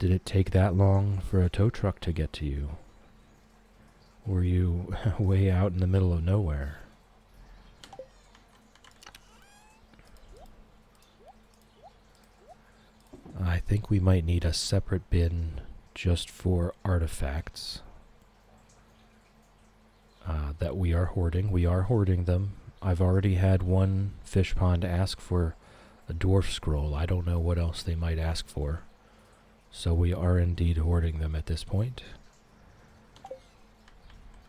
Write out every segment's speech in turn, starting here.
Did it take that long for a tow truck to get to you? Were you way out in the middle of nowhere? I think we might need a separate bin just for artifacts that we are hoarding. We are hoarding them. I've already had one fish pond ask for a dwarf scroll. I don't know what else they might ask for. So we are indeed hoarding them at this point.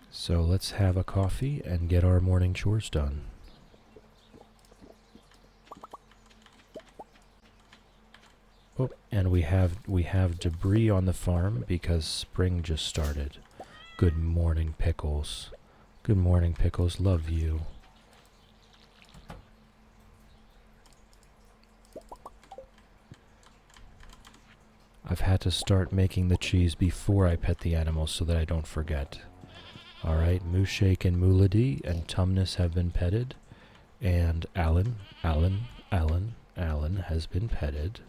So let's have a coffee and get our morning chores done. Oh, and we have debris on the farm because spring just started. Good morning, Pickles. Good morning, Pickles. Love you. I've had to start making the cheese before I pet the animals so that I don't forget. Alright, Mooshake and Moolady and Tumnus have been petted. And Alan has been petted.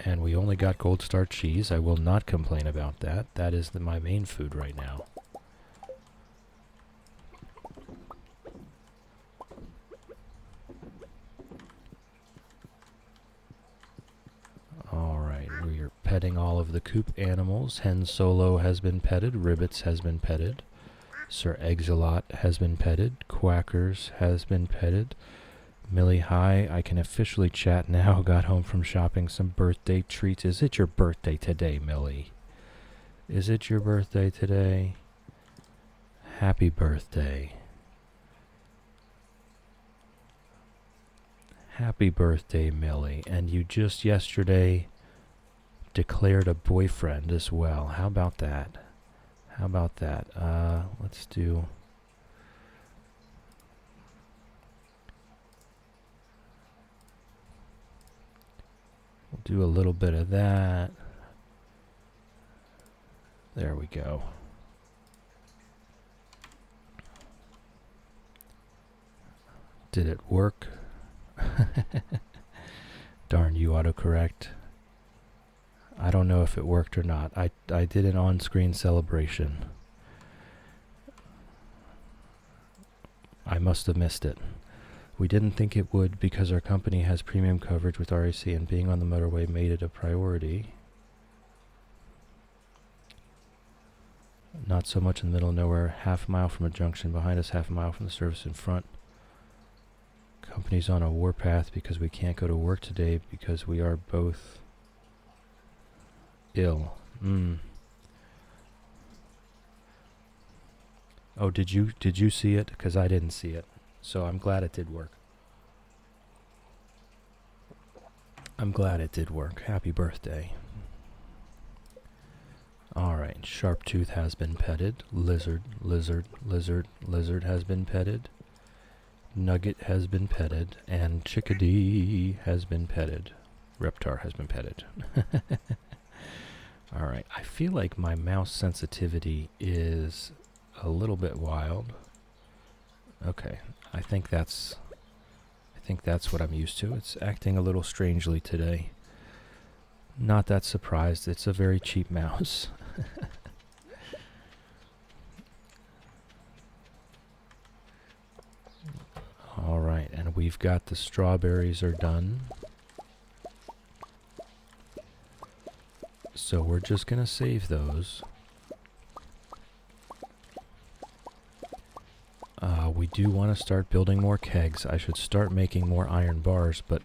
And we only got Gold Star cheese. I will not complain about that. That is my main food right now. Alright, we are petting all of the coop animals. Hen Solo has been petted. Ribbits has been petted. Sir Exilot has been petted. Quackers has been petted. Millie, hi. I can officially chat now. Got home from shopping. Some birthday treats. Is it your birthday today, Millie? Is it your birthday today? Happy birthday. Happy birthday, Millie. And you just yesterday declared a boyfriend as well. How about that? How about that? Let's do... We'll do a little bit of that. There we go. Did it work? Darn you, autocorrect. I don't know if it worked or not. I did an on-screen celebration. I must have missed it. We didn't think it would because our company has premium coverage with RAC and being on the motorway made it a priority. Not so much in the middle of nowhere. Half a mile from a junction behind us, half a mile from the service in front. Company's on a warpath because we can't go to work today because we are both ill. Oh, did you see it? Because I didn't see it. So I'm glad it did work. I'm glad it did work. Happy birthday. Alright, Sharptooth has been petted. Lizard has been petted. Nugget has been petted. And Chickadee has been petted. Reptar has been petted. Alright, I feel like my mouse sensitivity is a little bit wild. Okay, I think that's what I'm used to. It's acting a little strangely today. Not that surprised. It's a very cheap mouse. All right, and we've got the strawberries are done. So we're just going to save those. We do want to start building more kegs. I should start making more iron bars, but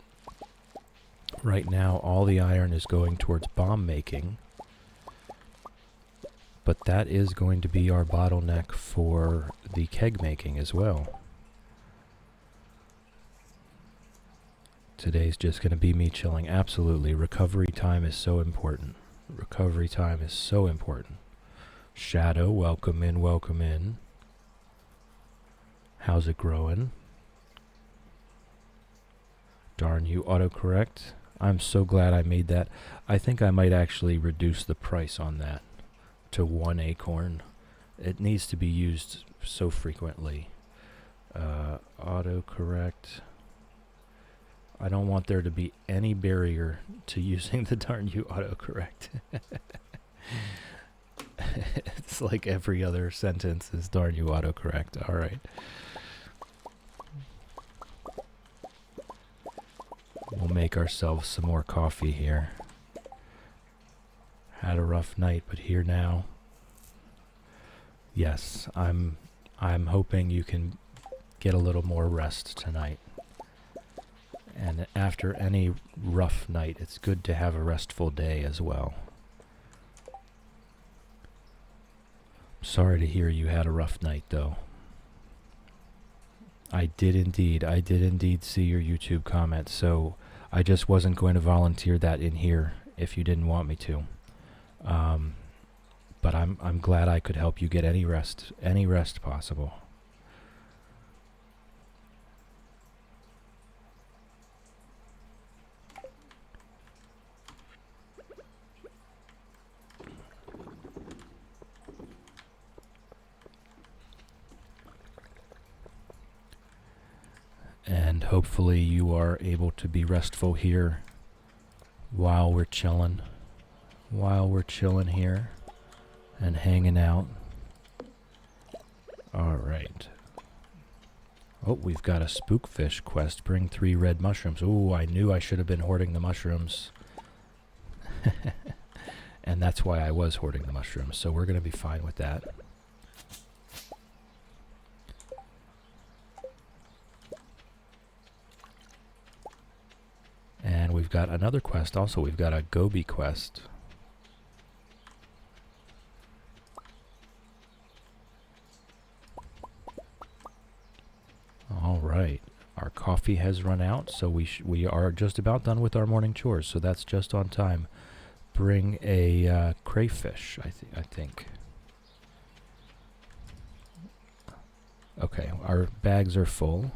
right now all the iron is going towards bomb making. But that is going to be our bottleneck for the keg making as well. Today's just going to be me chilling. Absolutely. Recovery time is so important. Recovery time is so important. Shadow, welcome in, welcome in. How's it growing? Darn you, autocorrect. I'm so glad I made that. I think I might actually reduce the price on that to 1 acorn. It needs to be used so frequently. Autocorrect. I don't want there to be any barrier to using the darn you autocorrect. It's like every other sentence is darn you autocorrect. All right. We'll make ourselves some more coffee here. Had a rough night, but here now. Yes, I'm hoping you can get a little more rest tonight. And after any rough night, it's good to have a restful day as well. Sorry to hear you had a rough night, though. I did indeed see your YouTube comment, so I just wasn't going to volunteer that in here if you didn't want me to. But I'm glad I could help you get any rest possible. And hopefully you are able to be restful here while we're chilling. While we're chilling here and hanging out. Alright. Oh, we've got a spookfish quest. Bring 3 red mushrooms. Ooh, I knew I should have been hoarding the mushrooms. And that's why I was hoarding the mushrooms. So we're going to be fine with that. And we've got another quest also. We've got a Gobi quest. All right. Our coffee has run out, so we are just about done with our morning chores, so that's just on time. Bring a crayfish, I think. Okay, our bags are full.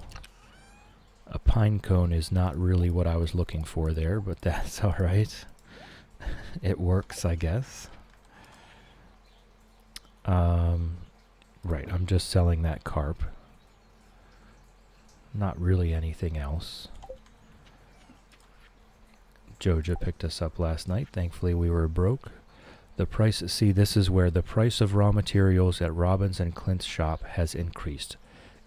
A pine cone is not really what I was looking for there, but that's all right. It works, I guess. Right, I'm just selling that carp. Not really anything else. Joja picked us up last night. Thankfully, we were broke. The price, see, this is where the price of raw materials at Robbins and Clint's shop has increased.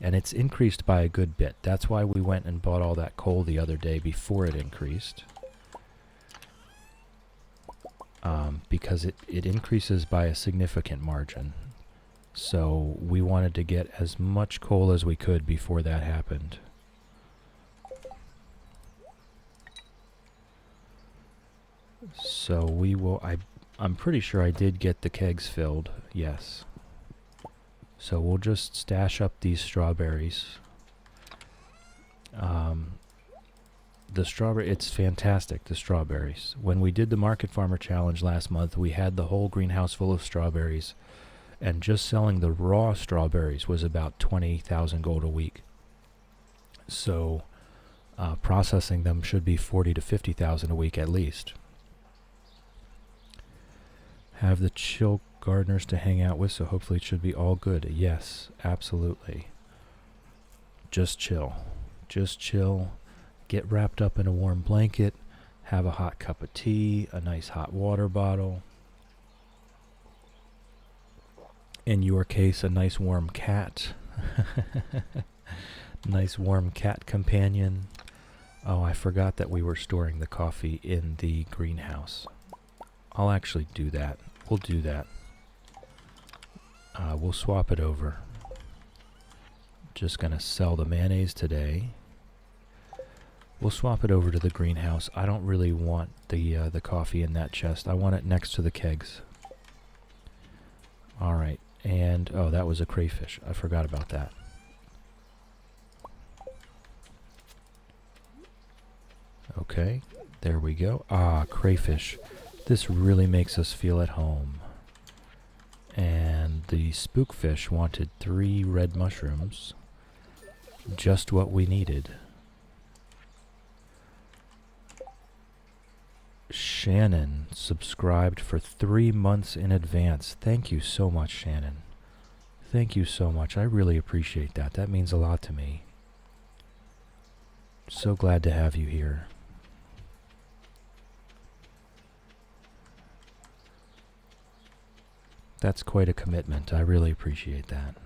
And it's increased by a good bit. That's why we went and bought all that coal the other day before it increased. Because it increases by a significant margin. So we wanted to get as much coal as we could before that happened. So we will, I'm pretty sure I did get the kegs filled, yes. So we'll just stash up these strawberries. The strawberry, it's fantastic, the strawberries. When we did the Market Farmer Challenge last month, we had the whole greenhouse full of strawberries. And just selling the raw strawberries was about 20,000 gold a week. So processing them should be 40 to 50,000 a week at least. Have the chill gardeners to hang out with, so hopefully it should be all good. Yes, absolutely. Just chill. Just chill. Get wrapped up in a warm blanket. Have a hot cup of tea, a nice hot water bottle. In your case, a nice warm cat. Nice warm cat companion. Oh, I forgot that we were storing the coffee in the greenhouse. I'll actually do that. We'll do that. We'll swap it over. Just gonna sell the mayonnaise today. We'll swap it over to the greenhouse. I don't really want the coffee in that chest. I want it next to the kegs. All right. And, oh, that was a crayfish. I forgot about that. Okay, there we go. Ah, crayfish. This really makes us feel at home. And the spookfish wanted 3 red mushrooms. Just what we needed. Shannon subscribed for 3 months in advance. Thank you so much, Shannon. Thank you so much. I really appreciate that. That means a lot to me. So glad to have you here. That's quite a commitment. I really appreciate that.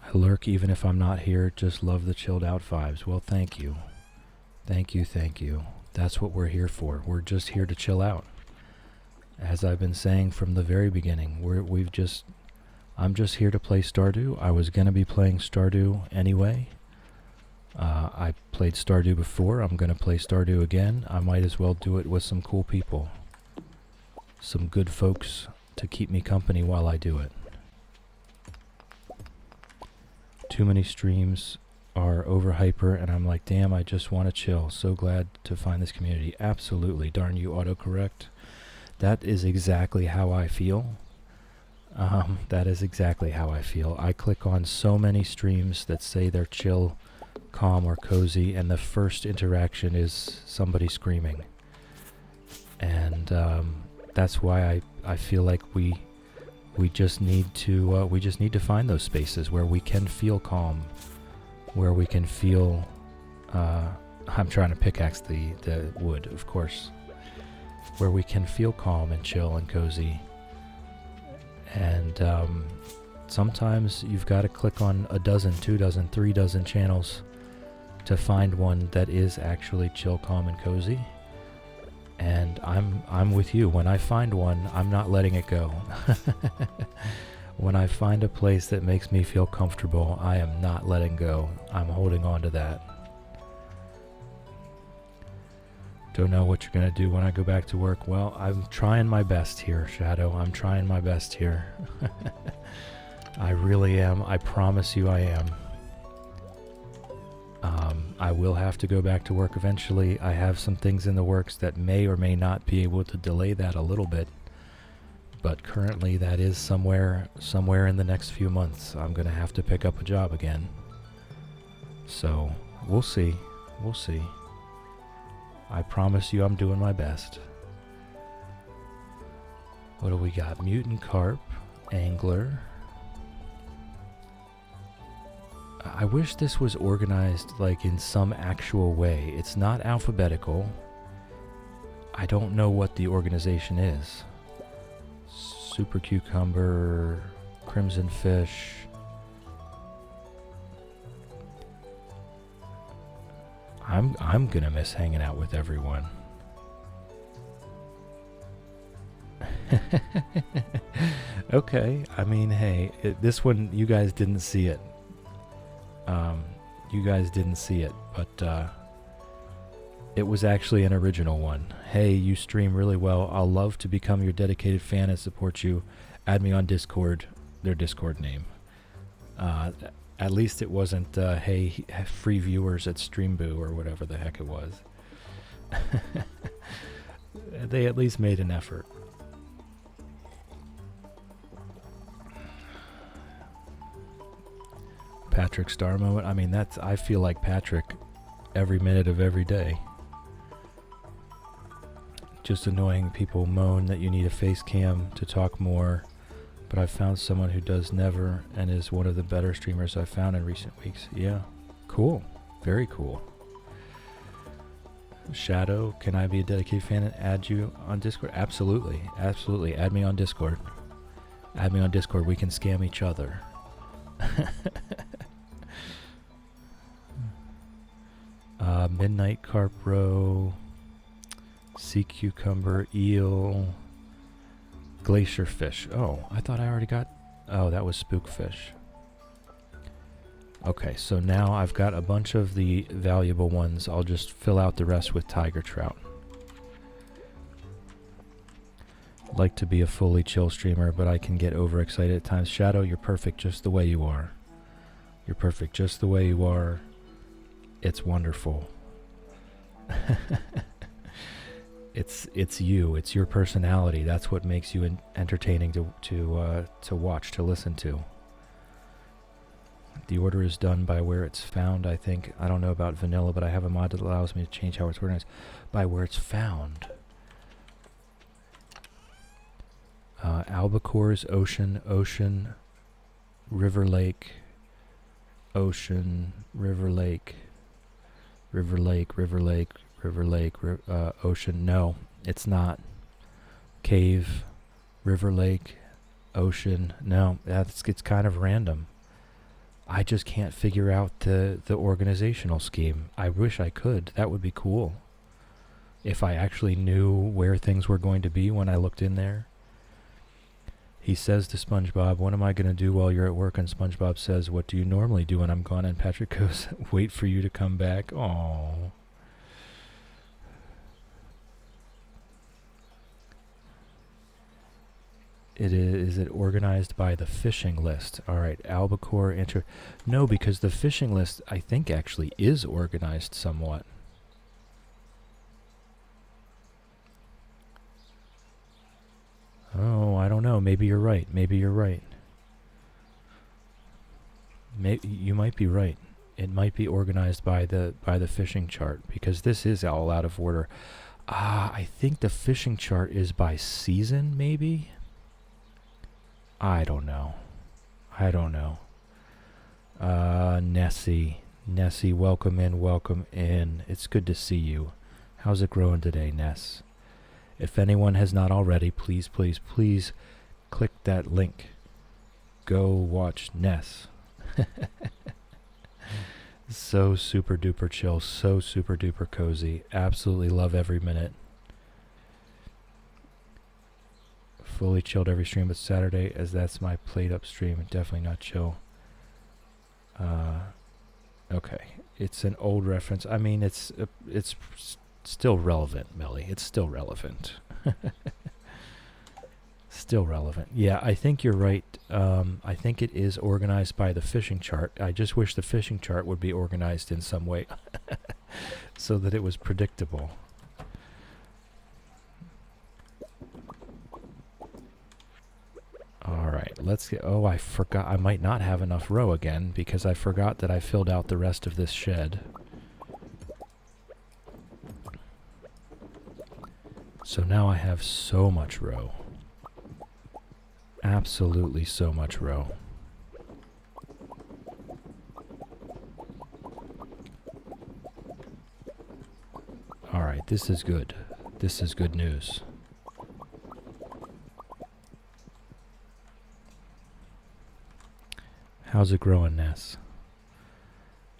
I lurk even if I'm not here. Just love the chilled out vibes. Well, thank you. Thank you, thank you. That's what we're here for. We're just here to chill out. As I've been saying from the very beginning, I'm just here to play Stardew. I was going to be playing Stardew anyway. I played Stardew before. I'm going to play Stardew again. I might as well do it with some cool people. Some good folks to keep me company while I do it. Too many streams are overhyper, and I'm like, damn, I just want to chill. So glad to find this community. Absolutely. Darn you, autocorrect. That is exactly how I feel. That is exactly how I feel. I click on so many streams that say they're chill, calm, or cozy, and the first interaction is somebody screaming. And that's why I feel like we just need to find those spaces where we can feel calm, where we can feel. I'm trying to pickaxe the wood, of course. Where we can feel calm and chill and cozy. And sometimes you've got to click on a dozen, 2 dozen, 3 dozen channels to find one that is actually chill, calm, and cozy. And I'm with you. When I find one, I'm not letting it go. When I find a place that makes me feel comfortable, I am not letting go. I'm holding on to that. Don't know what you're going to do when I go back to work. Well, I'm trying my best here, Shadow. I'm trying my best here. I really am. I promise you I am. I will have to go back to work eventually. I have some things in the works that may or may not be able to delay that a little bit. But currently that is somewhere in the next few months. I'm going to have to pick up a job again. So, we'll see. We'll see. I promise you I'm doing my best. What do we got? Mutant carp, angler. I wish this was organized like in some actual way. It's not alphabetical. I don't know what the organization is. Super cucumber, crimson fish. I'm gonna miss hanging out with everyone. Okay, I mean, hey, this one, you guys didn't see it. You guys didn't see it, but it was actually an original one. Hey, you stream really well. I'll love to become your dedicated fan and support you. Add me on Discord, their Discord name. At least it wasn't, hey, free viewers at Streamboo or whatever the heck it was. They at least made an effort. Patrick Star moment. I mean, I feel like Patrick every minute of every day. Just annoying people moan that you need a face cam to talk more. But I've found someone who does never and is one of the better streamers I've found in recent weeks. Yeah. Cool. Very cool. Shadow, can I be a dedicated fan and add you on Discord? Absolutely. Absolutely. Add me on Discord. Add me on Discord. We can scam each other. Midnight carp roe, sea cucumber, eel, glacier fish. Oh, I thought I already got... Oh, that was spookfish. Okay, so now I've got a bunch of the valuable ones. I'll just fill out the rest with tiger trout. Like to be a fully chill streamer, but I can get overexcited at times. Shadow, you're perfect just the way you are. You're perfect just the way you are. It's wonderful. It's you. It's your personality. That's what makes you entertaining to watch, to listen to. The order is done by where it's found, I think. I don't know about vanilla, but I have a mod that allows me to change how it's organized by where it's found. Albacores, ocean, river, lake, ocean, river, lake, ocean. No, it's not. Cave, river, lake, ocean. No, it's kind of random. I just can't figure out the organizational scheme. I wish I could. That would be cool. If I actually knew where things were going to be when I looked in there. He says to SpongeBob, "What am I going to do while you're at work?" And SpongeBob says, "What do you normally do when I'm gone?" And Patrick goes, "Wait for you to come back." Aww. Is it organized by the fishing list? All right, albacore enter. No, because the fishing list, I think, actually is organized somewhat. Oh, I don't know. Maybe you're right. You might be right. It might be organized by the fishing chart, because this is all out of order. I think the fishing chart is by season, maybe? I don't know. Nessie, welcome in. It's good to see you. How's it growing today, Ness? If anyone has not already, please click that link. Go watch Ness. So super duper chill, so super duper cozy. Absolutely love every minute. Fully chilled every stream but Saturday, as that's my played up stream. Definitely not chill. Okay, it's an old reference. I mean, it's still relevant, Melly. It's still relevant. Still relevant. Yeah, I think you're right. I think it is organized by the fishing chart. I just wish the fishing chart would be organized in some way so that it was predictable. All right, let's get... Oh, I forgot. I might not have enough row again because I forgot that I filled out the rest of this shed. So now I have so much row. Absolutely so much row. All right, this is good. This is good news. How's it growing, Ness?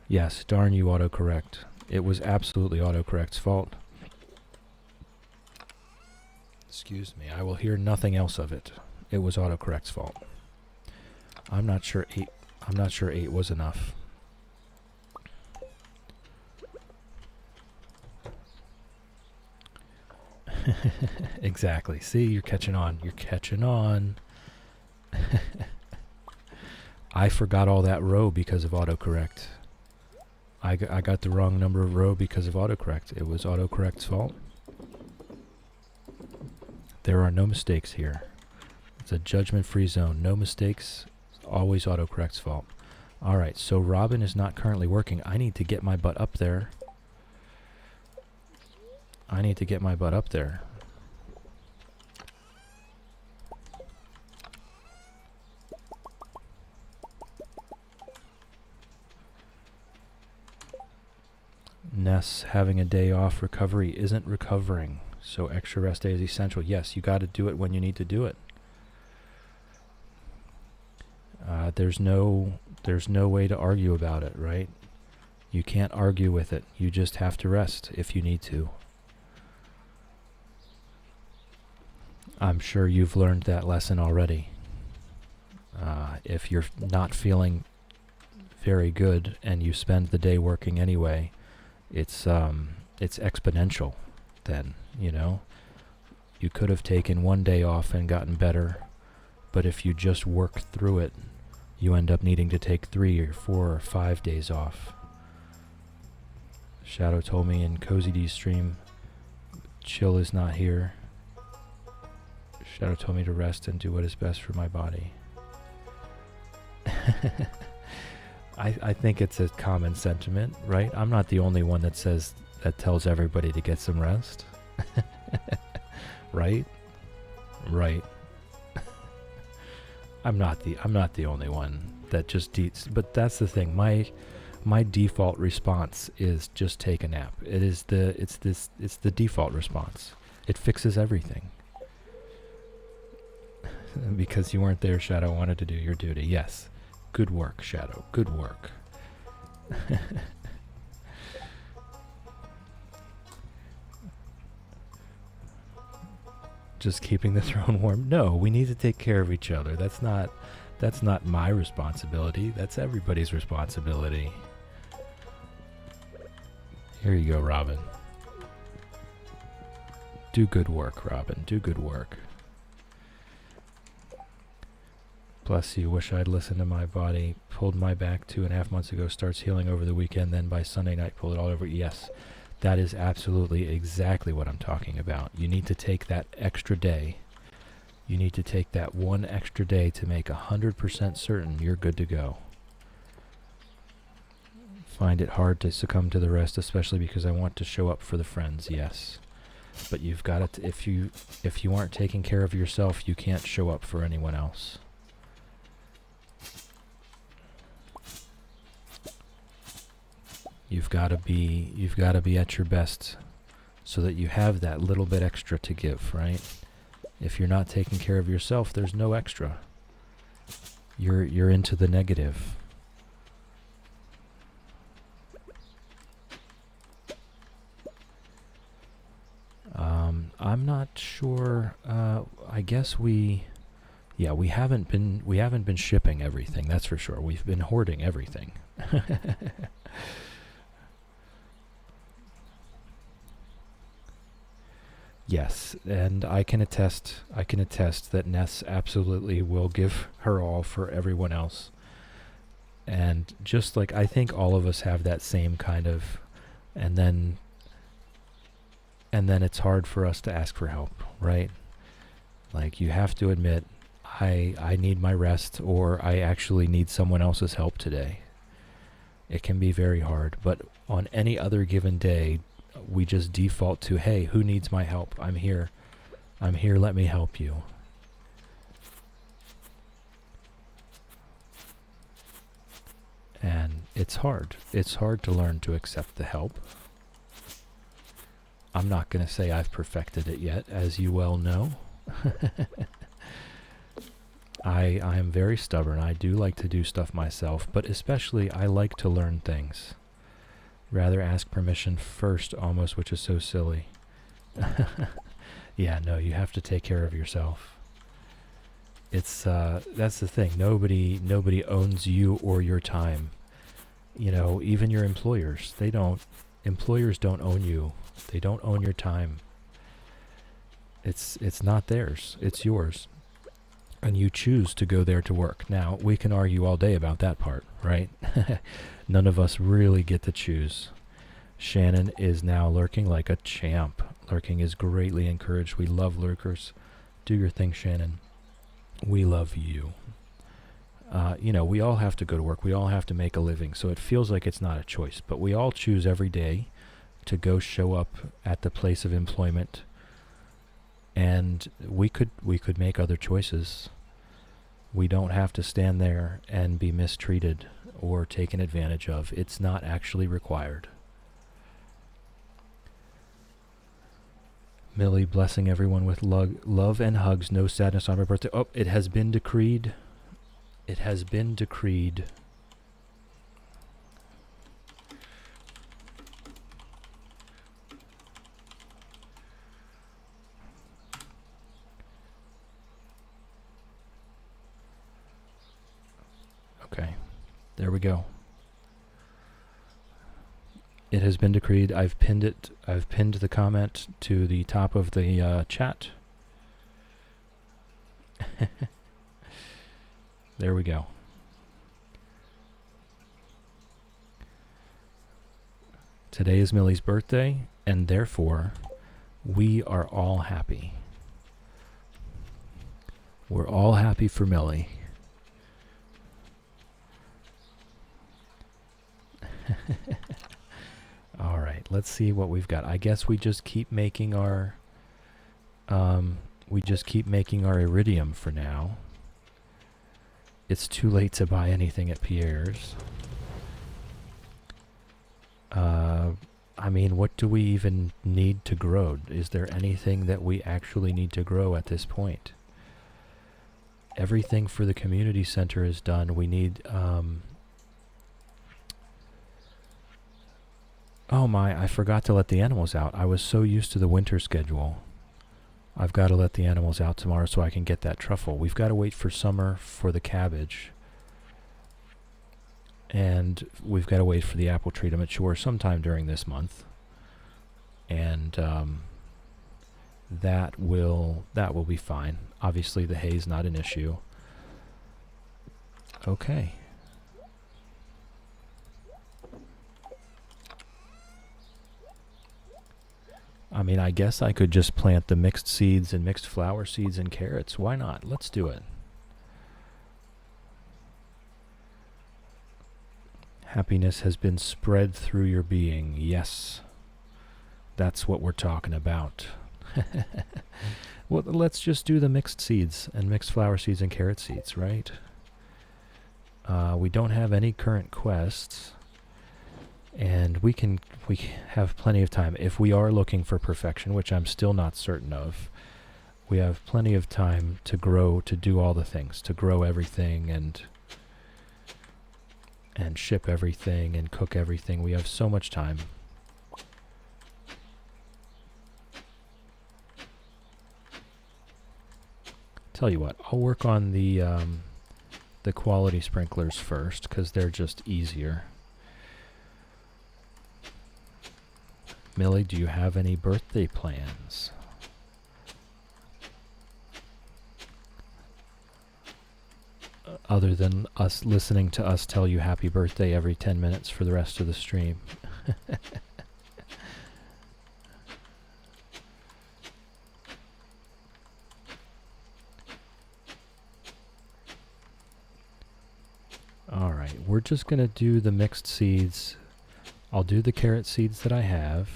Yes, darn you, autocorrect. It was absolutely autocorrect's fault. Excuse me, I will hear nothing else of it. It was autocorrect's fault. I'm not sure 8 was enough. Exactly. See, you're catching on. I forgot all that row because of autocorrect. I got the wrong number of row because of autocorrect. It was autocorrect's fault. There are no mistakes here. It's a judgment-free zone. No mistakes. Always autocorrect's fault. All right, so Robin is not currently working. I need to get my butt up there. Ness having a day off. Recovery isn't recovering, so extra rest day is essential. Yes, you got to do it when you need to do it. There's no way to argue about it, right? You can't argue with it. You just have to rest if you need to. I'm sure you've learned that lesson already. If you're not feeling very good and you spend the day working anyway, it's exponential then, you know? You could have taken one day off and gotten better, but if you just work through it, you end up needing to take 3 or 4 or 5 days off. Shadow told me in Cozy D's stream, chill is not here. Shadow told me to rest and do what is best for my body. I think it's a common sentiment, right? I'm not the only one that tells everybody to get some rest. Right? Right. I'm not the only one that just but that's the thing. My default response is just take a nap. It's the default response. It fixes everything. Because you weren't there, Shadow wanted to do your duty. Yes. Good work, Shadow. Good work. Just keeping the throne warm. No, we need to take care of each other. That's not my responsibility. That's everybody's responsibility. Here you go, Robin. Do good work, Robin. Do good work. Bless you. Wish I'd listened to my body. Pulled my back 2.5 months ago. Starts healing over the weekend. Then by Sunday night, pulled it all over. Yes, that is absolutely exactly what I'm talking about. You need to take that extra day. You need to take that one extra day to make 100% certain you're good to go. Find it hard to succumb to the rest, especially because I want to show up for the friends. Yes, but you've got to. If you aren't taking care of yourself, you can't show up for anyone else. You've got to be at your best so that you have that little bit extra to give, right? If you're not taking care of yourself, there's no extra. You're into the negative. I'm not sure. I guess we haven't been shipping everything. That's for sure. We've been hoarding everything. Yes, and I can attest that Ness absolutely will give her all for everyone else. And just like I think all of us have that same kind of, and then it's hard for us to ask for help, right? Like you have to admit, I need my rest, or I actually need someone else's help today. It can be very hard, but on any other given day, we just default to, hey, who needs my help? I'm here, let me help you. And it's hard to learn to accept the help. I'm not going to say I've perfected it yet, as you well know. I am very stubborn. I do like to do stuff myself, but especially I like to learn things. Rather ask permission first, almost, which is so silly. Yeah, no, you have to take care of yourself. It's that's the thing. Nobody owns you or your time. You know, even your employers. Employers don't own you. They don't own your time. It's not theirs. It's yours. And you choose to go there to work. Now, we can argue all day about that part, right? None of us really get to choose. Shannon is now lurking like a champ. Lurking is greatly encouraged. We love lurkers. Do your thing, Shannon. We love you. We all have to go to work. We all have to make a living. So it feels like it's not a choice. But we all choose every day to go show up at the place of employment. And we could make other choices. We don't have to stand there and be mistreated or taken advantage of. It's not actually required. Millie blessing everyone with love and hugs, no sadness on her birthday. Oh, it has been decreed. It has been decreed. Okay, there we go. It has been decreed. I've pinned the comment to the top of the chat. There we go. Today is Millie's birthday, and therefore, we are all happy. We're all happy for Millie. All right, let's see what we've got. I guess we just keep making our iridium for now. it's too late to buy anything at Pierre's. I mean, what do we even need to grow? Is there anything that we actually need to grow at this point? Everything for the community center is done. We need, oh my, I forgot to let the animals out. I was so used to the winter schedule. I've got to let the animals out tomorrow so I can get that truffle. We've got to wait for summer for the cabbage. And we've got to wait for the apple tree to mature sometime during this month. And that will be fine. Obviously the hay's not an issue. Okay. I mean, I guess I could just plant the mixed seeds and mixed flower seeds and carrots. Why not? Let's do it. Happiness has been spread through your being. Yes. That's what we're talking about. Well, let's just do the mixed seeds and mixed flower seeds and carrot seeds, right? We don't have any current quests. And we have plenty of time. If we are looking for perfection, which I'm still not certain of, we have plenty of time to grow, to do all the things, to grow everything and ship everything and cook everything. We have so much time. Tell you what, I'll work on the quality sprinklers first, because they're just easier. Millie, do you have any birthday plans? Other than us listening to us tell you happy birthday every 10 minutes for the rest of the stream. Alright, we're just going to do the mixed seeds. I'll do the carrot seeds that I have,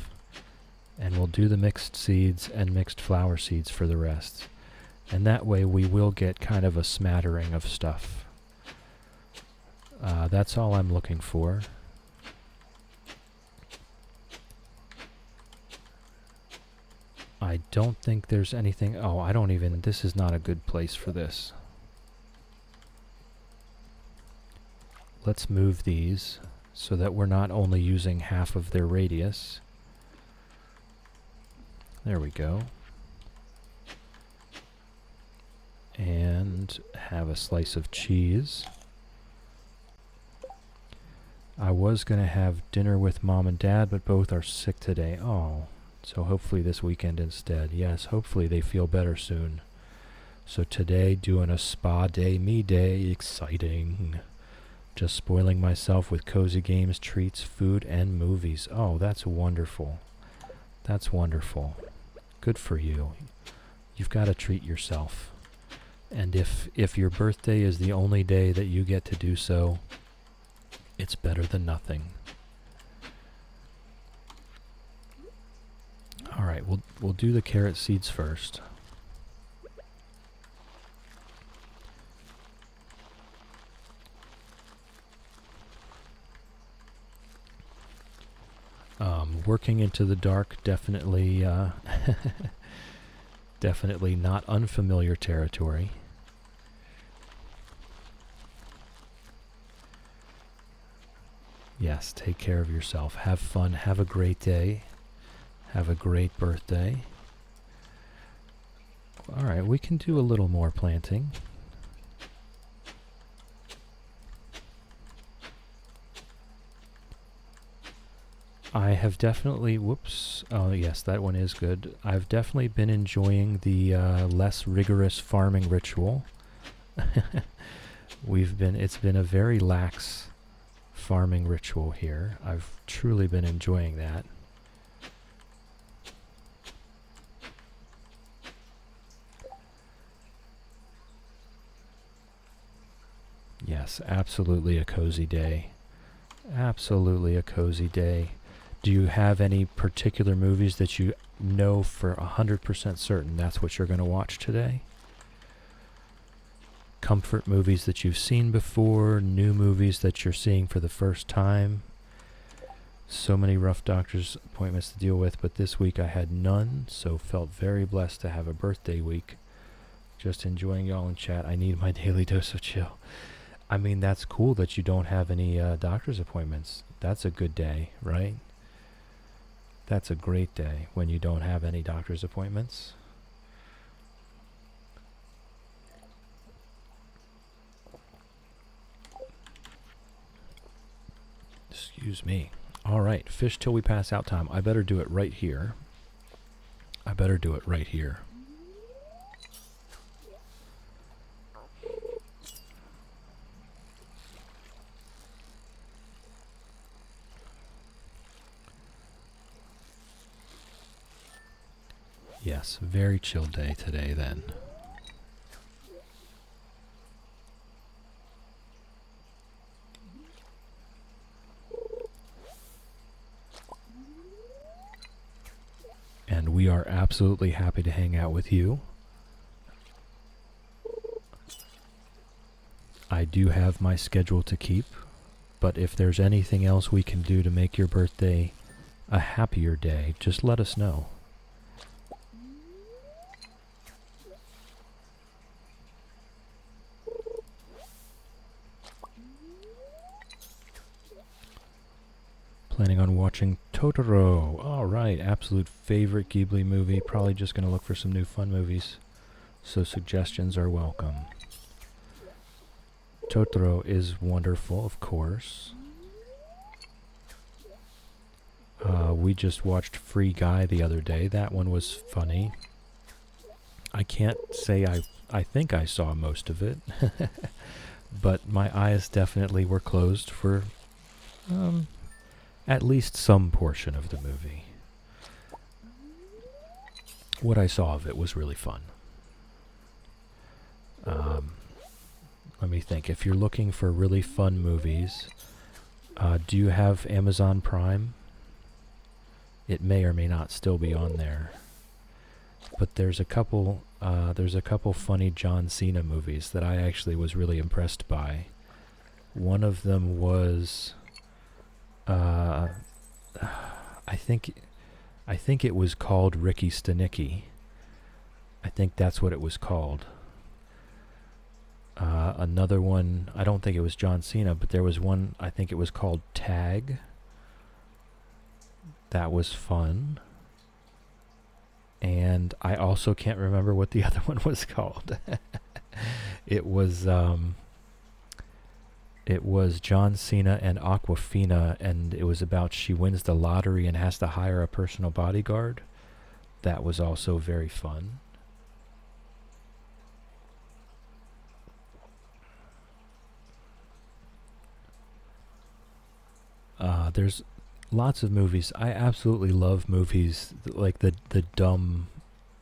and we'll do the mixed seeds and mixed flower seeds for the rest. And that way we will get kind of a smattering of stuff. That's all I'm looking for. I don't think there's anything... Oh, I don't even... This is not a good place for this. Let's move these so that we're not only using half of their radius. There we go. And have a slice of cheese. I was going to have dinner with Mom and Dad, but both are sick today. Oh, so hopefully this weekend instead. Yes, hopefully they feel better soon. So today, doing a spa day, me day, exciting. Just spoiling myself with cozy games, treats, food, and movies. Oh, that's wonderful. That's wonderful. Good for you. You've got to treat yourself. And if your birthday is the only day that you get to do so, it's better than nothing. All right, we'll do the carrot seeds first. Working into the dark, definitely definitely not unfamiliar territory. Yes, take care of yourself. Have fun. Have a great day. Have a great birthday. All right, we can do a little more planting. I have definitely, whoops, oh yes, that one is good. I've definitely been enjoying the less rigorous farming ritual. It's been a very lax farming ritual here. I've truly been enjoying that. Yes, absolutely a cozy day. Absolutely a cozy day. Do you have any particular movies that you know for 100% certain that's what you're going to watch today? comfort movies that you've seen before, new movies that you're seeing for the first time. So many rough doctor's appointments to deal with, but this week I had none, so felt very blessed to have a birthday week. Just enjoying y'all in chat. I need my daily dose of chill. I mean, that's cool that you don't have any doctor's appointments. That's a good day, right? That's a great day when you don't have any doctor's appointments. Excuse me. All right, fish till we pass out time. I better do it right here. Yes, very chill day today then. And we are absolutely happy to hang out with you. I do have my schedule to keep, but if there's anything else we can do to make your birthday a happier day, just let us know. Planning on watching Totoro. Alright, absolute favorite Ghibli movie. Probably just going to look for some new fun movies. So suggestions are welcome. Totoro is wonderful, of course. We just watched Free Guy the other day. That one was funny. I can't say I think I saw most of it. But my eyes definitely were closed for at least some portion of the movie. What I saw of it was really fun. Let me think. If you're looking for really fun movies, do you have Amazon Prime? It may or may not still be on there. But there's a couple funny John Cena movies that I actually was really impressed by. One of them was I think it was called Ricky Stenicki. I think that's what it was called. Another one, I don't think it was John Cena, but there was one, I think it was called Tag. That was fun. And I also can't remember what the other one was called. It was John Cena and Aquafina, and it was about she wins the lottery and has to hire a personal bodyguard. That was also very fun. There's lots of movies. I absolutely love movies like the dumb,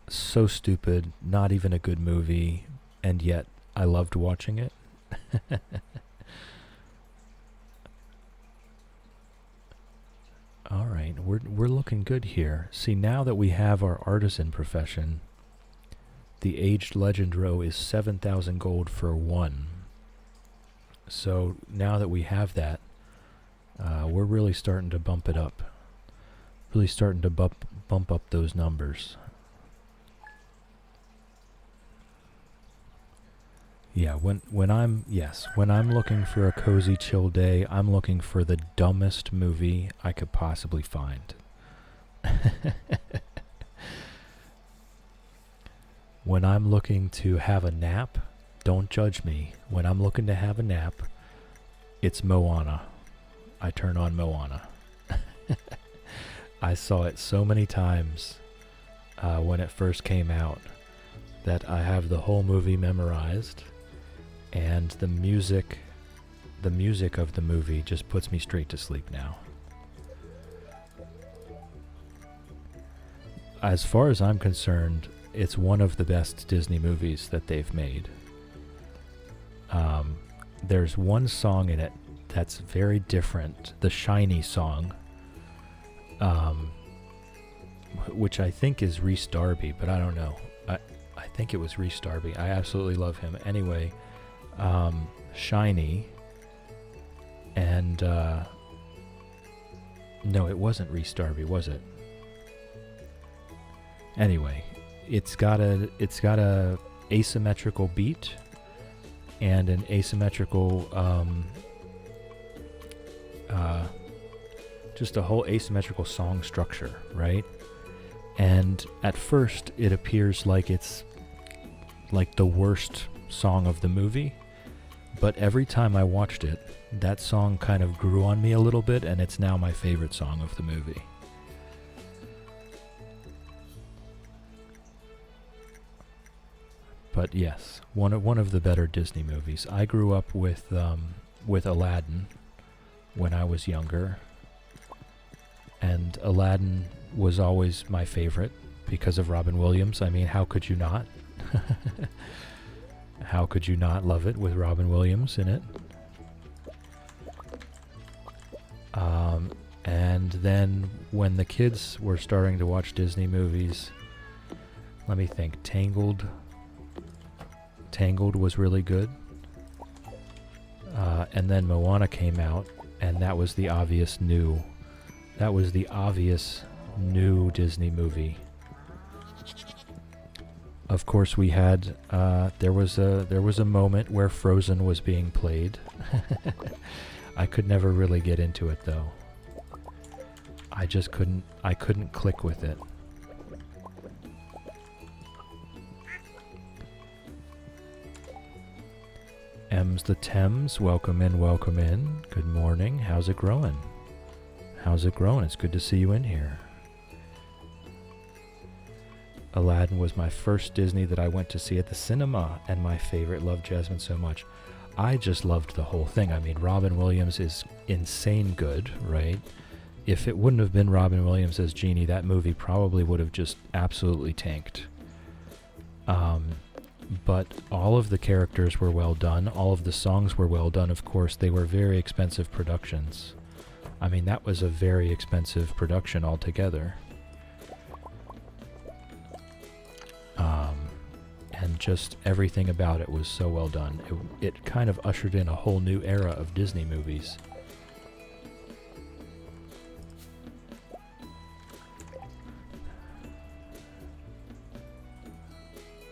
so stupid, not even a good movie, and yet I loved watching it. All right, we're looking good here. See, now that we have our artisan profession, the aged legend row is 7,000 gold for one. So now that we have that, we're really starting to bump it up. Really starting to bump up those numbers. Yeah, when I'm looking for a cozy chill day, I'm looking for the dumbest movie I could possibly find. When I'm looking to have a nap, don't judge me. When I'm looking to have a nap, it's Moana. I turn on Moana. I saw it so many times when it first came out that I have the whole movie memorized, and the music of the movie just puts me straight to sleep now. As far as I'm concerned, it's one of the best Disney movies that they've made. There's one song in it that's very different, the Shiny song, which I think is Rhys Darby, but I don't know. I think it was Rhys Darby. I absolutely love him. Anyway, Shiny, and no, it wasn't Reese Darby, was it? Anyway, it's got a asymmetrical beat and an asymmetrical just a whole asymmetrical song structure, right? And at first it appears like it's like the worst song of the movie, but every time I watched it, that song kind of grew on me a little bit, and it's now my favorite song of the movie. But yes, one of the better Disney movies. I grew up with Aladdin when I was younger, and Aladdin was always my favorite because of Robin Williams. I mean, how could you not? How could you not love it with Robin Williams in it? And then when the kids were starting to watch Disney movies, let me think, Tangled was really good. And then Moana came out, and that was the obvious new Disney movie. Of course, we had there was a moment where Frozen was being played. I could never really get into it though. I couldn't click with it. M's the Thames, welcome in, welcome in. Good morning. How's it growing? How's it growing? It's good to see you in here. Aladdin was my first Disney that I went to see at the cinema, and my favorite. Loved Jasmine so much. I just loved the whole thing. I mean, Robin Williams is insane good, right? If it wouldn't have been Robin Williams as Genie, that movie probably would have just absolutely tanked. But all of the characters were well done. All of the songs were well done. Of course, they were very expensive productions. I mean, that was a very expensive production altogether. And just everything about it was so well done. It kind of ushered in a whole new era of Disney movies.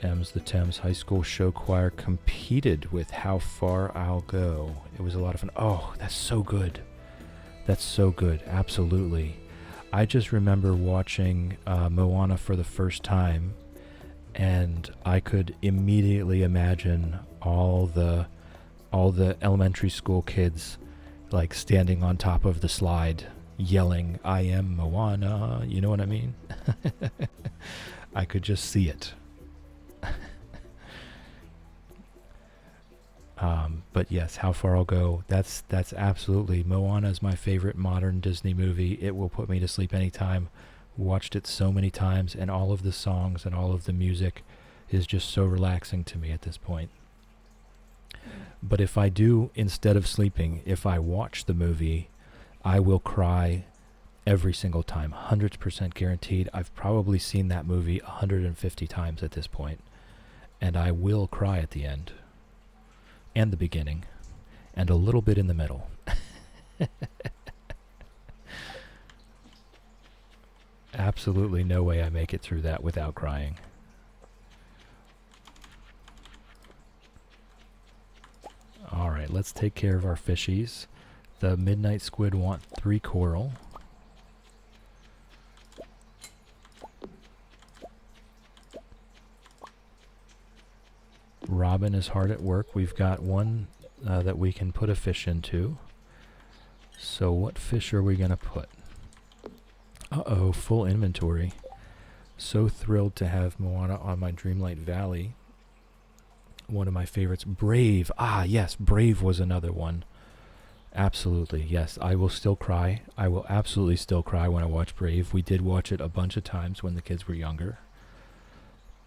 M's the Thames High School Show Choir competed with How Far I'll Go. It was a lot of fun. Oh, that's so good. That's so good. Absolutely. I just remember watching Moana for the first time, and I could immediately imagine all the elementary school kids like standing on top of the slide yelling, "I am Moana," you know what I mean? I could just see it. But yes, How Far I'll Go, that's absolutely, Moana is my favorite modern Disney movie. It will put me to sleep anytime. Watched it so many times, and all of the songs and all of the music is just so relaxing to me at this point. But if I do, instead of sleeping, if I watch the movie, I will cry every single time, 100% guaranteed. I've probably seen that movie 150 times at this point, and I will cry at the end, and the beginning, and a little bit in the middle. Absolutely no way I make it through that without crying. Alright, let's take care of our fishies. The midnight squid want 3 coral. Robin is hard at work. We've got one that we can put a fish into. So what fish are we going to put? Uh-oh, full inventory. So thrilled to have Moana on my Dreamlight Valley. One of my favorites. Brave. Ah, yes, Brave was another one. Absolutely, yes. I will still cry. I will absolutely still cry when I watch Brave. We did watch it a bunch of times when the kids were younger.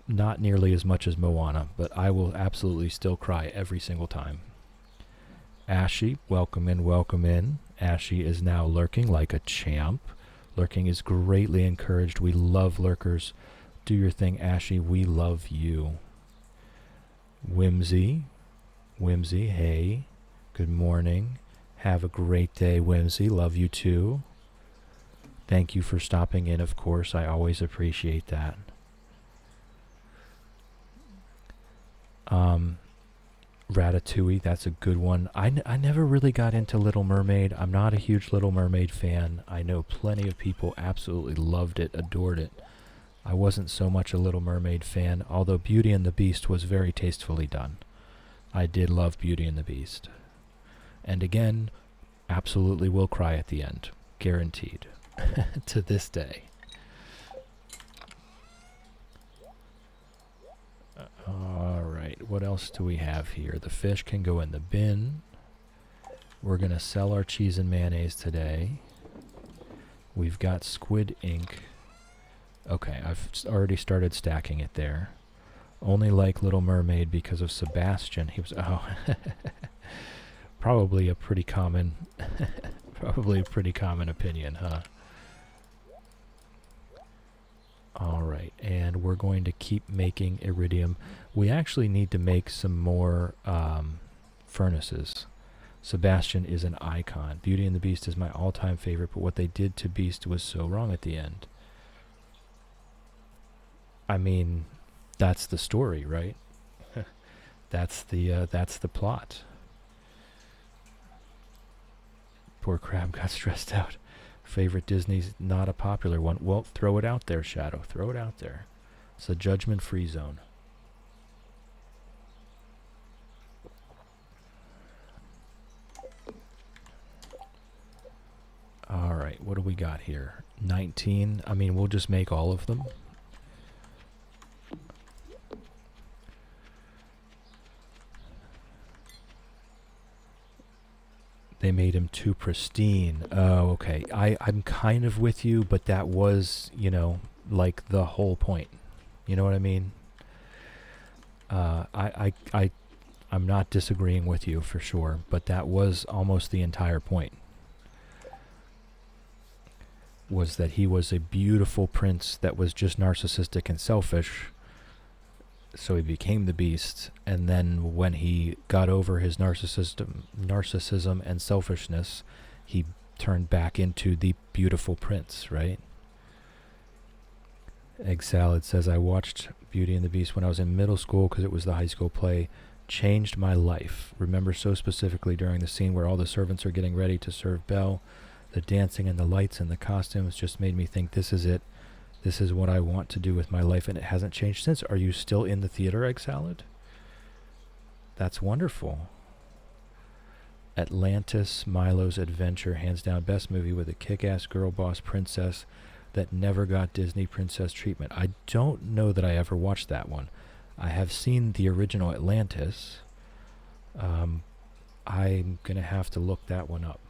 Not nearly as much as Moana, but I will absolutely still cry every single time. Ashy, welcome in, welcome in. Ashy is now lurking like a champ. Lurking is greatly encouraged. We love lurkers. Do your thing, Ashy. We love you. Whimsy. Whimsy, hey. Good morning. Have a great day, Whimsy. Love you too. Thank you for stopping in, of course. I always appreciate that. Ratatouille, that's a good one. I never really got into Little Mermaid. I'm not a huge Little Mermaid fan. I know plenty of people absolutely loved it, adored it. I wasn't so much a Little Mermaid fan, although Beauty and the Beast was very tastefully done. I did love Beauty and the Beast. And again, absolutely will cry at the end. Guaranteed. To this day. Alright, what else do we have here? The fish can go in the bin. We're going to sell our cheese and mayonnaise today. We've got squid ink. Okay, I've already started stacking it there. Only like Little Mermaid because of Sebastian. He was... Oh. Probably a pretty common... probably a pretty common opinion, huh? Alright, and we're going to keep making iridium. We actually need to make some more furnaces. Sebastian is an icon. Beauty and the Beast is my all-time favorite, but what they did to Beast was so wrong at the end. I mean, that's the story, right? That's the plot. Poor Crab got stressed out. Favorite Disney's not a popular one. Well, throw it out there, Shadow. Throw it out there. It's a judgment-free zone. Alright, what do we got here? 19. I mean, we'll just make all of them. They made him too pristine. Oh, okay. I'm kind of with you, but that was, you know, like the whole point. You know what I mean? I'm not disagreeing with you for sure, but that was almost the entire point. Was that he was a beautiful prince that was just narcissistic and selfish. So he became the Beast, and then when he got over his narcissism and selfishness, he turned back into the beautiful prince, right? Egg Salad says, I watched Beauty and the Beast when I was in middle school because it was the high school play. Changed my life. Remember so specifically during the scene where all the servants are getting ready to serve Belle. The dancing and the lights and the costumes just made me think, this is it. This is what I want to do with my life, and it hasn't changed since. Are you still in the theater, Egg Salad? That's wonderful. Atlantis, Milo's Adventure, hands down best movie with a kick-ass girl boss princess that never got Disney princess treatment. I don't know that I ever watched that one. I have seen the original Atlantis. I'm going to have to look that one up.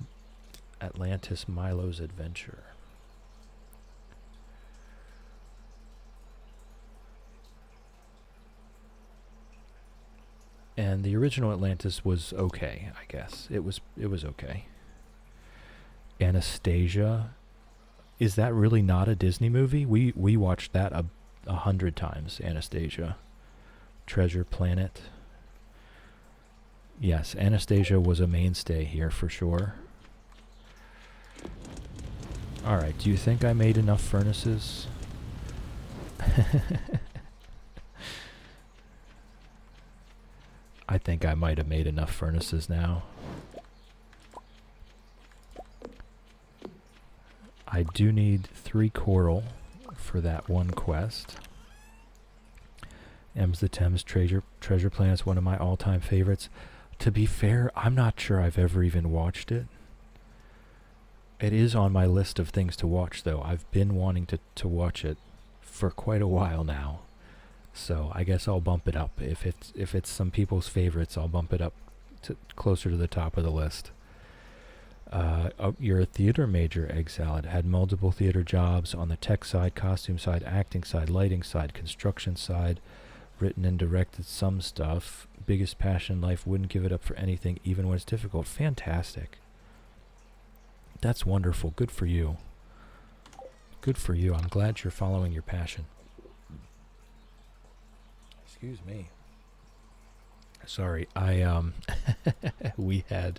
Atlantis, Milo's Adventure. And the original Atlantis was okay, I guess. It was okay. Anastasia. Is that really not a Disney movie? We watched that 100 times, Anastasia. Treasure Planet. Yes, Anastasia was a mainstay here for sure. Alright, do you think I made enough furnaces? I think I might have made enough furnaces now. I do need 3 coral for that one quest. Ems the Thames Treasure Planet is one of my all-time favorites. To be fair, I'm not sure I've ever even watched it. It is on my list of things to watch, though. I've been wanting to watch it for quite a while now. So I guess I'll bump it up. If it's some people's favorites, I'll bump it up to closer to the top of the list. You're a theater major, Egg Salad. Had multiple theater jobs on the tech side, costume side, acting side, lighting side, construction side. Written and directed some stuff. Biggest passion in life. Wouldn't give it up for anything, even when it's difficult. Fantastic. That's wonderful. Good for you. Good for you. I'm glad you're following your passion. Excuse me. Sorry, we had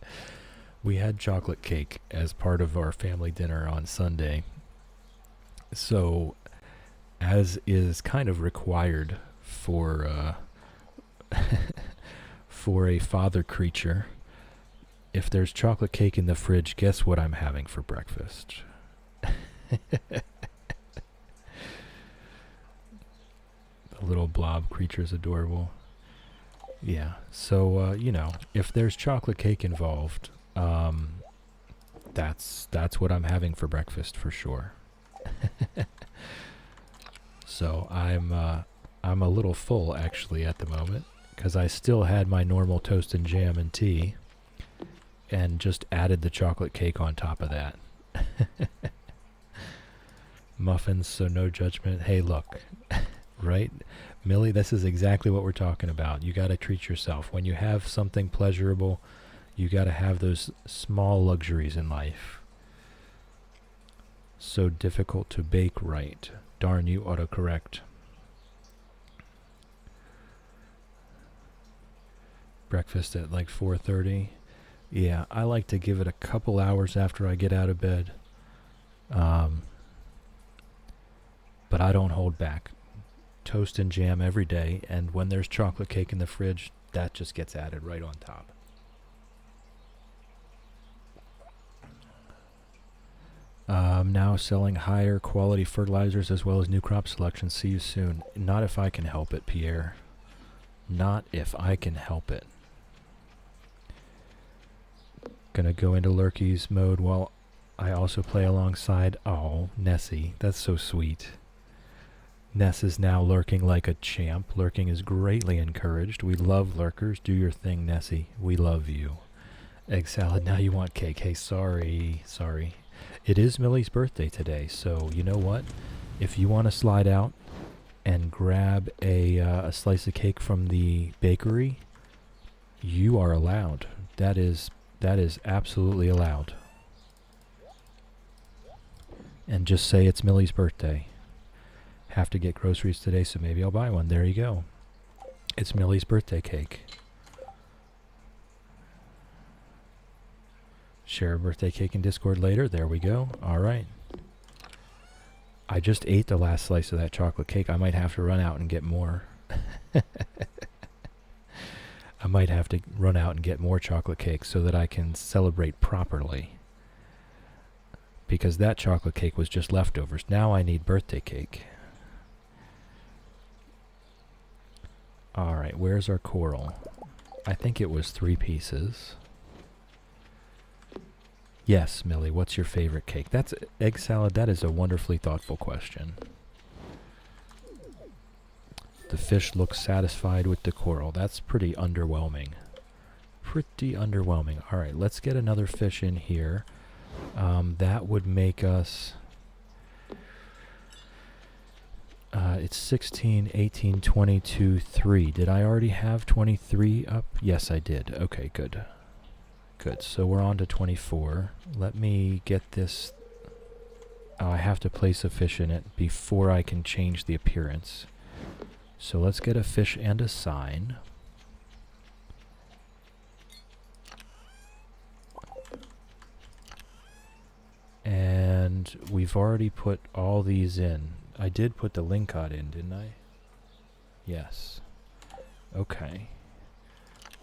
chocolate cake as part of our family dinner on Sunday. So, as is kind of required for for a father creature, if there's chocolate cake in the fridge, guess what I'm having for breakfast? The little blob creature is adorable. Yeah, so if there's chocolate cake involved, that's what I'm having for breakfast for sure. So I'm a little full actually at the moment because I still had my normal toast and jam and tea, and just added the chocolate cake on top of that. Muffins, so no judgment. Hey, look, right? Millie, this is exactly what we're talking about. You got to treat yourself. When you have something pleasurable, you got to have those small luxuries in life. So difficult to bake right. Darn you, autocorrect. Breakfast at like 4:30. Yeah, I like to give it a couple hours after I get out of bed. But I don't hold back. Toast and jam every day, and when there's chocolate cake in the fridge, that just gets added right on top. Now selling higher quality fertilizers as well as new crop selection. See you soon. Not if I can help it, Pierre. Not if I can help it. Gonna go into Lurky's mode while I also play alongside. Oh, Nessie, that's so sweet. Ness is now lurking like a champ. Lurking is greatly encouraged. We love lurkers. Do your thing, Nessie. We love you. Egg salad, now you want cake. Hey, sorry. It is Millie's birthday today, so you know what? If you want to slide out and grab a slice of cake from the bakery, you are allowed. That is absolutely allowed. And just say it's Millie's birthday. Have to get groceries today, so maybe I'll buy one. There you go. It's Millie's birthday cake. Share a birthday cake in Discord later. There we go. All right. I just ate the last slice of that chocolate cake. I might have to run out and get more. I might have to run out and get more chocolate cake so that I can celebrate properly. Because that chocolate cake was just leftovers. Now I need birthday cake. Alright, where's our coral? I think it was 3 pieces. Yes, Millie, what's your favorite cake? That's egg salad. That is a wonderfully thoughtful question. The fish looks satisfied with the coral. That's pretty underwhelming. Alright, let's get another fish in here. That would make us... it's 16, 18, 22, 3. Did I already have 23 up? Yes, I did. Okay, good. Good, so we're on to 24. Let me get this... Oh, I have to place a fish in it before I can change the appearance. So let's get a fish and a sign. And we've already put all these in. I did put the lingcod in, didn't I? Yes. Okay.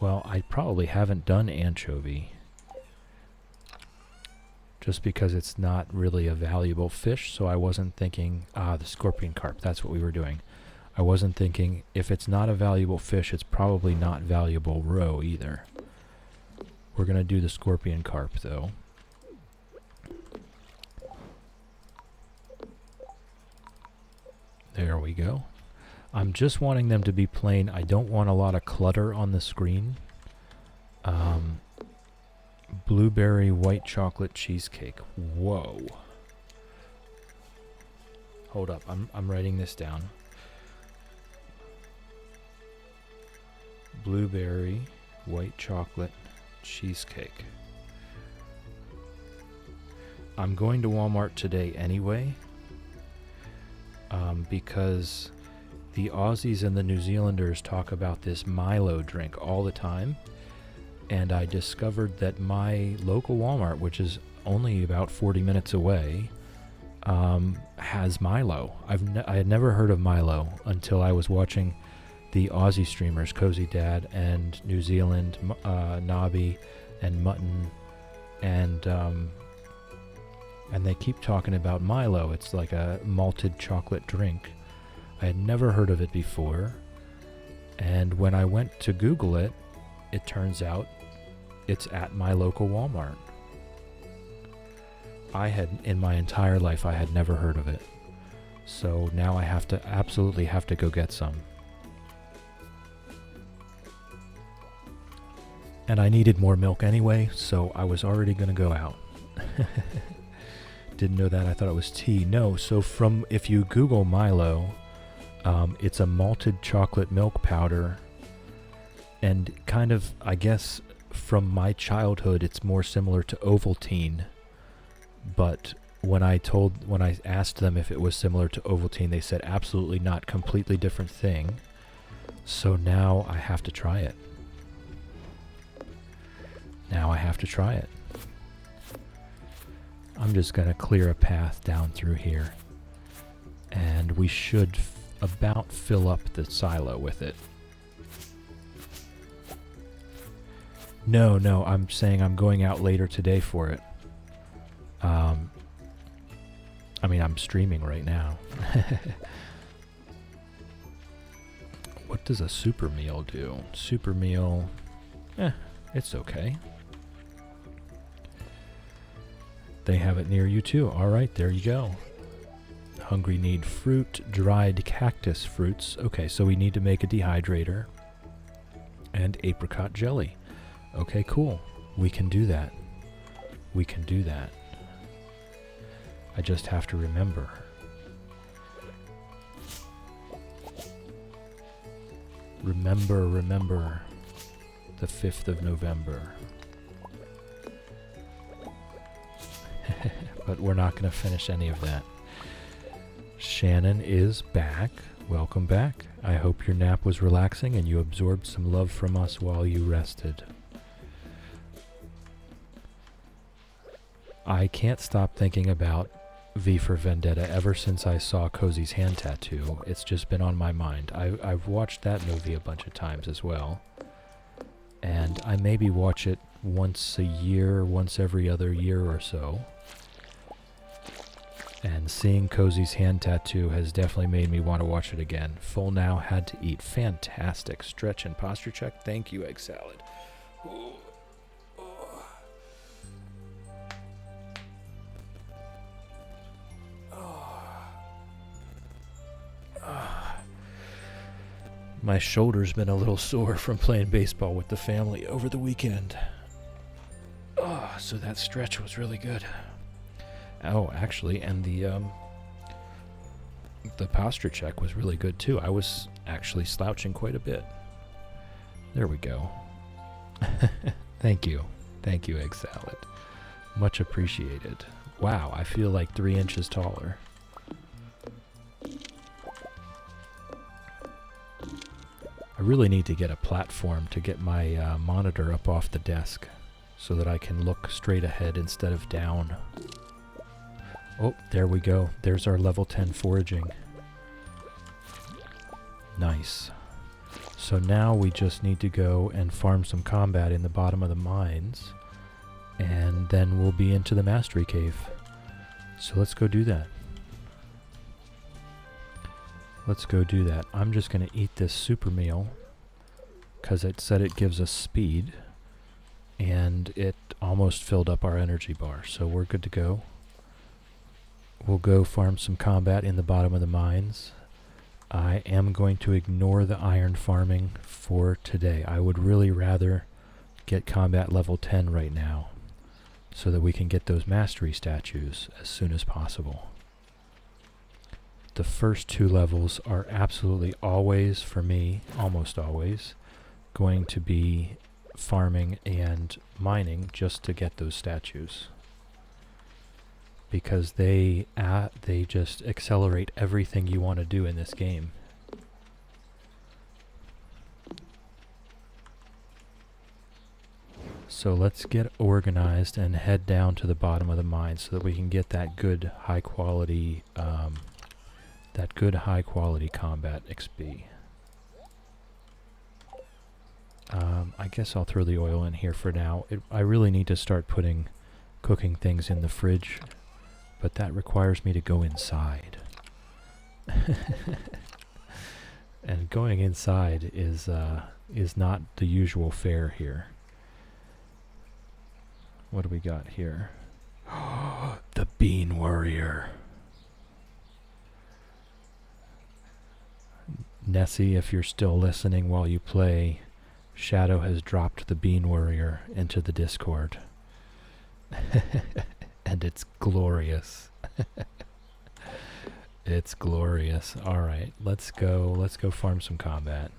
Well, I probably haven't done anchovy. Just because it's not really a valuable fish, so I wasn't thinking... Ah, the scorpion carp, that's what we were doing. I wasn't thinking, if it's not a valuable fish, it's probably not valuable roe either. We're going to do the scorpion carp, though. There we go. I'm just wanting them to be plain. I don't want a lot of clutter on the screen. Blueberry white chocolate cheesecake. Whoa. Hold up. I'm writing this down. Blueberry white chocolate cheesecake. I'm going to Walmart today anyway. Because the Aussies and the New Zealanders talk about this Milo drink all the time, and I discovered that my local Walmart, which is only about 40 minutes away, has Milo. I had never heard of Milo until I was watching the Aussie streamers, Cozy Dad and New Zealand, Nobby and Mutton, and they keep talking about Milo. It's like a malted chocolate drink. I had never heard of it before, and when I went to Google it, it turns out it's at my local Walmart. In my entire life, I had never heard of it. So now I absolutely have to go get some. And I needed more milk anyway, so I was already going to go out. Didn't know that. I thought it was tea. No, so if you Google Milo, it's a malted chocolate milk powder. And kind of, I guess, from my childhood, it's more similar to Ovaltine. But when I asked them if it was similar to Ovaltine, they said absolutely not, completely different thing. So now I have to try it. I'm just going to clear a path down through here. And we should about fill up the silo with it. No, I'm saying I'm going out later today for it. I'm streaming right now. What does a super meal do? Super meal, it's okay. They have it near you too. All right, there you go. Hungry need fruit, dried cactus fruits. Okay, so we need to make a dehydrator and apricot jelly. Okay, cool. We can do that. I just have to remember. Remember the 5th of November. But we're not going to finish any of that. Shannon is back. Welcome back. I hope your nap was relaxing and you absorbed some love from us while you rested. I can't stop thinking about V for Vendetta ever since I saw Cozy's hand tattoo. It's just been on my mind. I've watched that movie a bunch of times as well. And I maybe watch it once a year, once every other year or so. And seeing Cozy's hand tattoo has definitely made me want to watch it again. Full now, had to eat. Fantastic. Stretch and posture check. Thank you, egg salad. Ooh. My shoulder's been a little sore from playing baseball with the family over the weekend. So that stretch was really good. Oh, actually, and the posture check was really good too. I was actually slouching quite a bit. There we go. Thank you, egg salad. Much appreciated. Wow, I feel like 3 inches taller. I really need to get a platform to get my monitor up off the desk so that I can look straight ahead instead of down. Oh, there we go. There's our level 10 foraging. Nice. So now we just need to go and farm some combat in the bottom of the mines, and then we'll be into the mastery cave. So let's go do that. I'm just going to eat this super meal because it said it gives us speed, and it almost filled up our energy bar, so we're good to go. We'll go farm some combat in the bottom of the mines. I am going to ignore the iron farming for today. I would really rather get combat level 10 right now so that we can get those mastery statues as soon as possible. The first 2 levels are absolutely always, for me, almost always, going to be farming and mining just to get those statues. Because they just accelerate everything you want to do in this game. So let's get organized and head down to the bottom of the mine so that we can get that good high quality combat XP. I guess I'll throw the oil in here for now. I really need to start putting cooking things in the fridge, but that requires me to go inside. And going inside is not the usual fare here. What do we got here? The Bean Warrior. Nessie, if you're still listening while you play, Shadow has dropped the Bean Warrior into the Discord. And it's glorious. It's glorious. Alright, let's go farm some combat.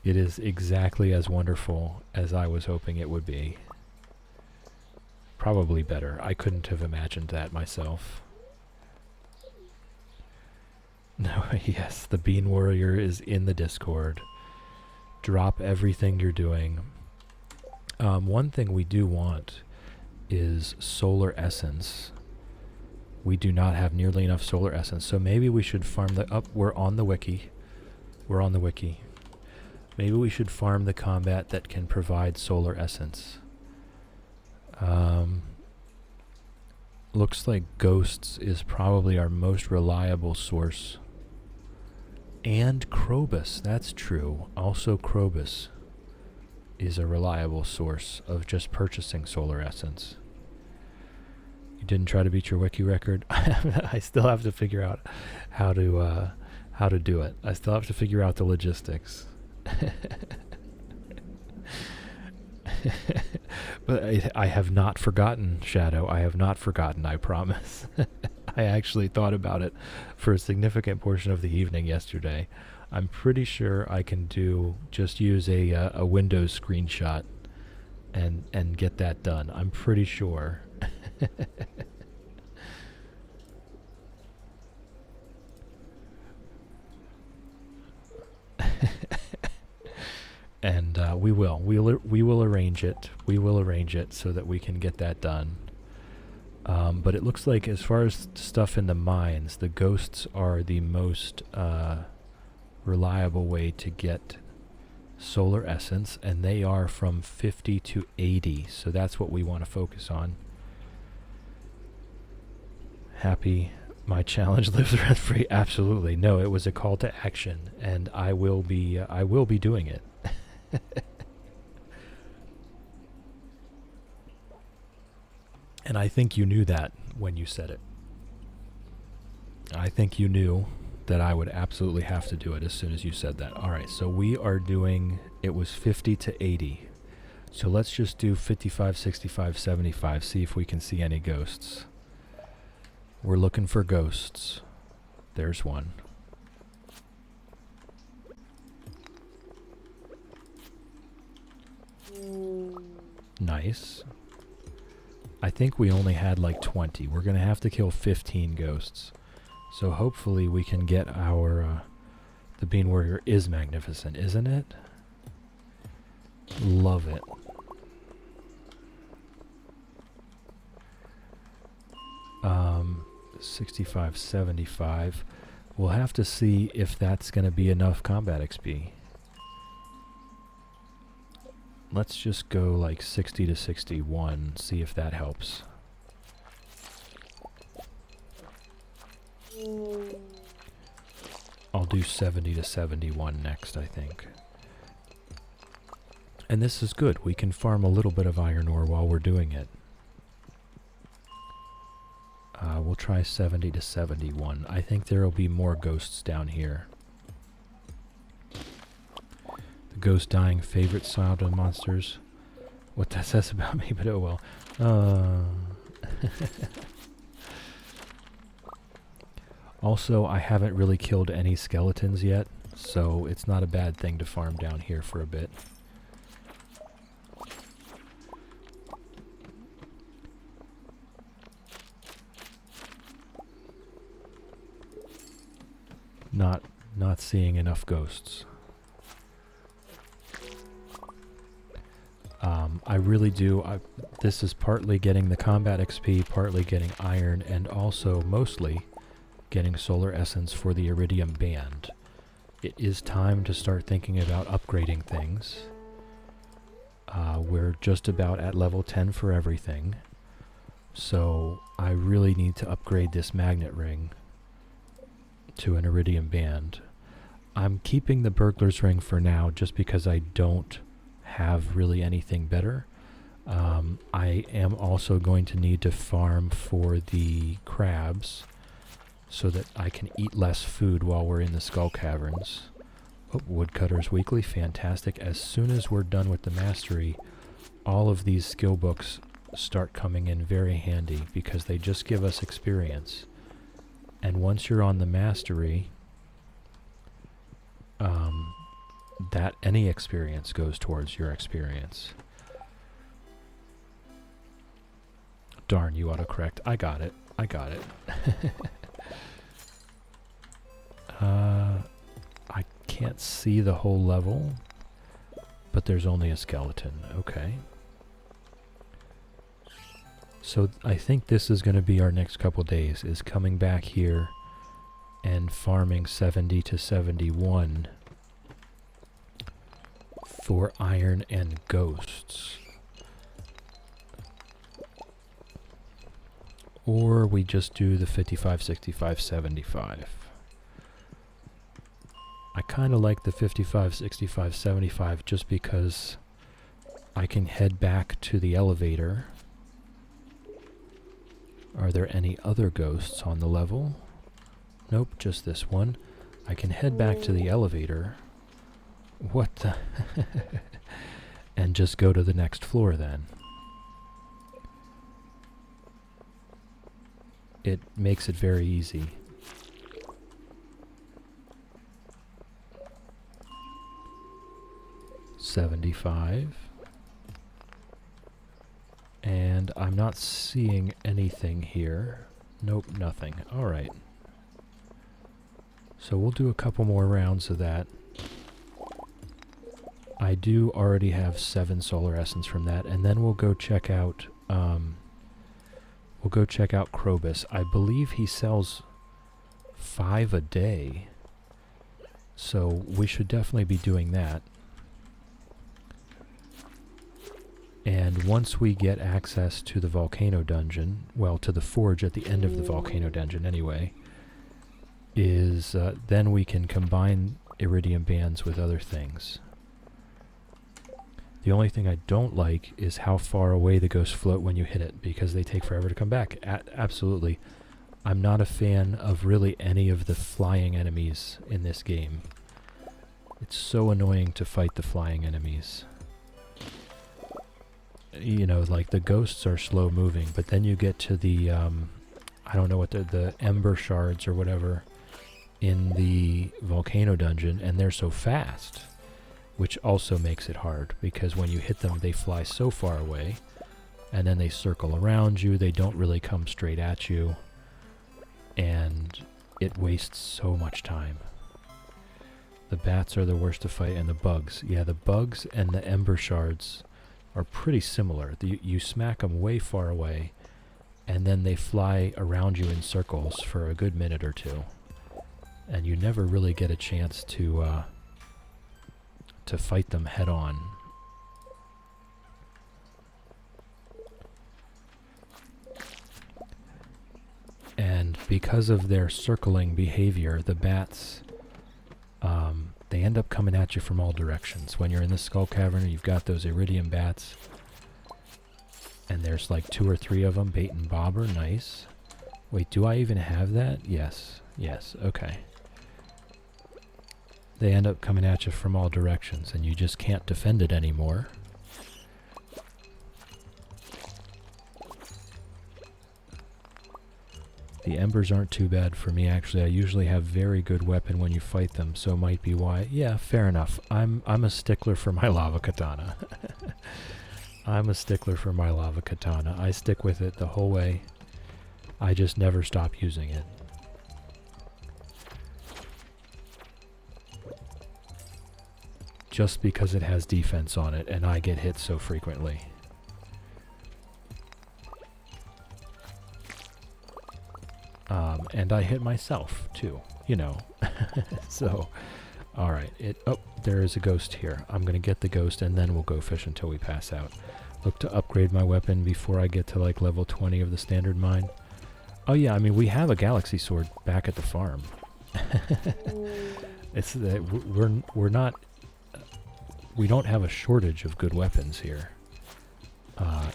It is exactly as wonderful as I was hoping it would be. Probably better. I couldn't have imagined that myself. No, yes, the Bean Warrior is in the Discord. Drop everything you're doing. One thing we do want is solar essence. We do not have nearly enough solar essence, so maybe we should farm the... we're on the wiki. We're on the wiki. Maybe we should farm the combat that can provide solar essence. Looks like Ghosts is probably our most reliable source. And Krobus, that's true. Also Krobus is a reliable source of just purchasing solar essence. You didn't try to beat your wiki record? I still have to figure out how to do it. I still have to figure out the logistics. But I have not forgotten, Shadow. I have not forgotten, I promise. I actually thought about it for a significant portion of the evening yesterday. I'm pretty sure I can just use a Windows screenshot and get that done. I'm pretty sure. And we will arrange it. We will arrange it so that we can get that done. But it looks like as far as stuff in the mines, the Ghosts are the most reliable way to get solar essence, and they are from 50 to 80, so that's what we want to focus on. Happy my challenge lives rent free? Absolutely. No, it was a call to action, and I will be doing it. And I think you knew that when you said it. I think you knew that I would absolutely have to do it as soon as you said that. Alright, so we are doing, it was 50 to 80. So let's just do 55, 65, 75, see if we can see any ghosts. We're looking for ghosts. There's one. Nice. I think we only had like 20. We're going to have to kill 15 ghosts. So hopefully we can get our... the Bean Warrior is magnificent, isn't it? Love it. Um, 65, 75. We'll have to see if that's going to be enough combat XP. Let's just go like 60 to 61, see if that helps. I'll do 70 to 71 next, I think. And this is good. We can farm a little bit of iron ore while we're doing it. We'll try 70 to 71. I think there will be more ghosts down here. The ghost dying favorite sound of monsters. What that says about me, but oh well. Also, I haven't really killed any skeletons yet, so it's not a bad thing to farm down here for a bit. Not seeing enough ghosts. I really do. This is partly getting the combat XP, partly getting iron, and also mostly getting solar essence for the iridium band. It is time to start thinking about upgrading things. We're just about at level 10 for everything, so I really need to upgrade this magnet ring to an iridium band. I'm keeping the burglar's ring for now just because I don't have really anything better. I am also going to need to farm for the crabs so that I can eat less food while we're in the skull caverns. Oh, Woodcutter's Weekly, fantastic. As soon as we're done with the mastery, all of these skill books start coming in very handy because they just give us experience. And once you're on the mastery, that any experience goes towards your experience. Darn, you autocorrect. I got it. I can't see the whole level, but there's only a skeleton. Okay. So I think this is going to be our next couple days, is coming back here and farming 70 to 71 for iron and ghosts. Or we just do the 55, 65, 75. I kind of like the 55, 65, 75 just because I can head back to the elevator. Are there any other ghosts on the level? Nope, just this one. I can head back to the elevator. What the? And just go to the next floor then. It makes it very easy. $75. And I'm not seeing anything here. Nope, nothing. Alright. So we'll do a couple more rounds of that. I do already have 7 solar essence from that, and then we'll go check out Krobus. I believe he sells 5 a day. So we should definitely be doing that. And once we get access to the volcano dungeon, well, to the forge at the end of the volcano dungeon anyway, then we can combine iridium bands with other things. The only thing I don't like is how far away the ghosts float when you hit it, because they take forever to come back. Absolutely. I'm not a fan of really any of the flying enemies in this game. It's so annoying to fight the flying enemies. You know, like the ghosts are slow moving, but then you get to the, I don't know what the ember shards or whatever in the volcano dungeon, and they're so fast, which also makes it hard, because when you hit them, they fly so far away, and then they circle around you, they don't really come straight at you, and it wastes so much time. The bats are the worst to fight, and the bugs. Yeah, the bugs and the ember shards are pretty similar. You smack them way far away, and then they fly around you in circles for a good minute or two, and you never really get a chance to fight them head on. And because of their circling behavior, the bats, they end up coming at you from all directions. When you're in the skull cavern, you've got those iridium bats, and there's like 2 or 3 of them, bait and bobber. Nice. Wait, do I even have that? Yes, okay. They end up coming at you from all directions, and you just can't defend it anymore. The embers aren't too bad for me, actually. I usually have very good weapon when you fight them, so might be why. Yeah, fair enough. I'm a stickler for my lava katana. I'm a stickler for my lava katana. I stick with it the whole way. I just never stop using it. just because it has defense on it and I get hit so frequently. And I hit myself too, you know. So, alright. Oh, there is a ghost here. I'm going to get the ghost and then we'll go fish until we pass out. Look to upgrade my weapon before I get to like level 20 of the standard mine. Oh yeah, I mean, we have a galaxy sword back at the farm. It's that we're not... We don't have a shortage of good weapons here.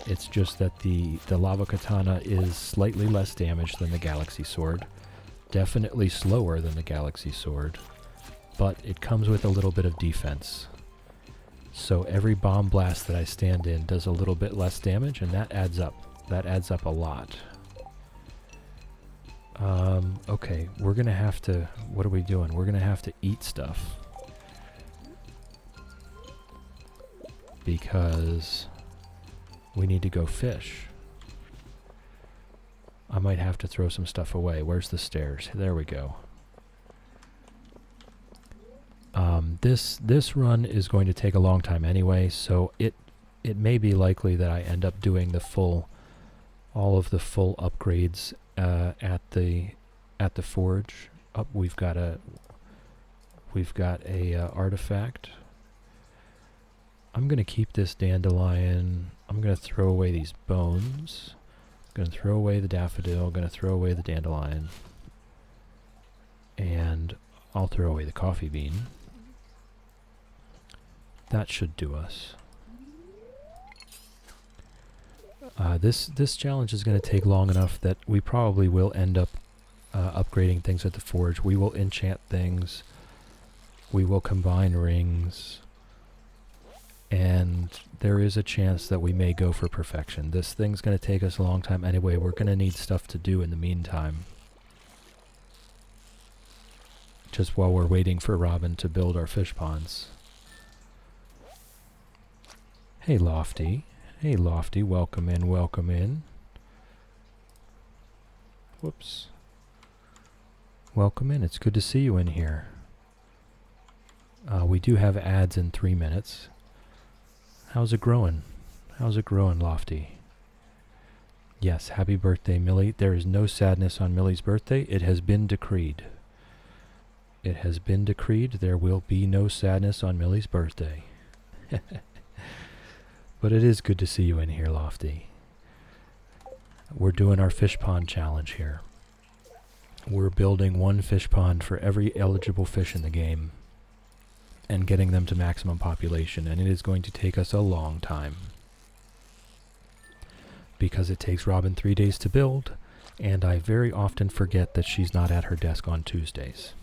It's just that the lava katana is slightly less damage than the galaxy sword. Definitely slower than the galaxy sword. But it comes with a little bit of defense. So every bomb blast that I stand in does a little bit less damage, and that adds up. That adds up a lot. Okay, we're gonna have to... What are we doing? We're gonna have to eat stuff. Because we need to go fish. I might have to throw some stuff away. Where's the stairs? There we go. This run is going to take a long time anyway, so it may be likely that I end up doing all of the full upgrades at the forge. We've got a artifact. I'm gonna keep this dandelion. I'm gonna throw away these bones. I'm gonna throw away the daffodil. I'm gonna throw away the dandelion, and I'll throw away the coffee bean. That should do us. This challenge is going to take long enough that we probably will end up upgrading things at the forge. We will enchant things. We will combine rings. And there is a chance that we may go for perfection. This thing's going to take us a long time anyway. We're going to need stuff to do in the meantime. Just while we're waiting for Robin to build our fish ponds. Hey, Lofty. Hey, Lofty. Welcome in, welcome in. Whoops. Welcome in. It's good to see you in here. We do have ads in 3 minutes. How's it growing? How's it growing, Lofty? Yes, happy birthday, Millie. There is no sadness on Millie's birthday. It has been decreed. It has been decreed there will be no sadness on Millie's birthday. But it is good to see you in here, Lofty. We're doing our fish pond challenge here. We're building one fish pond for every eligible fish in the game and getting them to maximum population, and it is going to take us a long time. Because it takes Robin 3 days to build, and I very often forget that she's not at her desk on Tuesdays.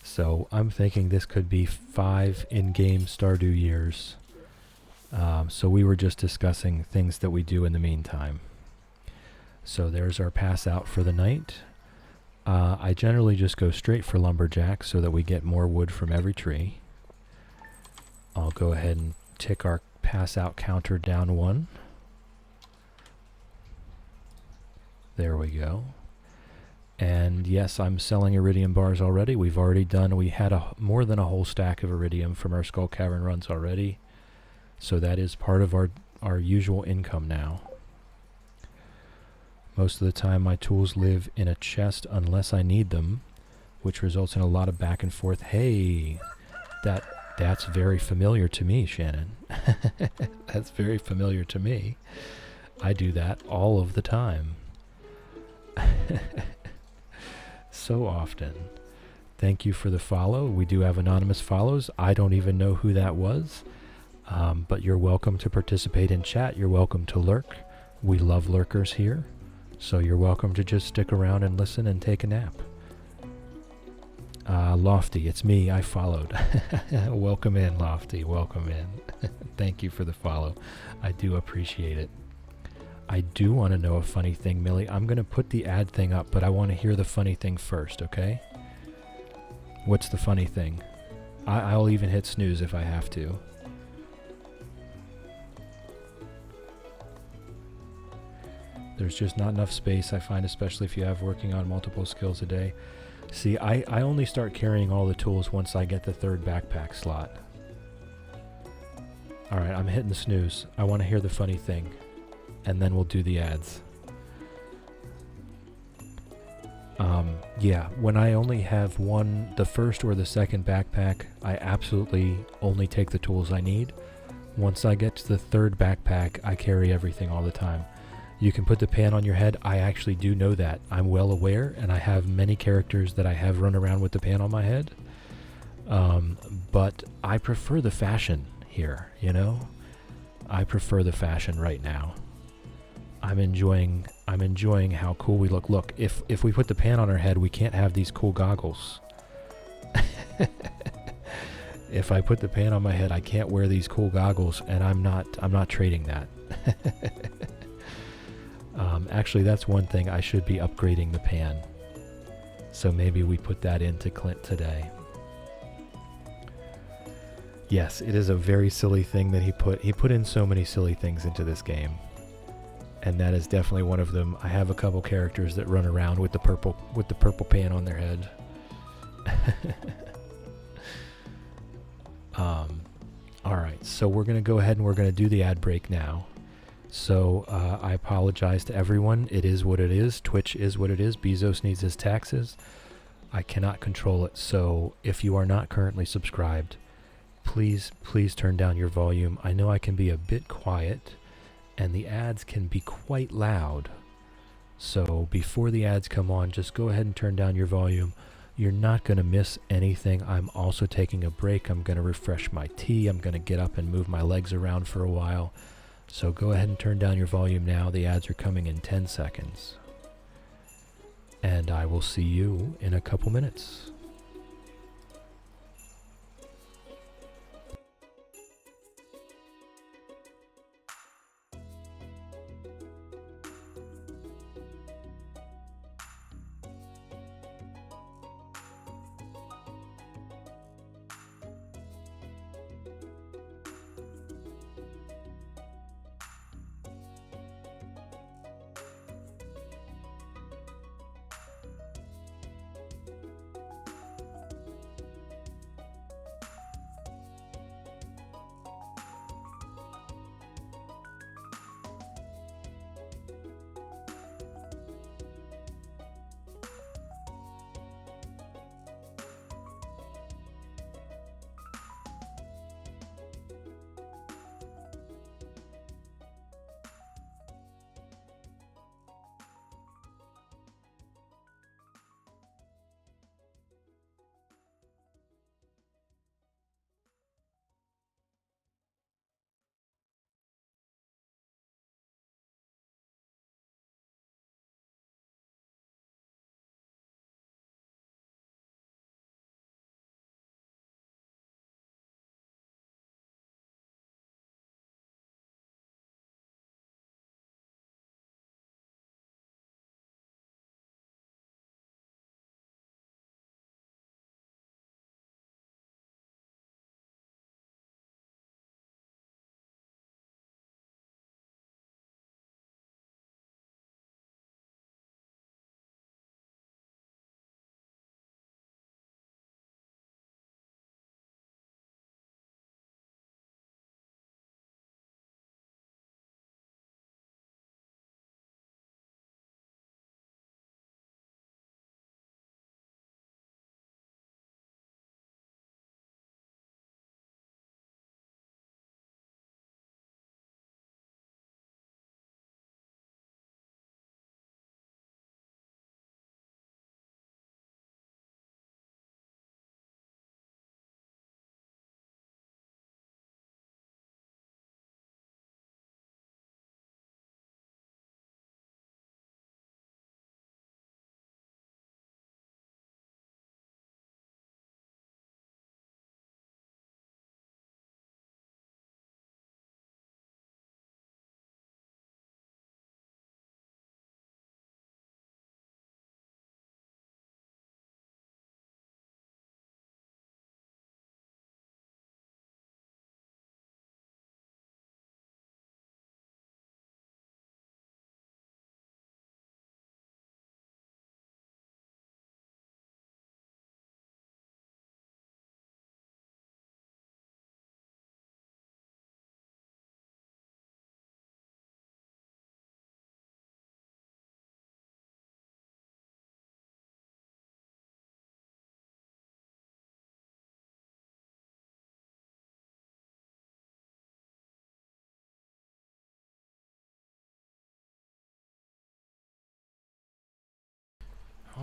So I'm thinking this could be 5 in-game Stardew years. So we were just discussing things that we do in the meantime. So there's our pass out for the night. I generally just go straight for lumberjack so that we get more wood from every tree. I'll go ahead and tick our pass out counter down 1. There we go. And yes, I'm selling iridium bars already. We had more than a whole stack of iridium from our Skull Cavern runs already. So that is part of our usual income now. Most of the time my tools live in a chest unless I need them, which results in a lot of back and forth. Hey, that's very familiar to me, Shannon. That's very familiar to me. I do that all of the time. So often. Thank you for the follow. We do have anonymous follows. I don't even know who that was. But you're welcome to participate in chat. You're welcome to lurk. We love lurkers here. So you're welcome to just stick around and listen and take a nap. Lofty, it's me. I followed. Welcome in, Lofty. Welcome in. Thank you for the follow. I do appreciate it. I do want to know a funny thing, Millie. I'm going to put the ad thing up, but I want to hear the funny thing first, okay? What's the funny thing? I'll even hit snooze if I have to. There's just not enough space, I find, especially if you have working on multiple skills a day. See, I only start carrying all the tools once I get the third backpack slot. Alright, I'm hitting snooze. I want to hear the funny thing. And then we'll do the ads. Yeah, when I only have the first or the second backpack, I absolutely only take the tools I need. Once I get to the third backpack, I carry everything all the time. You can put the pan on your head. I actually do know that. I'm well aware, and I have many characters that I have run around with the pan on my head. But I prefer the fashion here, you know? I prefer the fashion right now. I'm enjoying how cool we look. Look, if we put the pan on our head, we can't have these cool goggles. If I put the pan on my head, I can't wear these cool goggles, and I'm not trading that. Actually, that's one thing. I should be upgrading the pan. So maybe we put that into Clint today. Yes, it is a very silly thing that he put in so many silly things into this game. And that is definitely one of them. I have a couple characters that run around with the purple pan on their head. Alright, so we're going to go ahead and we're going to do the ad break now. So I apologize to everyone. It is what it is. Twitch is what it is. Bezos needs his taxes. I cannot control it. So if you are not currently subscribed, please turn down your volume. I know I can be a bit quiet, and the ads can be quite loud. So before the ads come on, just go ahead and turn down your volume. You're not going to miss anything. I'm also taking a break. I'm going to refresh my tea. I'm going to get up and move my legs around for a while. So go ahead and turn down your volume now. The ads are coming in 10 seconds. And I will see you in a couple minutes.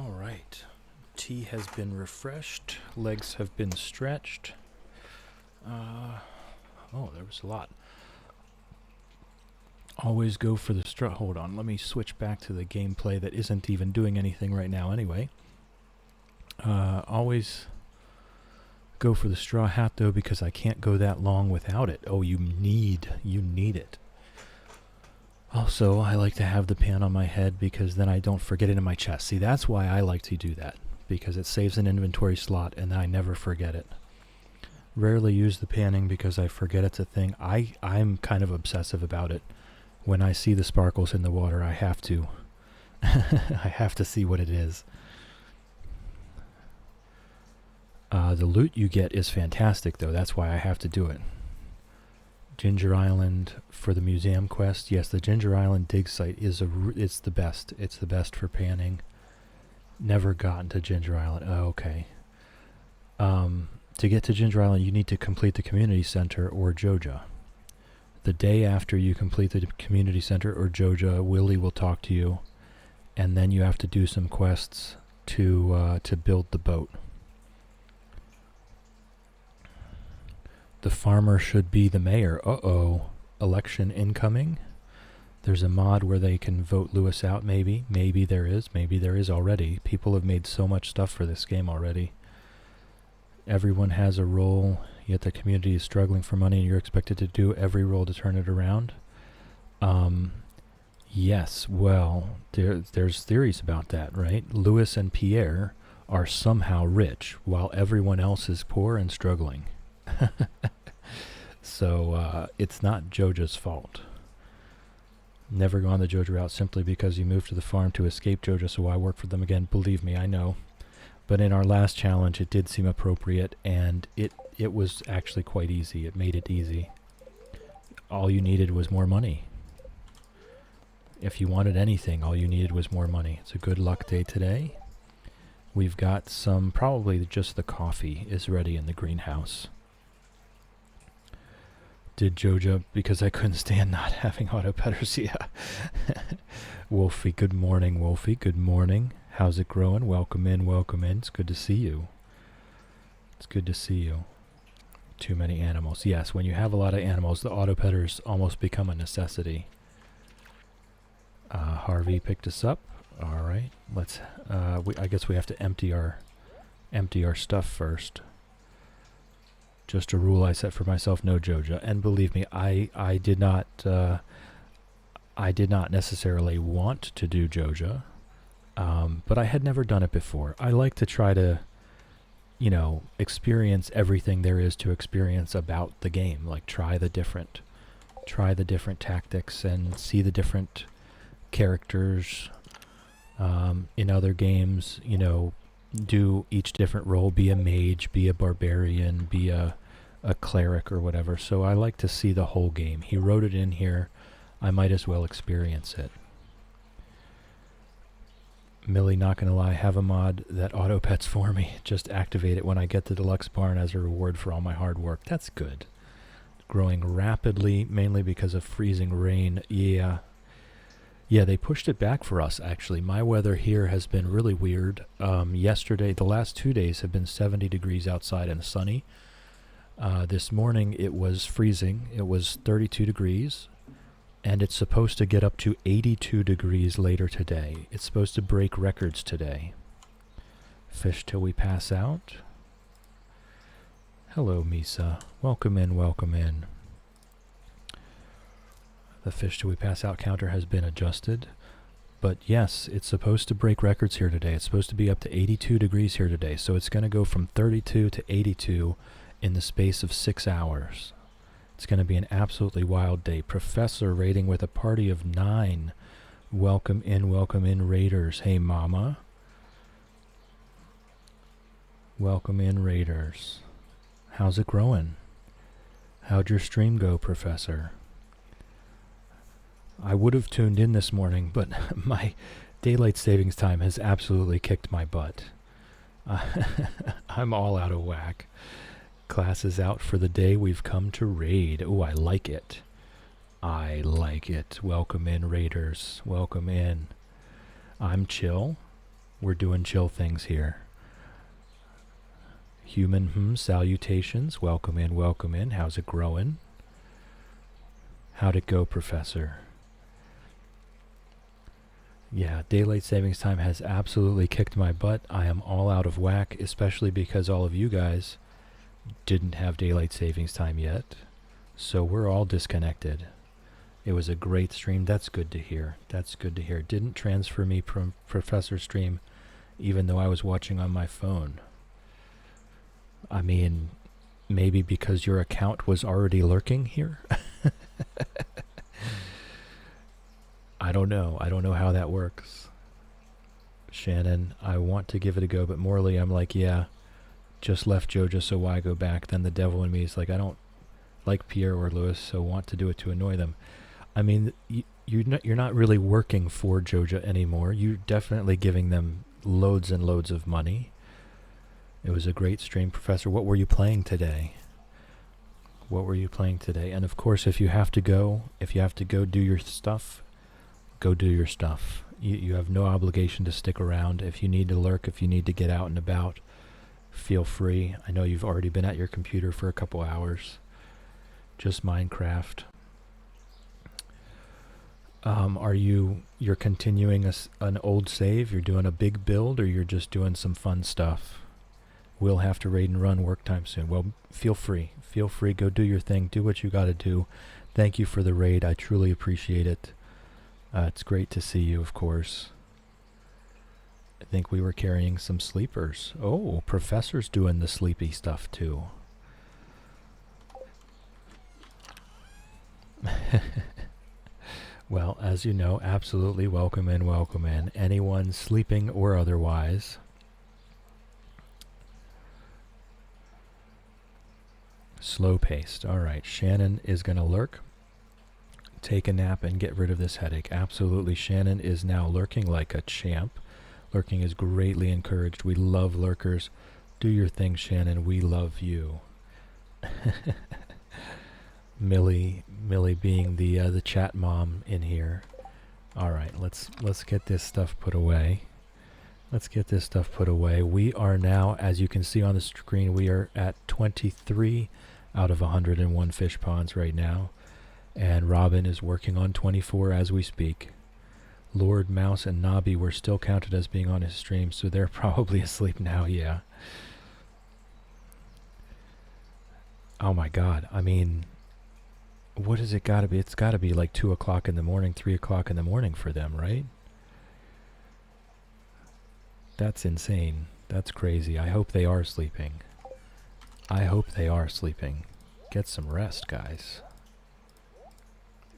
All right. Tea has been refreshed. Legs have been stretched. Oh, there was a lot. Always go for the straw. Hold on. Let me switch back to the gameplay that isn't even doing anything right now anyway. Always go for the straw hat, though, because I can't go that long without it. Oh, you need it. Also, I like to have the pan on my head because then I don't forget it in my chest. See, that's why I like to do that, because it saves an inventory slot and I never forget it. Rarely use the panning because I forget it's a thing. I'm kind of obsessive about it. When I see the sparkles in the water, I have to. I have to see what it is. The loot you get is fantastic, though. That's why I have to do it. Ginger Island for the museum quest. Yes, the Ginger Island dig site is it's the best. It's the best for panning. Never gotten to Ginger Island. Oh, okay. To get to Ginger Island, you need to complete the community center or Joja. The day after you complete the community center or Joja, Willie will talk to you, and then you have to do some quests to build the boat. The farmer should be the mayor. Uh-oh. Election incoming. There's a mod where they can vote Lewis out, maybe. Maybe there is. Maybe there is already. People have made so much stuff for this game already. Everyone has a role, yet the community is struggling for money, and you're expected to do every role to turn it around. Yes, well, there's theories about that, right? Lewis and Pierre are somehow rich, while everyone else is poor and struggling. So it's not Joja's fault. Never gone the Joja route simply because you moved to the farm to escape Joja, so why work for them again? Believe me, I know. But in our last challenge, it did seem appropriate, and it was actually quite easy. It made it easy. All you needed was more money. If you wanted anything, all you needed was more money. It's a good luck day today. We've got some, probably just the coffee is ready in the greenhouse. Did Joja because I couldn't stand not having auto petters. Yeah. Wolfie, good morning, Wolfie. Good morning. How's it growing? Welcome in, welcome in. It's good to see you. It's good to see you. Too many animals. Yes, when you have a lot of animals, the auto petters almost become a necessity. Harvey picked us up. All right. Let's. I guess we have to empty our stuff first. Just a rule I set for myself: no Joja. And believe me, I did not necessarily want to do Joja, but I had never done it before. I like to try to, experience everything there is to experience about the game. Like try the different tactics and see the different characters in other games. Do each different role, be a mage, be a barbarian, be a cleric or whatever. So I like to see the whole game. He wrote it in here. I might as well experience it. Millie, not gonna lie, have a mod that auto pets for me. Just activate it when I get the deluxe barn as a reward for all my hard work. That's good. Growing rapidly, mainly because of freezing rain. Yeah, they pushed it back for us, actually. My weather here has been really weird. Yesterday, the last 2 days have been 70 degrees outside and sunny. This morning, it was freezing. It was 32 degrees, and it's supposed to get up to 82 degrees later today. It's supposed to break records today. Fish till we pass out. Hello, Misa. Welcome in, welcome in. The fish till we pass out counter has been adjusted. But yes, it's supposed to break records here today. It's supposed to be up to 82 degrees here today. So it's going to go from 32 to 82 in the space of 6 hours. It's going to be an absolutely wild day. Professor raiding with a party of 9. Welcome in, raiders. Hey, mama. Welcome in, raiders. How's it growing? How'd your stream go, Professor? I would have tuned in this morning, but my daylight savings time has absolutely kicked my butt. I'm all out of whack. Class is out for the day. We've come to raid. Oh, I like it. I like it. Welcome in, raiders. Welcome in. I'm chill. We're doing chill things here. Human salutations. Welcome in, welcome in. How's it growing? How'd it go, Professor? Yeah, daylight savings time has absolutely kicked my butt. I am all out of whack, especially because all of you guys didn't have daylight savings time yet. So we're all disconnected. It was a great stream. That's good to hear. That's good to hear. Didn't transfer me from Professor's stream, even though I was watching on my phone. I mean, maybe because your account was already lurking here? I don't know. I don't know how that works. Shannon, I want to give it a go, but morally I'm like, yeah, just left Joja, so why go back? Then the devil in me is like, I don't like Pierre or Louis, so want to do it to annoy them. I mean, you're not really working for Joja anymore. You're definitely giving them loads and loads of money. It was a great stream, Professor. What were you playing today? What were you playing today? And of course, if you have to go do your stuff, go do your stuff. You have no obligation to stick around. If you need to lurk, if you need to get out and about, feel free. I know you've already been at your computer for a couple hours. Just Minecraft. You're continuing an old save? You're doing a big build, or you're just doing some fun stuff? We'll have to raid and run work time soon. Well, feel free. Feel free. Go do your thing. Do what you got to do. Thank you for the raid. I truly appreciate it. It's great to see you, of course. I think we were carrying some sleepers. Oh, Professor's doing the sleepy stuff too. Well, as you know, absolutely welcome in, welcome in. Anyone sleeping or otherwise. Slow paced. All right, Shannon is going to lurk. Take a nap and get rid of this headache. Absolutely. Shannon is now lurking like a champ. Lurking is greatly encouraged. We love lurkers. Do your thing, Shannon. We love you. Millie being the chat mom in here. All right, let's get this stuff put away. Let's get this stuff put away. We are now, as you can see on the screen, we are at 23 out of 101 fish ponds right now. And Robin is working on 24 as we speak. Lord, Mouse, and Nobby were still counted as being on his stream, so they're probably asleep now, yeah. Oh my god, I mean, what has it got to be? It's got to be like 2 o'clock in the morning, 3 o'clock in the morning for them, right? That's insane. That's crazy. I hope they are sleeping. I hope they are sleeping. Get some rest, guys.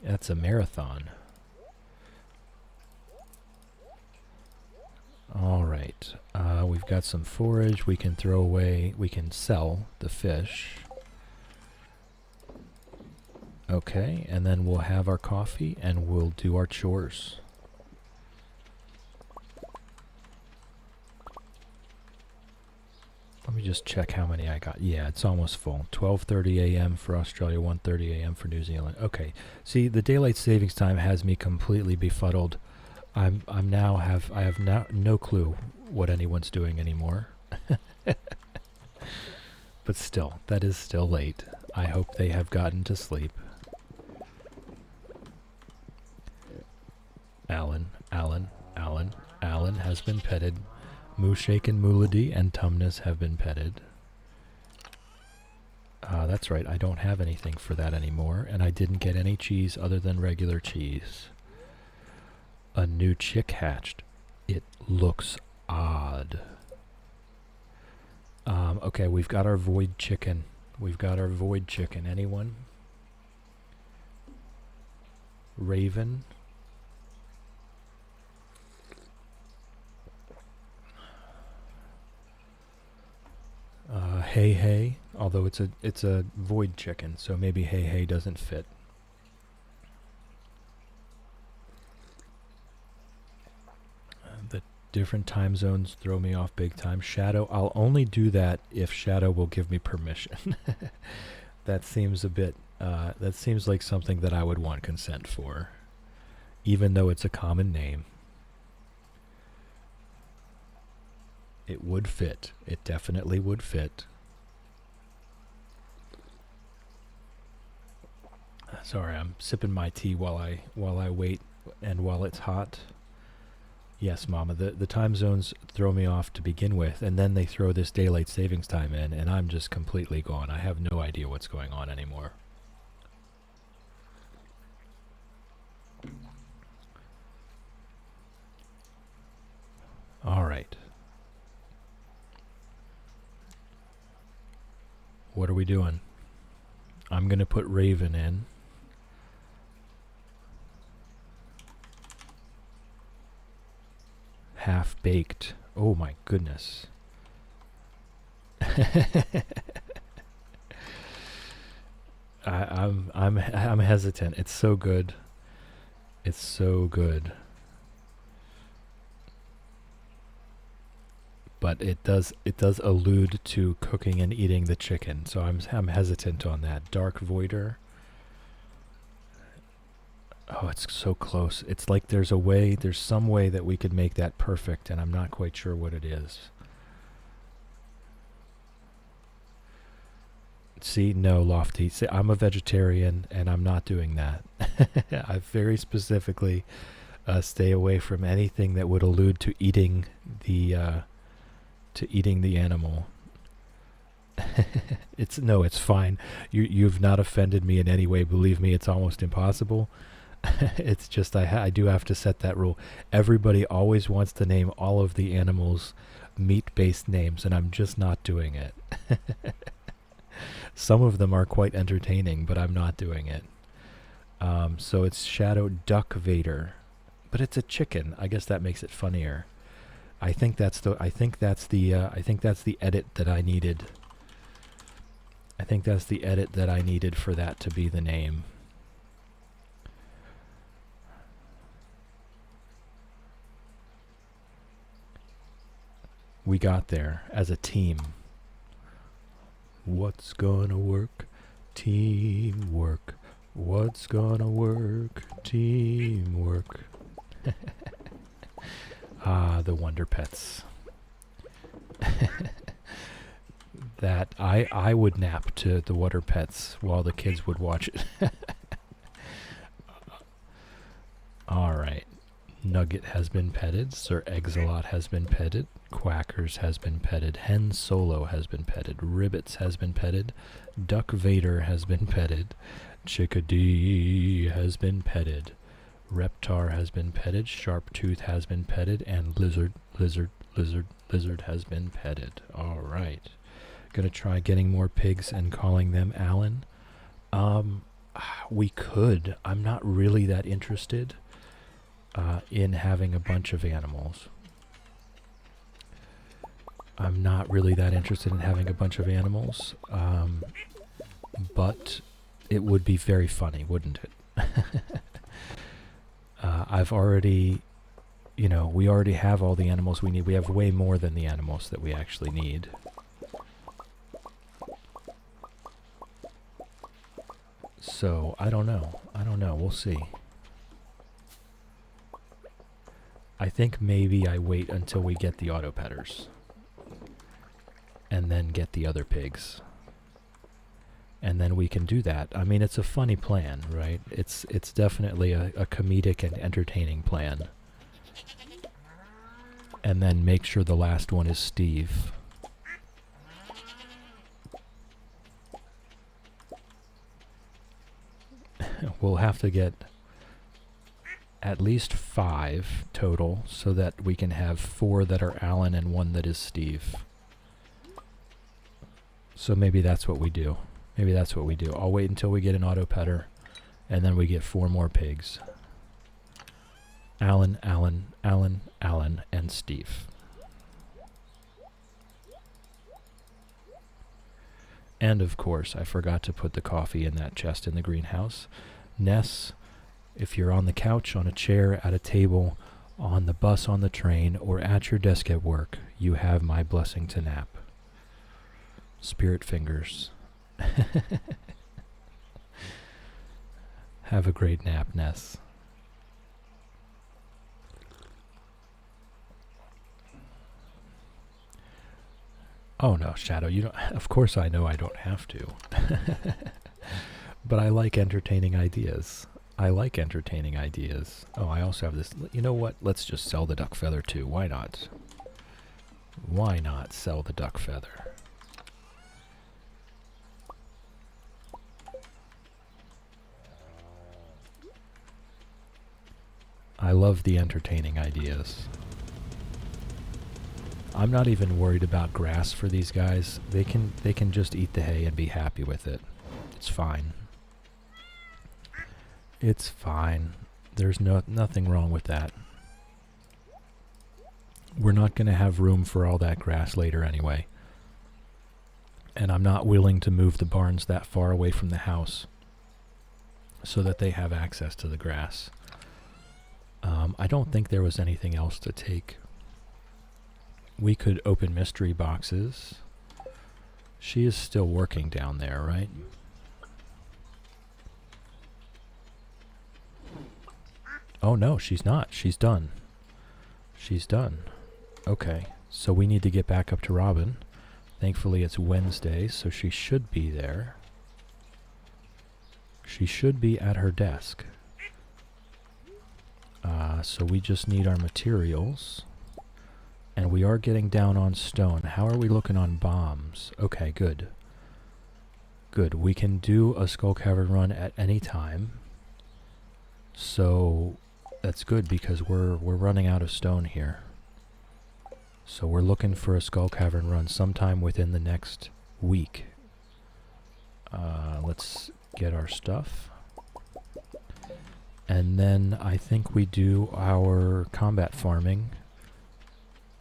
That's a marathon. All right. We've got some forage. We can throw away. We can sell the fish. Okay, and then we'll have our coffee and we'll do our chores. Let me just check how many I got. Yeah, it's almost full. 12:30 a.m. for Australia, 1:30 a.m. for New Zealand. Okay. See, the daylight savings time has me completely befuddled. I have now no clue what anyone's doing anymore. But still, that is still late. I hope they have gotten to sleep. Alan has been petted. Mooshake and Moolady and Tumnus have been petted. That's right, I don't have anything for that anymore, and I didn't get any cheese other than regular cheese. A new chick hatched. It looks odd. Okay, we've got our void chicken. Anyone? Raven? Hey, although it's a void chicken, so maybe hey doesn't fit. The different time zones throw me off big time. Shadow, I'll only do that if Shadow will give me permission. That seems a bit, that seems like something that I would want consent for, even though it's a common name. It would fit. It definitely would fit. Sorry, I'm sipping my tea while I wait and while it's hot. Yes, Mama, the time zones throw me off to begin with, and then they throw this daylight savings time in, and I'm just completely gone. I have no idea what's going on anymore. All right. What are we doing? I'm going to put Raven in. Half baked. Oh my goodness. I'm hesitant. It's so good. It's so good. But it does allude to cooking and eating the chicken, so I'm hesitant on that. Dark Voider. Oh, it's so close. It's like there's some way that we could make that perfect, and I'm not quite sure what it is. See, no, Lofty. See, I'm a vegetarian, and I'm not doing that. I very specifically stay away from anything that would allude to eating the animal. It's fine. You've not offended me in any way. Believe me, it's almost impossible. It's just I do have to set that rule. Everybody always wants to name all of the animals meat-based names, and I'm just not doing it. Some of them are quite entertaining, but I'm not doing it. So it's Shadow Duck Vader, but it's a chicken. I guess that makes it funnier. I think that's the edit that I needed. I think that's the edit that I needed for that to be the name. We got there as a team. What's gonna work? Teamwork. What's gonna work? Teamwork. The Wonder Pets. That I would nap to the Wonder Pets while the kids would watch it. All right. Nugget has been petted. Sir Exalot has been petted. Quackers has been petted. Hen Solo has been petted. Ribbits has been petted. Duck Vader has been petted. Chickadee has been petted. Reptar has been petted. Sharptooth has been petted. And Lizard has been petted. All right. Gonna try getting more pigs and calling them Alan. We could. I'm not really that interested in having a bunch of animals. I'm not really that interested in having a bunch of animals, but it would be very funny, wouldn't it? I've already, we already have all the animals we need. We have way more than the animals that we actually need. So, I don't know. We'll see. I think maybe I wait until we get the auto petters. And then get the other pigs. And then we can do that. I mean, it's a funny plan, right? It's definitely a comedic and entertaining plan. And then make sure the last one is Steve. We'll have to get at least 5 total so that we can have 4 that are Alan and 1 that is Steve. So maybe that's what we do. I'll wait until we get an auto petter, and then we get 4 more pigs. Alan, and Steve. And of course, I forgot to put the coffee in that chest in the greenhouse. Ness, if you're on the couch, on a chair, at a table, on the bus, on the train, or at your desk at work, you have my blessing to nap. Spirit fingers. Have a great nap, Ness. Oh no, Shadow, you don't. Of course I know I don't have to. But I like entertaining ideas. I like entertaining ideas. Oh, I also have this. You know what? Let's just sell the duck feather too. Why not? Why not sell the duck feather? I love the entertaining ideas. I'm not even worried about grass for these guys. They can just eat the hay and be happy with it. It's fine. It's fine. There's nothing wrong with that. We're not going to have room for all that grass later anyway. And I'm not willing to move the barns that far away from the house so that they have access to the grass. I don't think there was anything else to take. We could open mystery boxes. She is still working down there, right? Oh no, she's not. She's done. She's done. Okay, so we need to get back up to Robin. Thankfully it's Wednesday, so she should be there. She should be at her desk. So we just need our materials. And we are getting down on stone. How are we looking on bombs? Okay, good. Good. We can do a Skull Cavern run at any time. So that's good because we're running out of stone here. So we're looking for a Skull Cavern run sometime within the next week. Let's get our stuff. And then I think we do our combat farming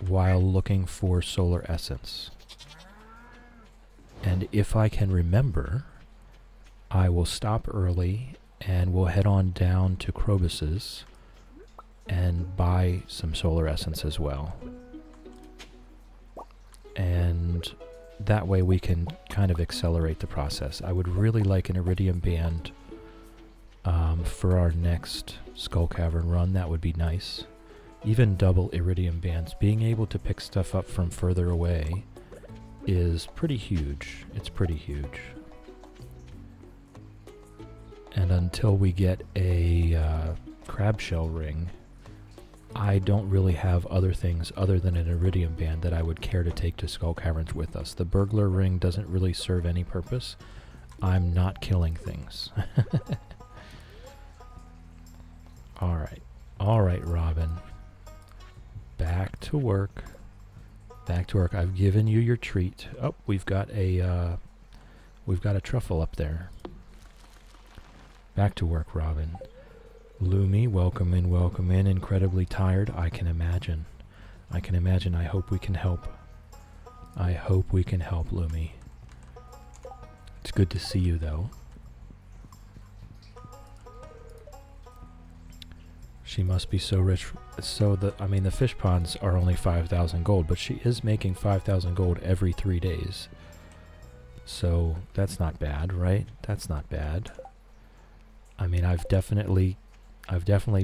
while looking for solar essence. And if I can remember, I will stop early and we'll head on down to Krobus's and buy some solar essence as well. And that way we can kind of accelerate the process. I would really like an iridium band for our next Skull Cavern run. That would be nice. Even double iridium bands. Being able to pick stuff up from further away is pretty huge. It's pretty huge. And until we get a crab shell ring, I don't really have other things other than an iridium band that I would care to take to Skull Caverns with us. The burglar ring doesn't really serve any purpose. I'm not killing things. Alright, Robin. Back to work. Back to work. I've given you your treat. Oh, we've got a truffle up there. Back to work, Robin. Lumi, welcome in, welcome in. Incredibly tired, I can imagine. I can imagine. I hope we can help. I hope we can help, Lumi. It's good to see you, though. She must be so rich. So the fish ponds are only 5,000 gold, but she is making 5,000 gold every 3 days. So that's not bad, right? That's not bad. I mean, I've definitely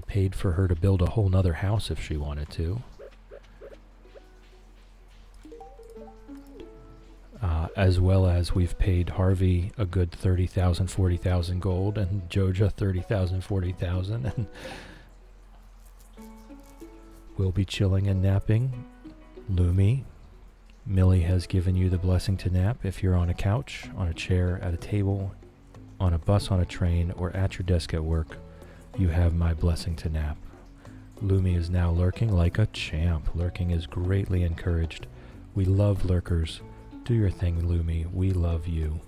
paid for her to build a whole nother house if she wanted to. As well as we've paid Harvey a good 30,000, 40,000 gold, and Joja 30,000, 40,000, and we'll be chilling and napping. Lumi, Millie has given you the blessing to nap if you're on a couch, on a chair, at a table, on a bus, on a train, or at your desk at work. You have my blessing to nap. Lumi is now lurking like a champ. Lurking is greatly encouraged. We love lurkers. Do your thing, Lumi. We love you.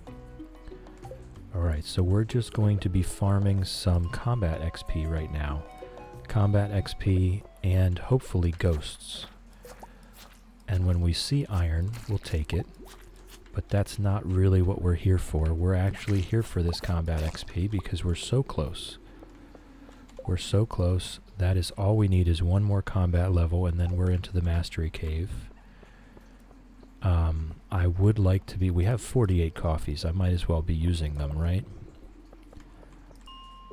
Alright, so we're just going to be farming some combat XP right now. Combat XP and hopefully ghosts. And when we see iron, we'll take it. But that's not really what we're here for. We're actually here for this combat XP because we're so close. We're so close. That is all we need is one more combat level and then we're into the Mastery Cave. I would like to be... We have 48 coffees. I might as well be using them, right?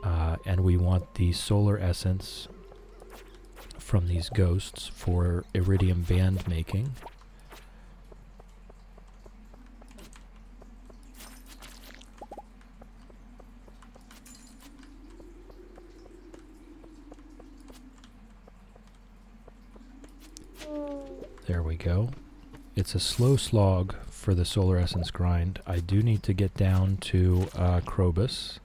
And we want the solar essence from these ghosts for iridium band making. we go. It's a slow slog for the solar essence grind. I do need to get down to Krobus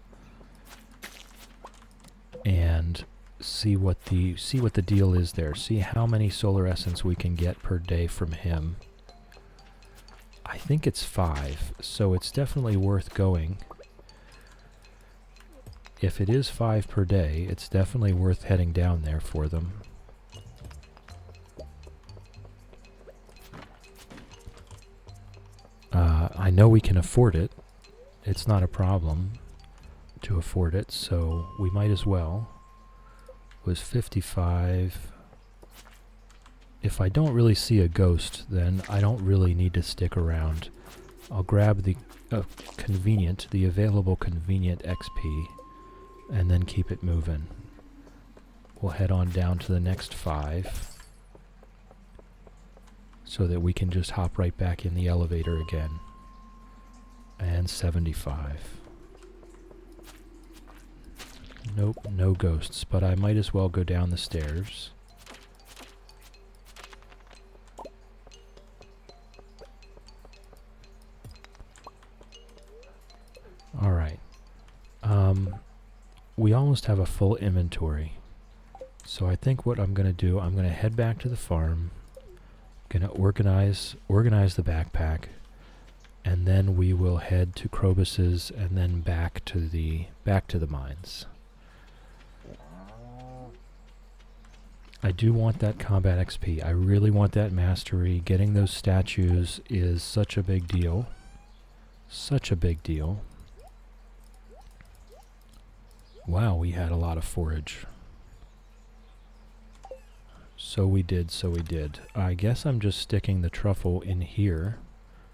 and see what the deal is there. See how many solar essence we can get per day from him. I think it's 5, so it's definitely worth going. If it is 5 per day, it's definitely worth heading down there for them. I know we can afford it. It's not a problem to afford it, so we might as well. It was 55. If I don't really see a ghost, then I don't really need to stick around. I'll grab the available convenient XP, and then keep it moving. We'll head on down to the next 5, so that we can just hop right back in the elevator again. And 75. Nope, no ghosts, but I might as well go down the stairs. Alright. We almost have a full inventory. So I think what I'm going to do, I'm going to head back to the farm. Going to organize the backpack. And then we will head to Krobus's and then back to the mines. I do want that combat XP. I really want that mastery. Getting those statues is such a big deal. Such a big deal. Wow, we had a lot of forage. So we did. I guess I'm just sticking the truffle in here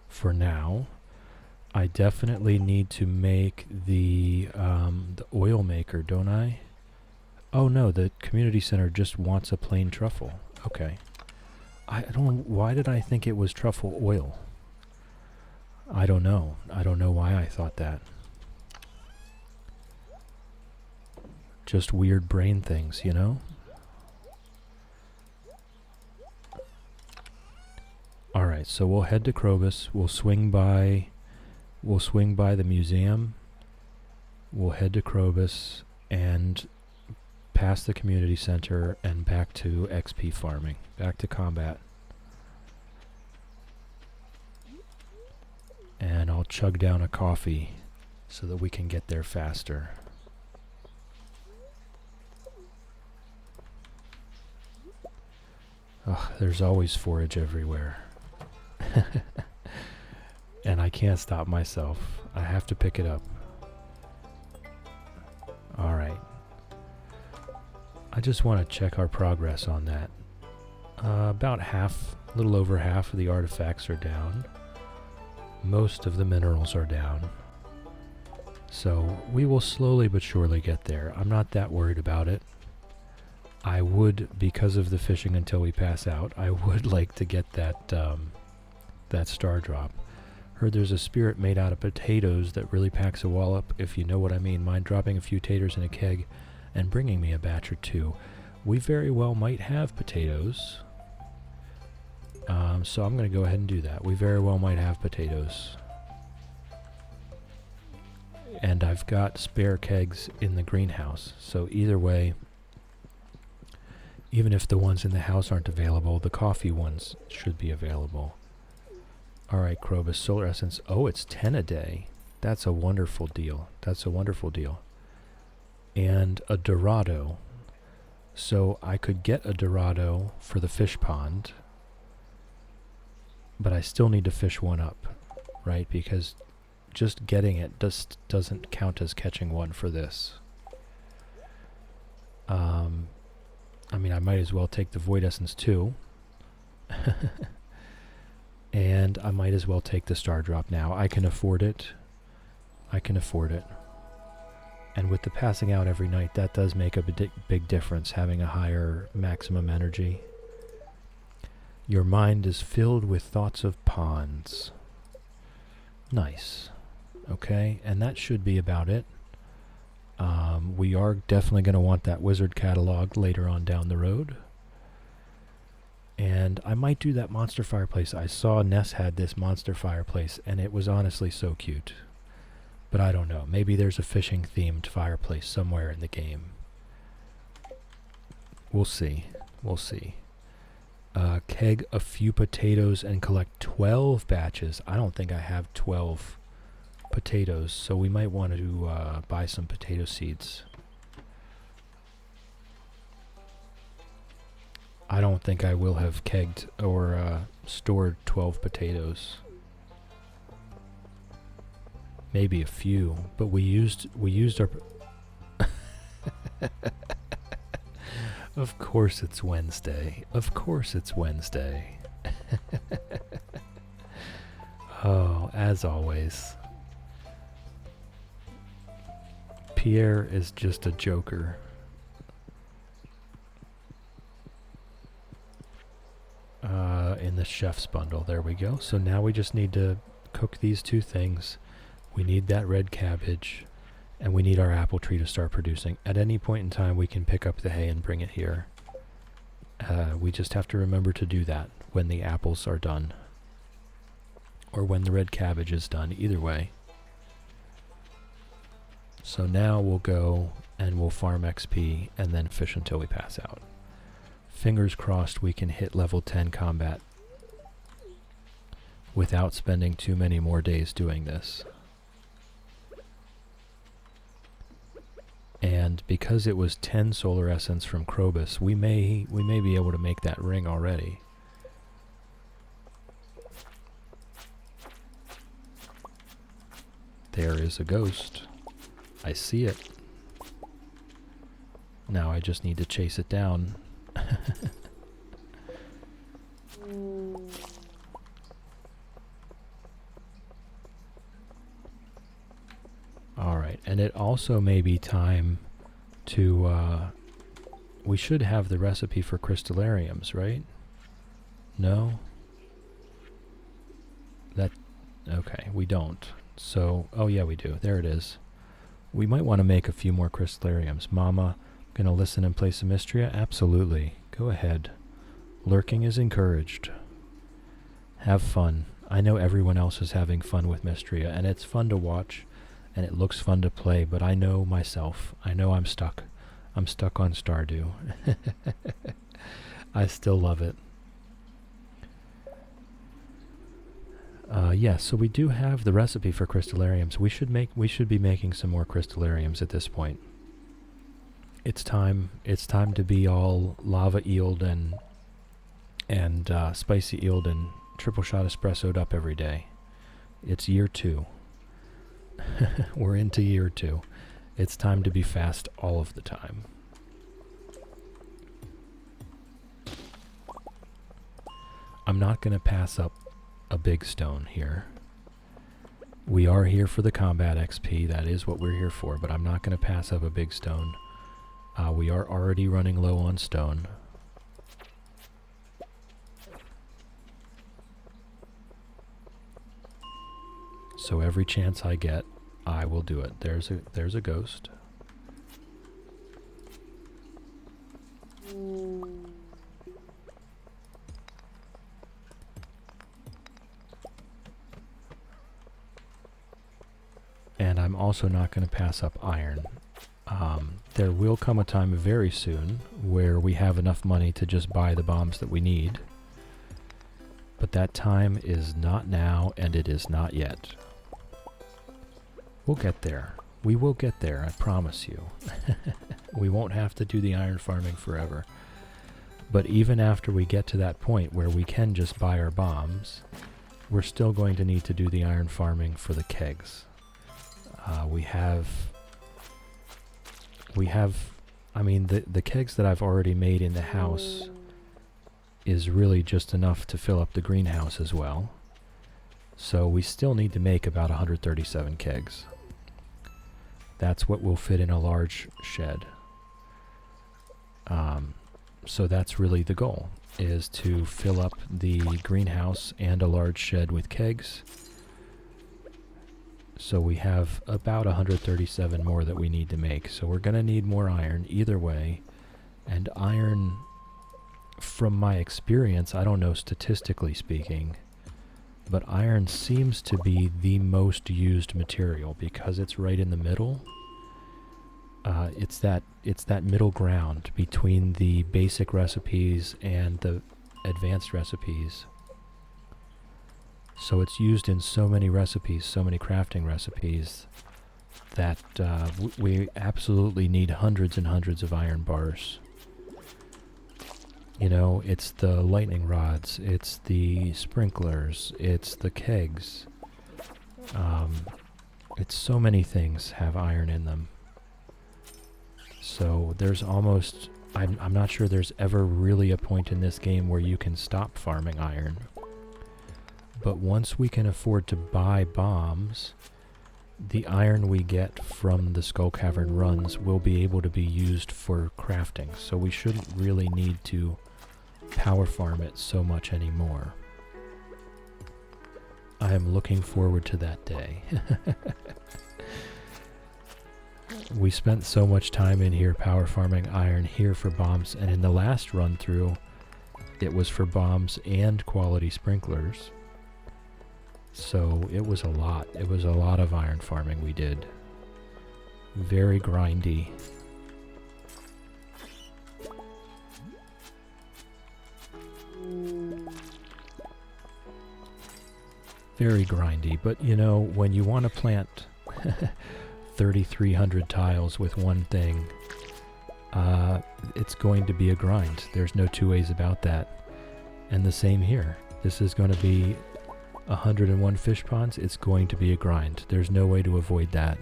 for now. I definitely need to make the oil maker, don't I? Oh no, the community center just wants a plain truffle. Okay. I don't. Why did I think it was truffle oil? I don't know. I don't know why I thought that. Just weird brain things, you know? Alright, so we'll head to Krobus. We'll swing by the museum. We'll head to Krobus and past the community center and back to XP farming. Back to combat. And I'll chug down a coffee so that we can get there faster. Ugh, there's always forage everywhere. And I can't stop myself. I have to pick it up. Alright. I just want to check our progress on that. About half, a little over half of the artifacts are down. Most of the minerals are down. So we will slowly but surely get there. I'm not that worried about it. I would, because of the fishing until we pass out, I would like to get that star drop. Heard there's a spirit made out of potatoes that really packs a wallop, if you know what I mean. Mind dropping a few taters in a keg and bringing me a batch or two. We very well might have potatoes. So I'm going to go ahead and do that. We very well might have potatoes. And I've got spare kegs in the greenhouse. So either way, even if the ones in the house aren't available, the coffee ones should be available. Alright, Krobus, solar essence. Oh, it's 10 a day. That's a wonderful deal. That's a wonderful deal. And a Dorado. So I could get a Dorado for the fish pond, but I still need to fish one up, right? Because just getting it just doesn't count as catching one for this. I mean, I might as well take the void essence too. And I might as well take the star drop now. I can afford it. I can afford it. And with the passing out every night, that does make a big difference, having a higher maximum energy. Your mind is filled with thoughts of ponds. Nice. Okay, and that should be about it. We are definitely going to want that wizard catalog later on down the road. And I might do that monster fireplace. I saw Ness had this monster fireplace, and it was honestly so cute. But I don't know. Maybe there's a fishing-themed fireplace somewhere in the game. We'll see. We'll see. Keg a few potatoes and collect 12 batches. I don't think I have 12 potatoes, so we might want to buy some potato seeds. I don't think I will have kegged or stored 12 potatoes. Maybe a few, but we used our. Of course it's Wednesday. Of course it's Wednesday. Oh, as always. Pierre is just a joker. In the chef's bundle. There we go. So now we just need to cook these two things. We need that red cabbage, and we need our apple tree to start producing. At any point in time, we can pick up the hay and bring it here. We just have to remember to do that when the apples are done. Or when the red cabbage is done, either way. So now we'll go and we'll farm XP and then fish until we pass out. Fingers crossed we can hit level 10 combat without spending too many more days doing this. And because it was 10 solar essence from Krobus, we may be able to make that ring already. There is a ghost. I see it. Now I just need to chase it down. Alright, and it also may be time to, we should have the recipe for crystallariums, right? No? Okay, we don't. So, oh yeah, we do. There it is. We might want to make a few more crystallariums. Mama, gonna listen and play some Mystria? Absolutely. Go ahead. Lurking is encouraged. Have fun. I know everyone else is having fun with Mystria, and it's fun to watch, and it looks fun to play, but I know myself. I know I'm stuck. I'm stuck on Stardew. I still love it. Yes, so we do have the recipe for crystallariums. We should be making some more crystallariums at this point. It's time to be all lava eeled and spicy eeled and triple shot espressoed up every day. It's year 2. We're into year 2. It's time to be fast all of the time. I'm not going to pass up a big stone here. We are here for the combat XP. That is what we're here for, but I'm not going to pass up a big stone. We are already running low on stone. So every chance I get, I will do it. There's a ghost. And I'm also not going to pass up iron. There will come a time very soon where we have enough money to just buy the bombs that we need. But that time is not now, and it is not yet. We'll get there. We will get there, I promise you. We won't have to do the iron farming forever. But even after we get to that point where we can just buy our bombs, we're still going to need to do the iron farming for the kegs. I mean, the kegs that I've already made in the house is really just enough to fill up the greenhouse as well. So we still need to make about 137 kegs. That's what will fit in a large shed. So that's really the goal, is to fill up the greenhouse and a large shed with kegs. So we have about 137 more that we need to make. So we're going to need more iron either way. And iron from my experience, I don't know statistically speaking, but iron seems to be the most used material because it's right in the middle. It's that middle ground between the basic recipes and the advanced recipes. So it's used in so many recipes, so many crafting recipes, that we absolutely need hundreds and hundreds of iron bars. You know, it's the lightning rods, it's the sprinklers, it's the kegs. It's so many things have iron in them. So there's almost, I'm not sure there's ever really a point in this game where you can stop farming iron. But once we can afford to buy bombs, the iron we get from the Skull Cavern runs will be able to be used for crafting. So we shouldn't really need to power farm it so much anymore. I am looking forward to that day. We spent so much time in here power farming iron here for bombs, and in the last run through it was for bombs and quality sprinklers. So it was a lot. It was a lot of iron farming we did. Very grindy. Very grindy, but you know, when you want to plant 3,300 tiles with one thing, it's going to be a grind. There's no two ways about that. And the same here. This is going to be 101 fish ponds. It's going to be a grind. There's no way to avoid that.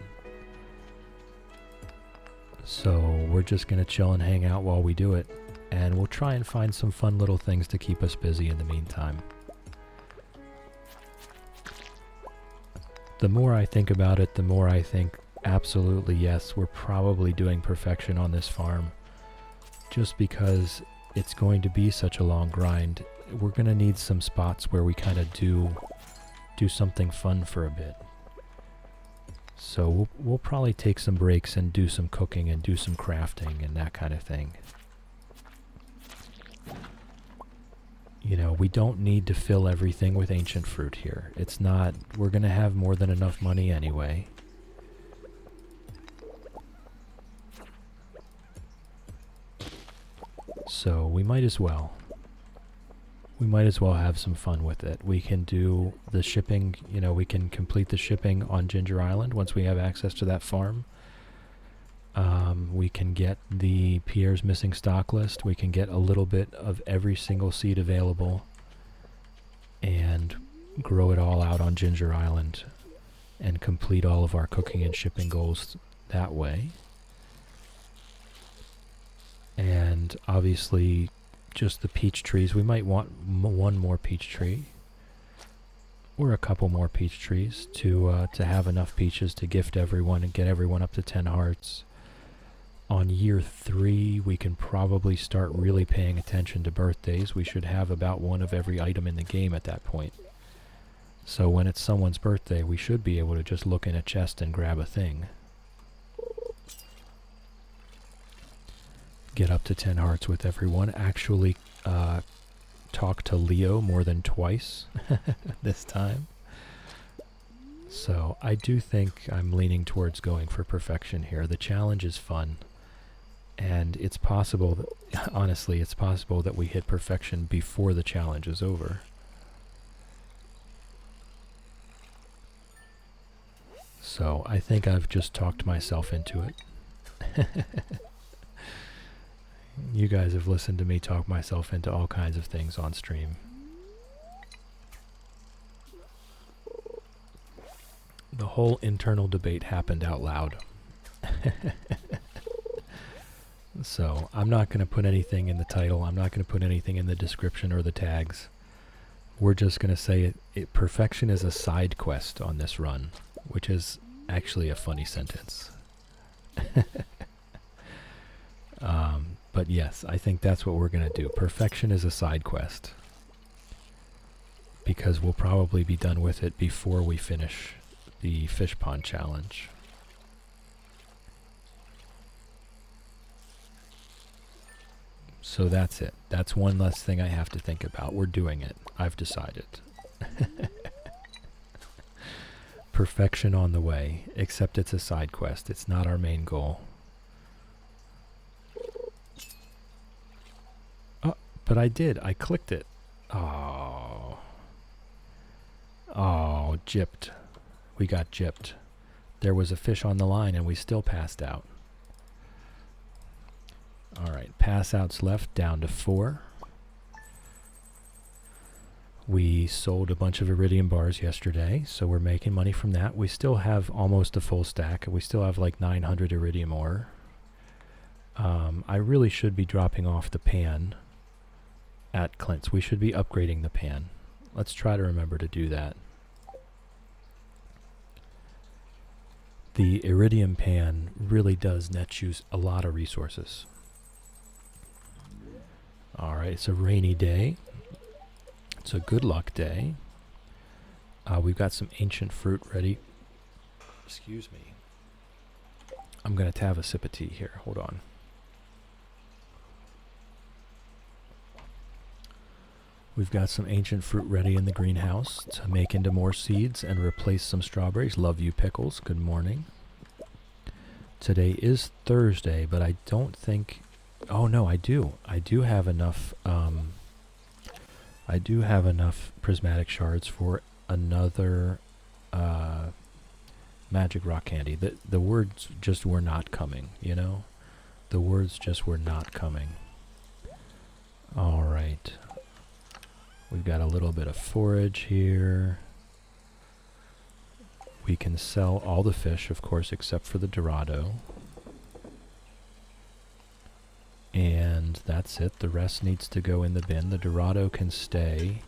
So we're just going to chill and hang out while we do it. And we'll try and find some fun little things to keep us busy in the meantime. The more I think about it, the more I think, absolutely yes, we're probably doing perfection on this farm. Just because it's going to be such a long grind, we're going to need some spots where we kind of do something fun for a bit. So we'll probably take some breaks and do some cooking and do some crafting and that kind of thing. You know, we don't need to fill everything with ancient fruit here. It's not, we're going to have more than enough money anyway. So we might as well. We might as well have some fun with it. We can do the shipping, you know, we can complete the shipping on Ginger Island once we have access to that farm. We can get the Pierre's missing stock list. We can get a little bit of every single seed available and grow it all out on Ginger Island and complete all of our cooking and shipping goals that way. And obviously just the peach trees. We might want one more peach tree or a couple more peach trees to have enough peaches to gift everyone and get everyone up to 10 hearts. On year 3, we can probably start really paying attention to birthdays. We should have about one of every item in the game at that point. So when it's someone's birthday, we should be able to just look in a chest and grab a thing. Get up to 10 hearts with everyone. Actually talk to Leo more than twice this time. So I do think I'm leaning towards going for perfection here. The challenge is fun. And it's possible that, honestly, it's possible that we hit perfection before the challenge is over. So I think I've just talked myself into it. You guys have listened to me talk myself into all kinds of things on stream. The whole internal debate happened out loud. So I'm not going to put anything in the title. I'm not going to put anything in the description or the tags. We're just going to say perfection is a side quest on this run, which is actually a funny sentence. But yes, I think that's what we're going to do. Perfection is a side quest. Because we'll probably be done with it before we finish the fish pond challenge. So that's it. That's one less thing I have to think about. We're doing it. I've decided. Perfection on the way, except it's a side quest. It's not our main goal. Oh, but I did. I clicked it. Oh. Oh, gypped. We got gypped. There was a fish on the line and we still passed out. Alright, pass outs left down to 4. We sold a bunch of iridium bars yesterday, so we're making money from that. We still have almost a full stack. We still have like 900 iridium ore. I really should be dropping off the pan at Clint's. We should be upgrading the pan. Let's try to remember to do that. The iridium pan really does net you a lot of resources. Alright, it's a rainy day. It's a good luck day. We've got some ancient fruit ready. Excuse me. I'm going to have a sip of tea here. Hold on. We've got some ancient fruit ready in the greenhouse to make into more seeds and replace some strawberries. Love you, pickles. Good morning. Today is Thursday, but I don't think... Oh, no, I do. I do have enough... I do have enough prismatic shards for another magic rock candy. The words just were not coming, you know? The words just were not coming. Alright. We've got a little bit of forage here. We can sell all the fish, of course, except for the Dorado. And that's it. The rest needs to go in the bin. The Dorado can stay.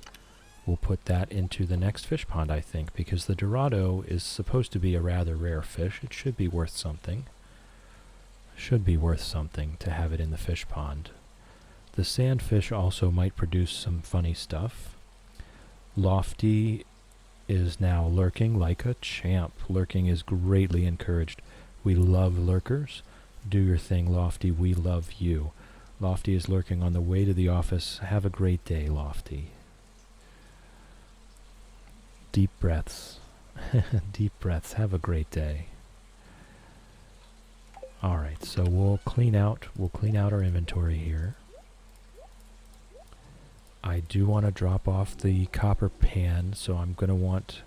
We'll put that into the next fish pond, I think, because the Dorado is supposed to be a rather rare fish. It should be worth something. Should be worth something to have it in the fish pond. The sandfish also might produce some funny stuff. Lofty is now lurking like a champ. Lurking is greatly encouraged. We love lurkers. Do your thing, Lofty. We love you. Lofty is lurking on the way to the office. Have a great day, Lofty. Deep breaths. Deep breaths. Have a great day. Alright, so we'll clean out our inventory here. I do want to drop off the copper pan, so I'm going to want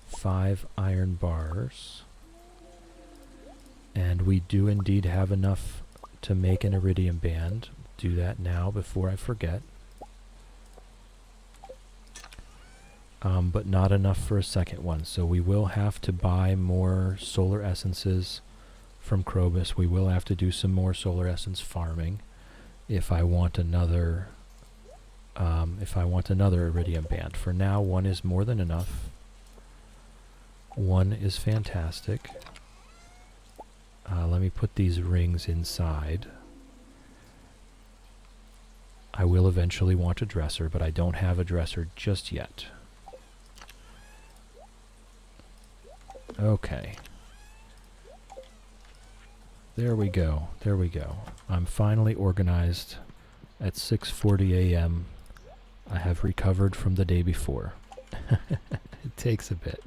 5 iron bars. And we do indeed have enough to make an iridium band. Do that now before I forget. But not enough for a second one, so we will have to buy more solar essences from Krobus. We will have to do some more solar essence farming if I want another iridium band. For now, 1 is more than enough. 1 is fantastic. Let me put these rings inside. I will eventually want a dresser, but I don't have a dresser just yet. Okay. There we go. There we go. I'm finally organized. At 6:40 a.m. I have recovered from the day before. It takes a bit.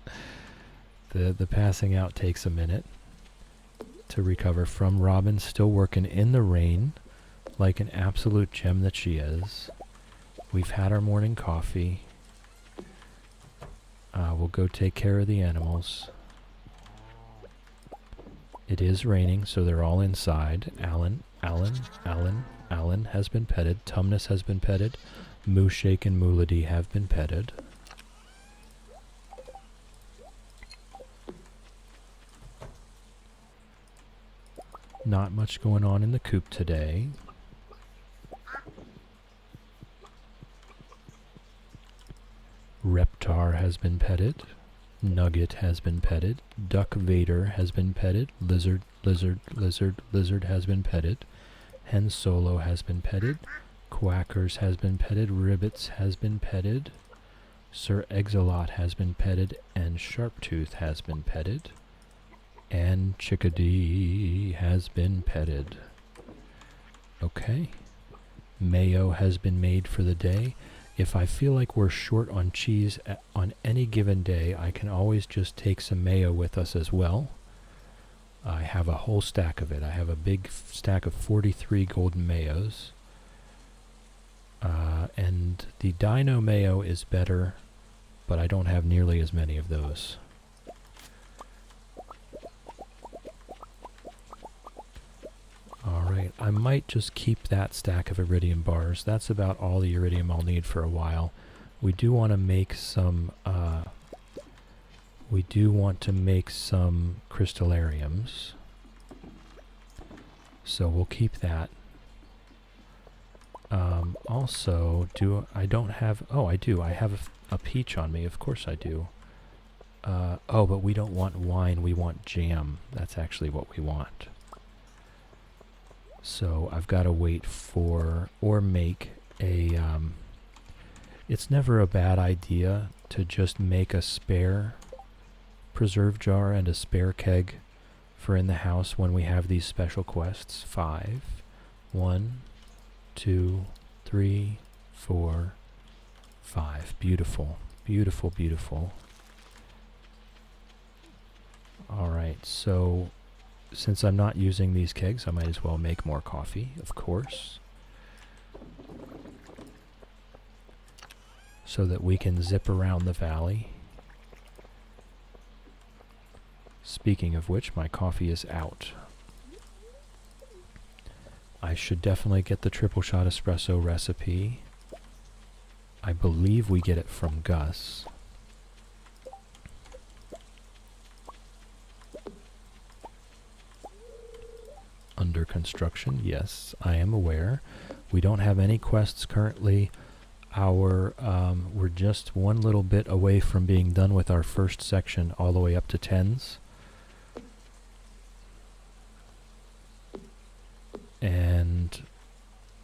The passing out takes a minute to recover from. Robin's still working in the rain like an absolute gem that she is. We've had our morning coffee. We'll go take care of the animals. It is raining, so they're all inside. Alan has been petted. Tumnus has been petted. Mooshake and Moolady have been petted. Not much going on in the coop today. Reptar has been petted. Nugget has been petted. Duck Vader has been petted. Lizard has been petted. Hen Solo has been petted. Quackers has been petted. Ribbits has been petted. Sir Exolot has been petted. And Sharptooth has been petted. And Chickadee has been petted. Okay. mayo has been made for the day. If I feel like we're short on cheese on any given day, I can always just take some mayo with us as well. I have a whole stack of it. I have a big stack of 43 golden mayos. And the dino mayo is better, but I don't have nearly as many of those. Alright, I might just keep that stack of iridium bars. That's about all the iridium I'll need for a while. We do want to make some crystallariums. So we'll keep that. Also, I don't have... Oh, I do. I have a peach on me. Of course I do. Oh, but we don't want wine. We want jam. That's actually what we want. So I've got to wait for... Or make a... it's never a bad idea to just make a spare preserve jar and a spare keg for in the house when we have these special quests. 5. 1, 2, 3, 4, 5. Beautiful. Beautiful, beautiful. Alright, so since I'm not using these kegs, I might as well make more coffee, of course. So that we can zip around the valley. Speaking of which, my coffee is out. I should definitely get the triple shot espresso recipe. I believe we get it from Gus. Under construction, yes, I am aware. We don't have any quests currently. We're just one little bit away from being done with our first section all the way up to 10s. And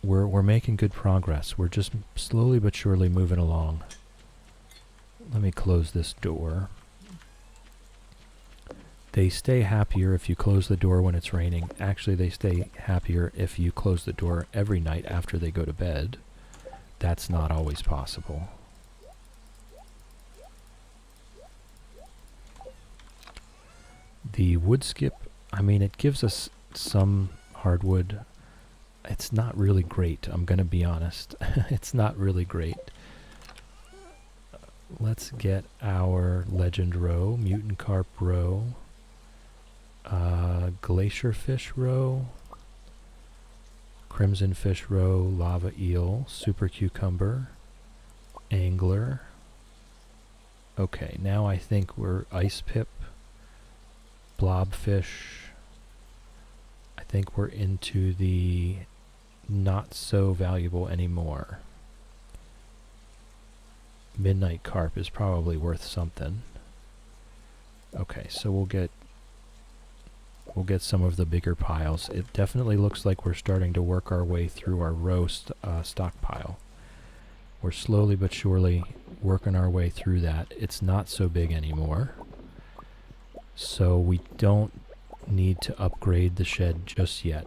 we're making good progress. We're just slowly but surely moving along. Let me close this door. They stay happier if you close the door when it's raining. Actually, they stay happier if you close the door every night after they go to bed. That's not always possible. The wood skip, I mean, it gives us some hardwood. It's not really great, I'm going to be honest. It's not really great. Let's get our legend roe, mutant carp roe, glacier fish roe, crimson fish roe, lava eel, super cucumber, angler. Okay, now I think we're ice pip, blobfish. I think we're into the not so valuable anymore. Midnight carp is probably worth something. Okay, so we'll get some of the bigger piles. It definitely looks like we're starting to work our way through our roast stockpile. We're slowly but surely working our way through that. It's not so big anymore. So we don't need to upgrade the shed just yet.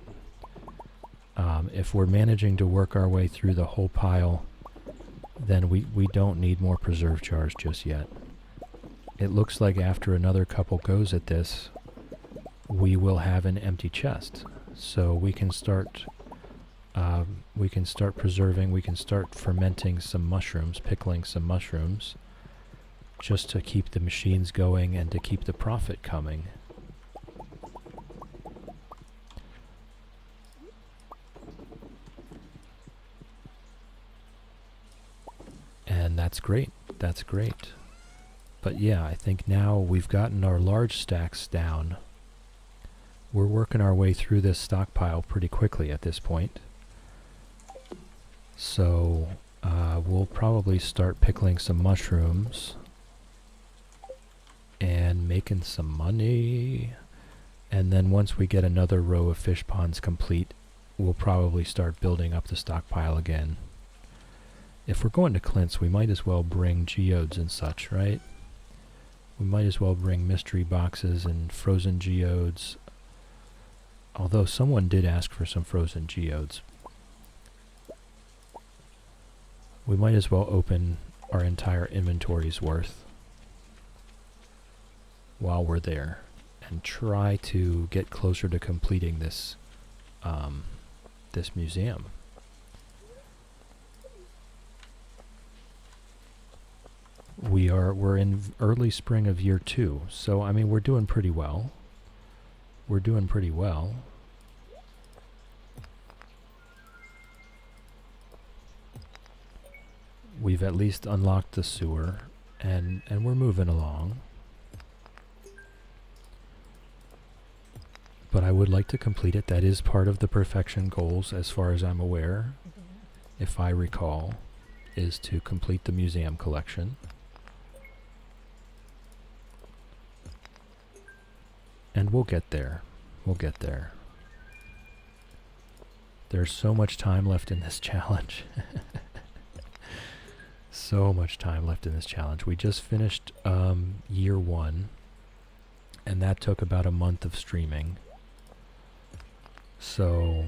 If we're managing to work our way through the whole pile, then we don't need more preserve jars just yet. It looks like after another couple goes at this, we will have an empty chest. So we can start preserving, we can start fermenting some mushrooms, pickling some mushrooms, just to keep the machines going and to keep the profit coming. And that's great. That's great. But yeah, I think now we've gotten our large stacks down. We're working our way through this stockpile pretty quickly at this point. So we'll probably start pickling some mushrooms and making some money. And then once we get another row of fish ponds complete, we'll probably start building up the stockpile again. If we're going to Clint's, we might as well bring geodes and such, right? We might as well bring mystery boxes and frozen geodes. Although someone did ask for some frozen geodes. We might as well open our entire inventory's worth while we're there and try to get closer to completing this this museum. We're in early spring of year 2, so I mean we're doing pretty well. We're doing pretty well. We've at least unlocked the sewer, and we're moving along. But I would like to complete it. That is part of the perfection goals, as far as I'm aware, if I recall, is to complete the museum collection. And we'll get there. We'll get there. There's so much time left in this challenge. So much time left in this challenge. We just finished year 1, and that took about a month of streaming. So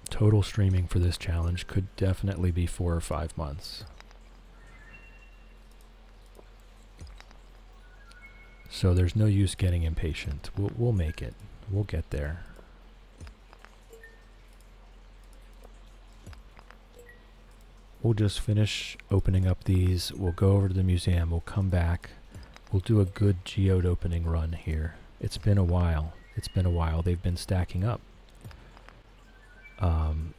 total streaming for this challenge could definitely be 4 or 5 months. So there's no use getting impatient. We'll make it. We'll get there. We'll just finish opening up these. We'll go over to the museum. We'll come back. We'll do a good geode opening run here. It's been a while. It's been a while. They've been stacking up.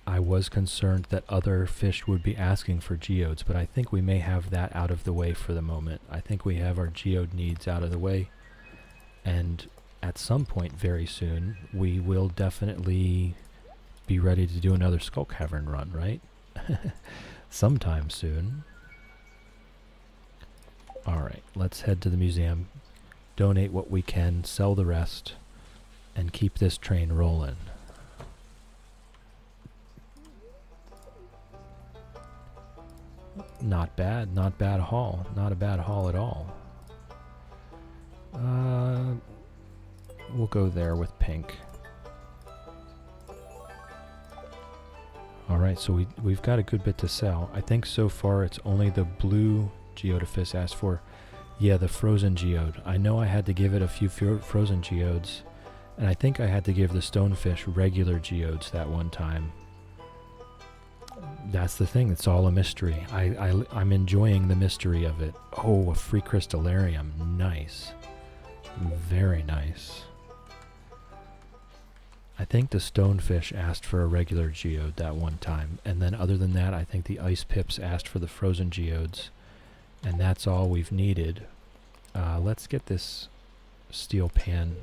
I was concerned that other fish would be asking for geodes, but I think we may have that out of the way for the moment. I think we have our geode needs out of the way, and at some point very soon, we will definitely be ready to do another Skull Cavern run, right? Sometime soon. Alright, let's head to the museum, donate what we can, sell the rest, and keep this train rolling. Not bad, not bad haul. Not a bad haul at all. We'll go there with pink. Alright, so we've got a good bit to sell. I think so far it's only the blue geodaphis asked for. Yeah, the frozen geode. I know I had to give it a few frozen geodes, and I think I had to give the stonefish regular geodes that one time. That's the thing, it's all a mystery. I'm enjoying the mystery of it. Oh, a free crystallarium. Nice. Very nice. I think the stonefish asked for a regular geode that one time, and then other than that, I think the ice pips asked for the frozen geodes, and that's all we've needed. Let's get this steel pan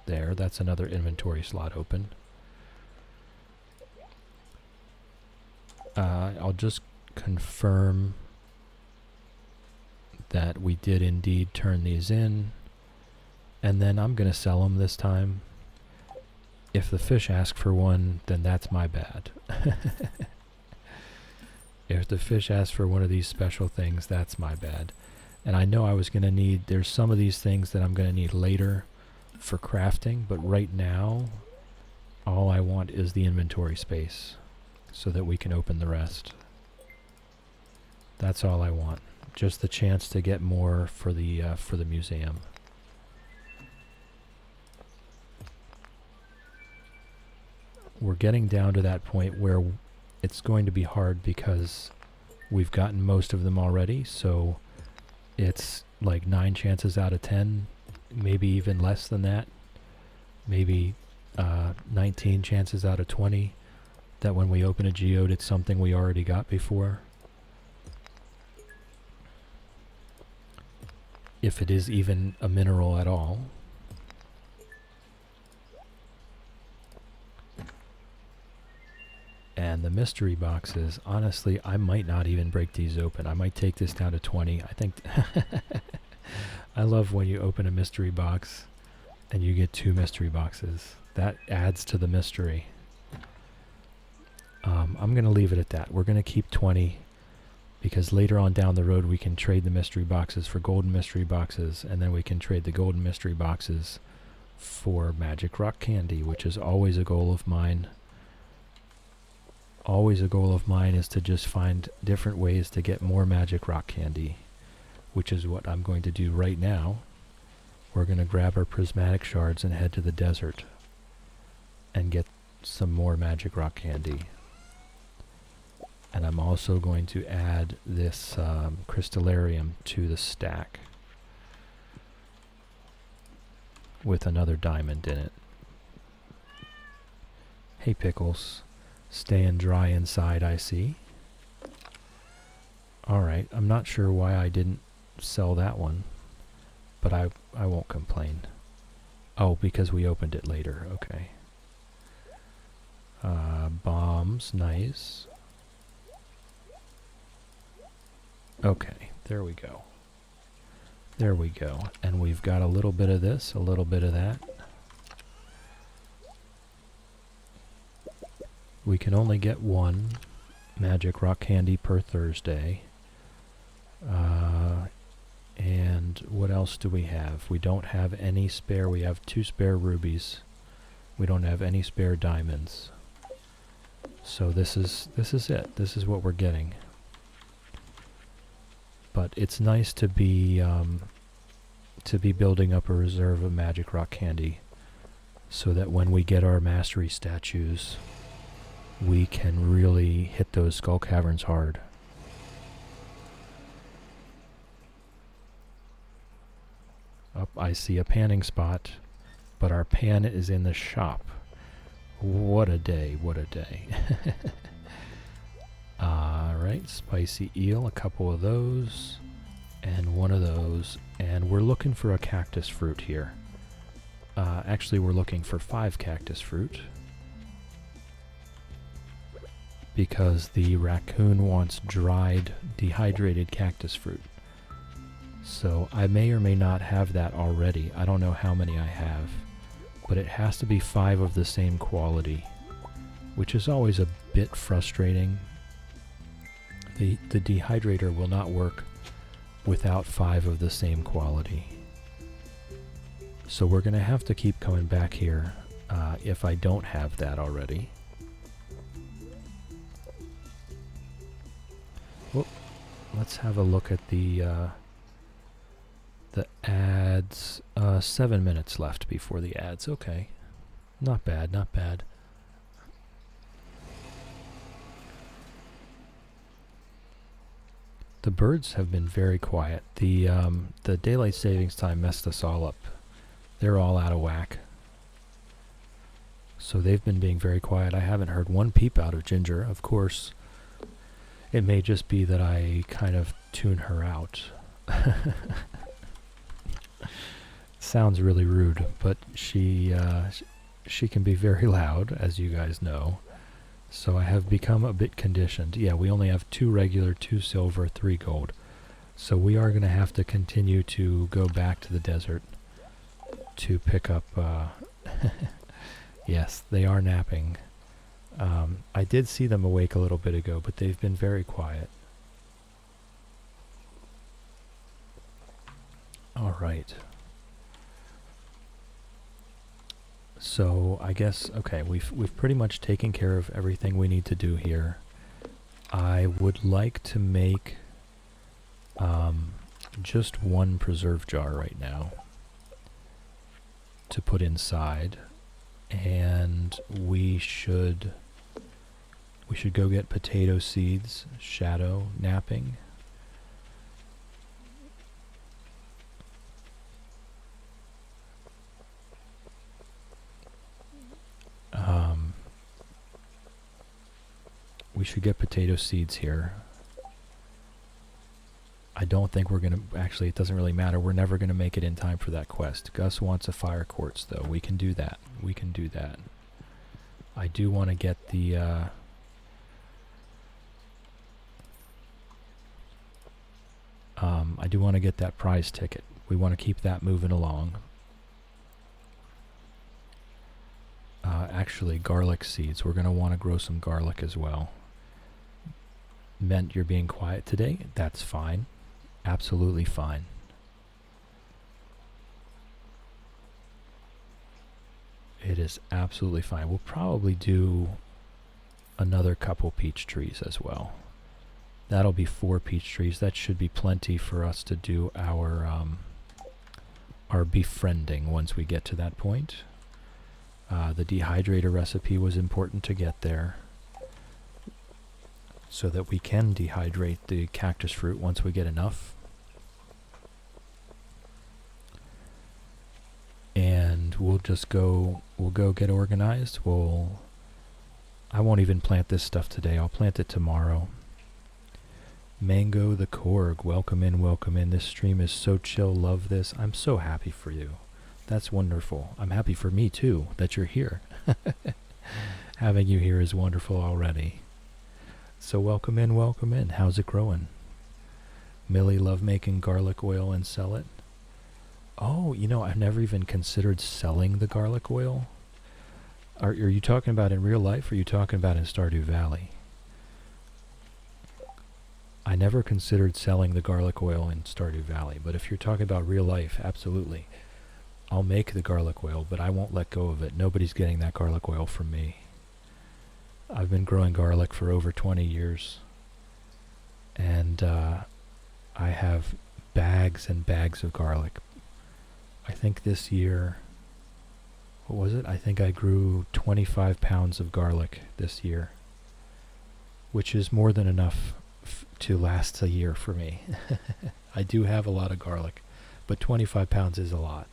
there. That's another inventory slot open. I'll just confirm that we did indeed turn these in, and then I'm going to sell them this time. If the fish ask for one, then that's my bad. If the fish ask for one of these special things, that's my bad. And I know I was going to need, there's some of these things that I'm going to need later for crafting, but right now, all I want is the inventory space so that we can open the rest. That's all I want. Just the chance to get more for the museum. We're getting down to that point where it's going to be hard because we've gotten most of them already, so it's like 9 chances out of 10, maybe even less than that, maybe 19 chances out of 20 that when we open a geode it's something we already got before. If it is even a mineral at all. And the mystery boxes, honestly, I might not even break these open. I might take this down to 20. I think I love when you open a mystery box and you get 2 mystery boxes. That adds to the mystery. I'm going to leave it at that. We're going to keep 20 because later on down the road we can trade the mystery boxes for golden mystery boxes, and then we can trade the golden mystery boxes for magic rock candy, which is always a goal of mine. always a goal of mine is to just find different ways to get more magic rock candy, which is what I'm going to do right now. We're going to grab our prismatic shards and head to the desert and get some more magic rock candy. And I'm also going to add this crystallarium to the stack with another diamond in it. Hey Pickles, staying dry inside I see. Alright, I'm not sure why I didn't sell that one, but I won't complain. Oh, because we opened it later, okay. Bombs, nice. Okay, there we go. There we go. And we've got a little bit of this, a little bit of that. We can only get one magic rock candy per Thursday. And what else do we have? We don't have any spare. We have 2 spare rubies. We don't have any spare diamonds. So this is it. This is what we're getting. But it's nice to be building up a reserve of magic rock candy, so that when we get our mastery statues, we can really hit those skull caverns hard. Up, I see a panning spot, but our pan is in the shop. What a day, what a day. Alright, spicy eel, a couple of those, and one of those, and we're looking for a cactus fruit here. Actually, we're looking for 5 cactus fruit, because the raccoon wants dried, dehydrated cactus fruit. So I may or may not have that already. I don't know how many I have, but it has to be 5 of the same quality, which is always a bit frustrating. The dehydrator will not work without 5 of the same quality. So we're going to have to keep coming back here if I don't have that already. Well, let's have a look at the ads. 7 minutes left before the ads. Okay. Not bad, not bad. The birds have been very quiet. The daylight savings time messed us all up. They're all out of whack. So they've been being very quiet. I haven't heard one peep out of Ginger. Of course, it may just be that I kind of tune her out. Sounds really rude, but she can be very loud, as you guys know. So I have become a bit conditioned. Yeah, we only have 2 regular, 2 silver, 3 gold. So we are going to have to continue to go back to the desert to pick up... yes, they are napping. I did see them awake a little bit ago, but they've been very quiet. All right. So I guess, okay, we've pretty much taken care of everything we need to do here. I would like to make just 1 preserve jar right now to put inside, and we should go get potato seeds. Shadow napping. We should get potato seeds here. I don't think we're going to... Actually, it doesn't really matter. We're never going to make it in time for that quest. Gus wants a fire quartz, though. We can do that. We can do that. I do want to get the... I do want to get that prize ticket. We want to keep that moving along. Actually, garlic seeds. We're going to want to grow some garlic as well. Meant you're being quiet today? That's fine. Absolutely fine. It is absolutely fine. We'll probably do another couple peach trees as well. That'll be 4 peach trees. That should be plenty for us to do our befriending once we get to that point. The dehydrator recipe was important to get there, so that we can dehydrate the cactus fruit once we get enough. And we'll go get organized. I won't even plant this stuff today. I'll plant it tomorrow. Mango the Korg, welcome in, welcome in. This stream is so chill, love this. I'm so happy for you. That's wonderful. I'm happy for me too, that you're here. Having you here is wonderful already. So welcome in, welcome in. How's it growing? Millie, love making garlic oil and sell it. Oh, I've never even considered selling the garlic oil. Are you talking about in real life, or are you talking about in Stardew Valley? I never considered selling the garlic oil in Stardew Valley, but if you're talking about real life, absolutely. I'll make the garlic oil, but I won't let go of it. Nobody's getting that garlic oil from me. I've been growing garlic for over 20 years, and I have bags and bags of garlic. I think this year, what was it? I think I grew 25 pounds of garlic this year, which is more than enough to last a year for me. I do have a lot of garlic, but 25 pounds is a lot.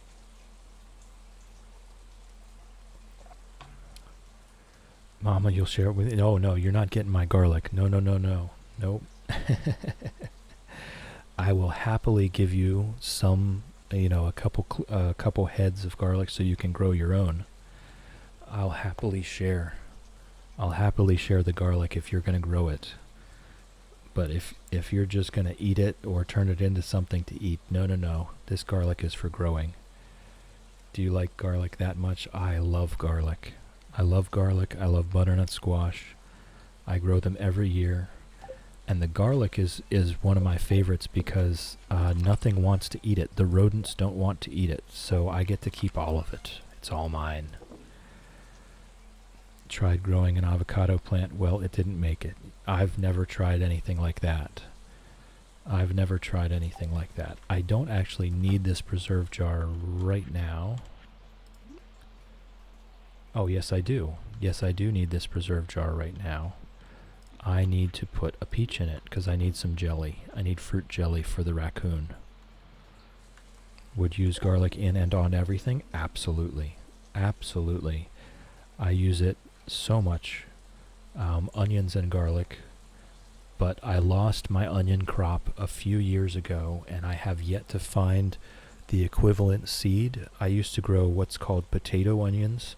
Mama, you'll share it with me. No, you're not getting my garlic. No. Nope. I will happily give you some, a couple heads of garlic so you can grow your own. I'll happily share the garlic if you're going to grow it. But if you're just going to eat it or turn it into something to eat, no. This garlic is for growing. Do you like garlic that much? I love garlic. I love garlic. I love butternut squash. I grow them every year. And the garlic is one of my favorites because nothing wants to eat it. The rodents don't want to eat it, so I get to keep all of it. It's all mine. Tried growing an avocado plant. Well, it didn't make it. I've never tried anything like that. I don't actually need this preserve jar right now. Oh, yes, I do. Yes, I do need this preserve jar right now. I need to put a peach in it because I need some jelly. I need fruit jelly for the raccoon. Would use garlic in and on everything? Absolutely. Absolutely. I use it so much. Onions and garlic. But I lost my onion crop a few years ago, and I have yet to find the equivalent seed. I used to grow what's called potato onions,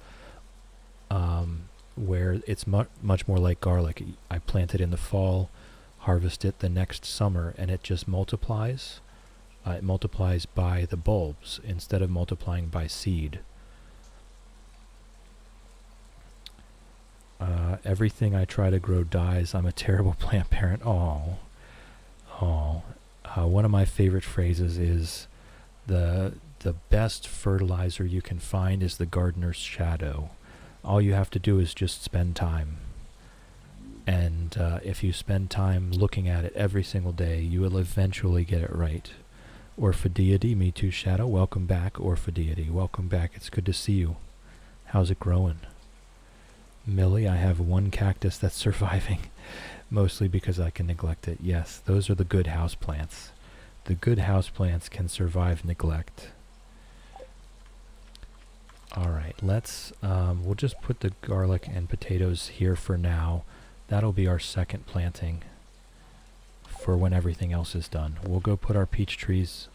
where it's much more like garlic. I plant it in the fall, harvest it the next summer, and it just multiplies. It multiplies by the bulbs instead of multiplying by seed. Everything I try to grow dies. I'm a terrible plant parent. One of my favorite phrases is the best fertilizer you can find is the gardener's shadow. All you have to do is just spend time. And if you spend time looking at it every single day, you will eventually get it right. Orphideity, me too, Shadow. Welcome back, Orphideity. Welcome back. It's good to see you. How's it growing? Millie, I have one cactus that's surviving, mostly because I can neglect it. Yes, those are the good houseplants. The good houseplants can survive neglect. Alright, we'll just put the garlic and potatoes here for now. That'll be our second planting for when everything else is done. We'll go put our peach trees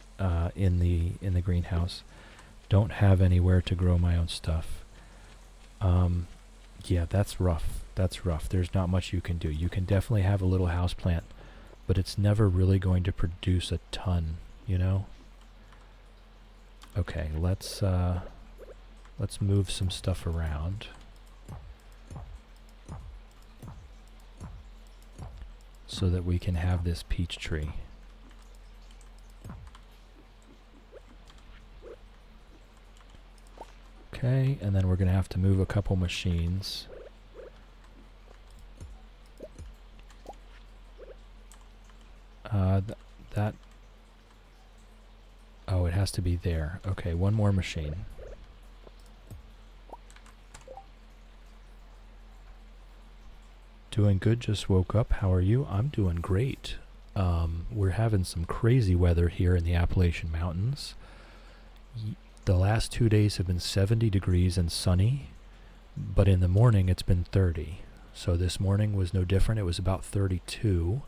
in the greenhouse. Don't have anywhere to grow my own stuff. Yeah, that's rough. There's not much you can do. You can definitely have a little house plant, but it's never really going to produce a ton, you know? Okay, let's move some stuff around. So that we can have this peach tree. Okay, and then we're going to have to move a couple machines. That... Oh, it has to be there. Okay, one more machine. Doing good, just woke up. How are you? I'm doing great. We're having some crazy weather here in the Appalachian Mountains. The last 2 days have been 70 degrees and sunny, but in the morning it's been 30. So this morning was no different. It was about 32.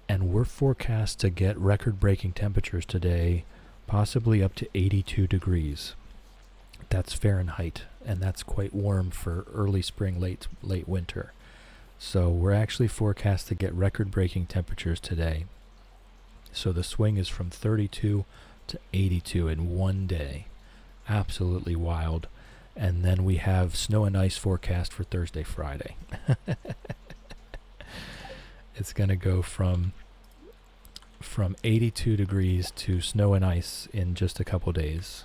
And we're forecast to get record-breaking temperatures today, possibly up to 82 degrees. That's Fahrenheit, and that's quite warm for early spring, late winter. So we're actually forecast to get record-breaking temperatures today. So the swing is from 32 to 82 in one day. Absolutely wild. And then we have snow and ice forecast for Thursday, Friday. It's going to go from 82 degrees to snow and ice in just a couple days.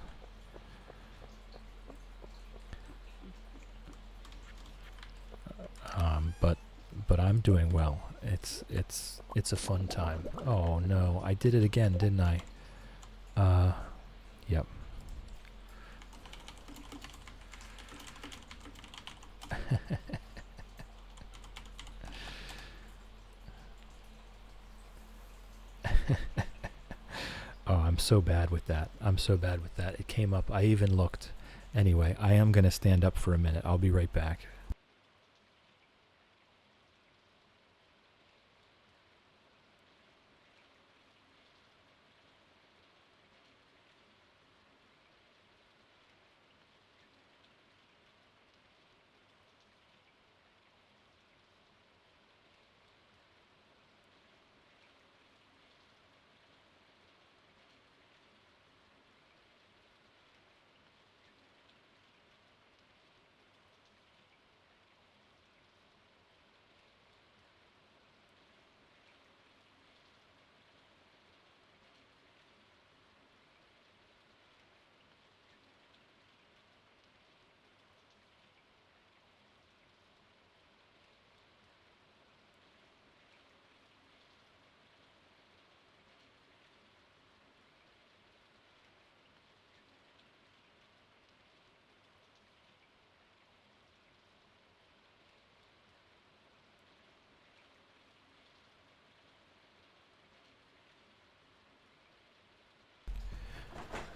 But I'm doing well. It's a fun time. Oh no, I did it again, didn't I? Yep. Oh, I'm so bad with that. It came up. I even looked. Anyway, I am going to stand up for a minute. I'll be right back.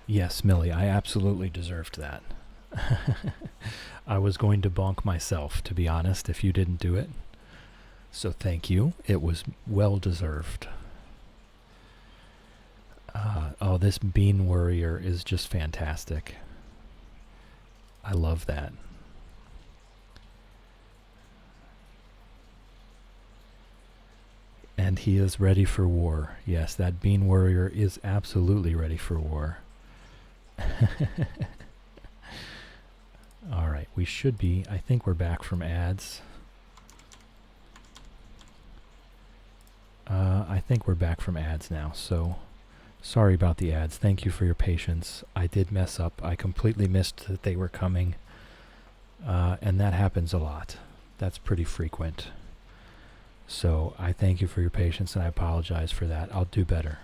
Yes, Millie, I absolutely deserved that. I was going to bonk myself, to be honest, if you didn't do it. So thank you. It was well deserved. Oh, this bean warrior is just fantastic. I love that. And he is ready for war. Yes, that bean warrior is absolutely ready for war. Alright, we should be. I think we're back from ads. I think we're back from ads now, so sorry about the ads. Thank you for your patience. I did mess up. I completely missed that they were coming. And that happens a lot. That's pretty frequent. So I thank you for your patience and I apologize for that. I'll do better.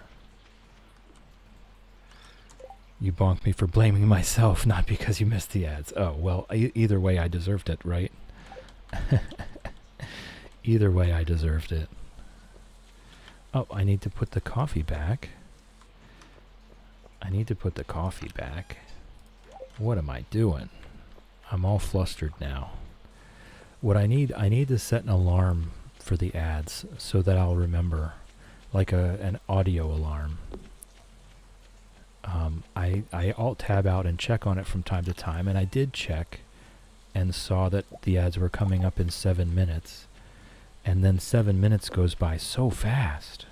You bonked me for blaming myself, not because you missed the ads. Oh, well, either way I deserved it, right? Either way I deserved it. Oh, I need to put the coffee back. What am I doing? I'm all flustered now. What I need to set an alarm for the ads so that I'll remember, like an audio alarm. I alt-tab out and check on it from time to time, and I did check and saw that the ads were coming up in 7 minutes. And then 7 minutes goes by so fast.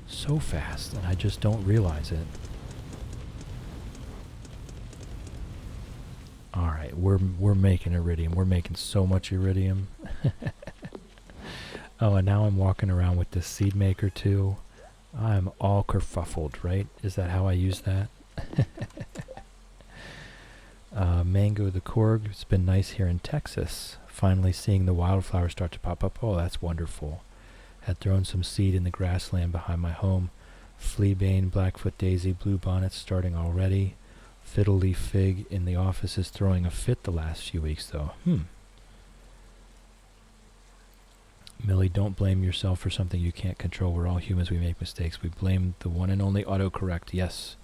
So fast, and I just don't realize it. Alright, we're making iridium. We're making so much iridium. Oh, and now I'm walking around with this seed maker too. I'm all kerfuffled, right? Is that how I use that? Mango the Korg. It's been nice here in Texas. Finally seeing the wildflowers start to pop up. Oh, that's wonderful. Had thrown some seed in the grassland behind my home. Fleabane, Blackfoot daisy, bluebonnets starting already. Fiddle leaf fig in the office is throwing a fit the last few weeks, though. Millie, don't blame yourself for something you can't control. We're all humans. We make mistakes. We blame the one and only autocorrect. Yes,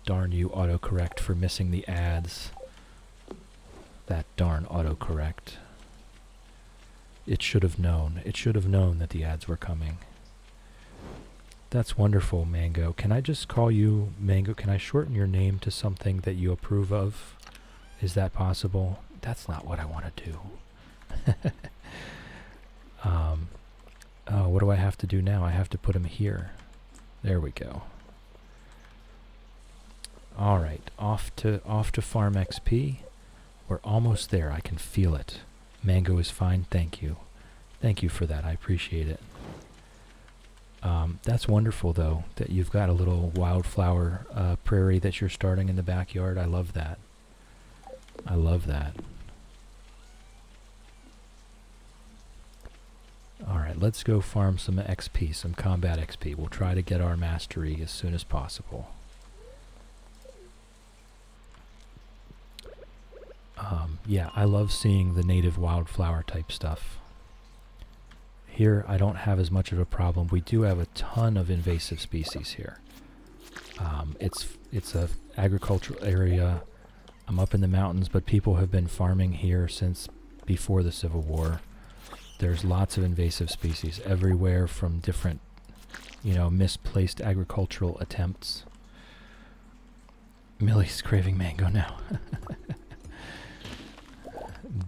darn you, autocorrect, for missing the ads. That darn autocorrect. It should have known. It should have known that the ads were coming. That's wonderful, Mango. Can I just call you Mango? Can I shorten your name to something that you approve of? Is that possible? That's not what I want to do. Oh, what do I have to do now? I have to put him here. There we go. All right, off to Farm XP. We're almost there. I can feel it. Mango is fine. Thank you. Thank you for that. I appreciate it. That's wonderful, though, that you've got a little wildflower prairie that you're starting in the backyard. I love that. I love that. Alright, let's go farm some XP, some combat XP. We'll try to get our mastery as soon as possible. Yeah, I love seeing the native wildflower type stuff. Here, I don't have as much of a problem. We do have a ton of invasive species here. It's a agricultural area. I'm up in the mountains, but people have been farming here since before the Civil War. There's lots of invasive species everywhere from different, misplaced agricultural attempts. Millie's craving mango now.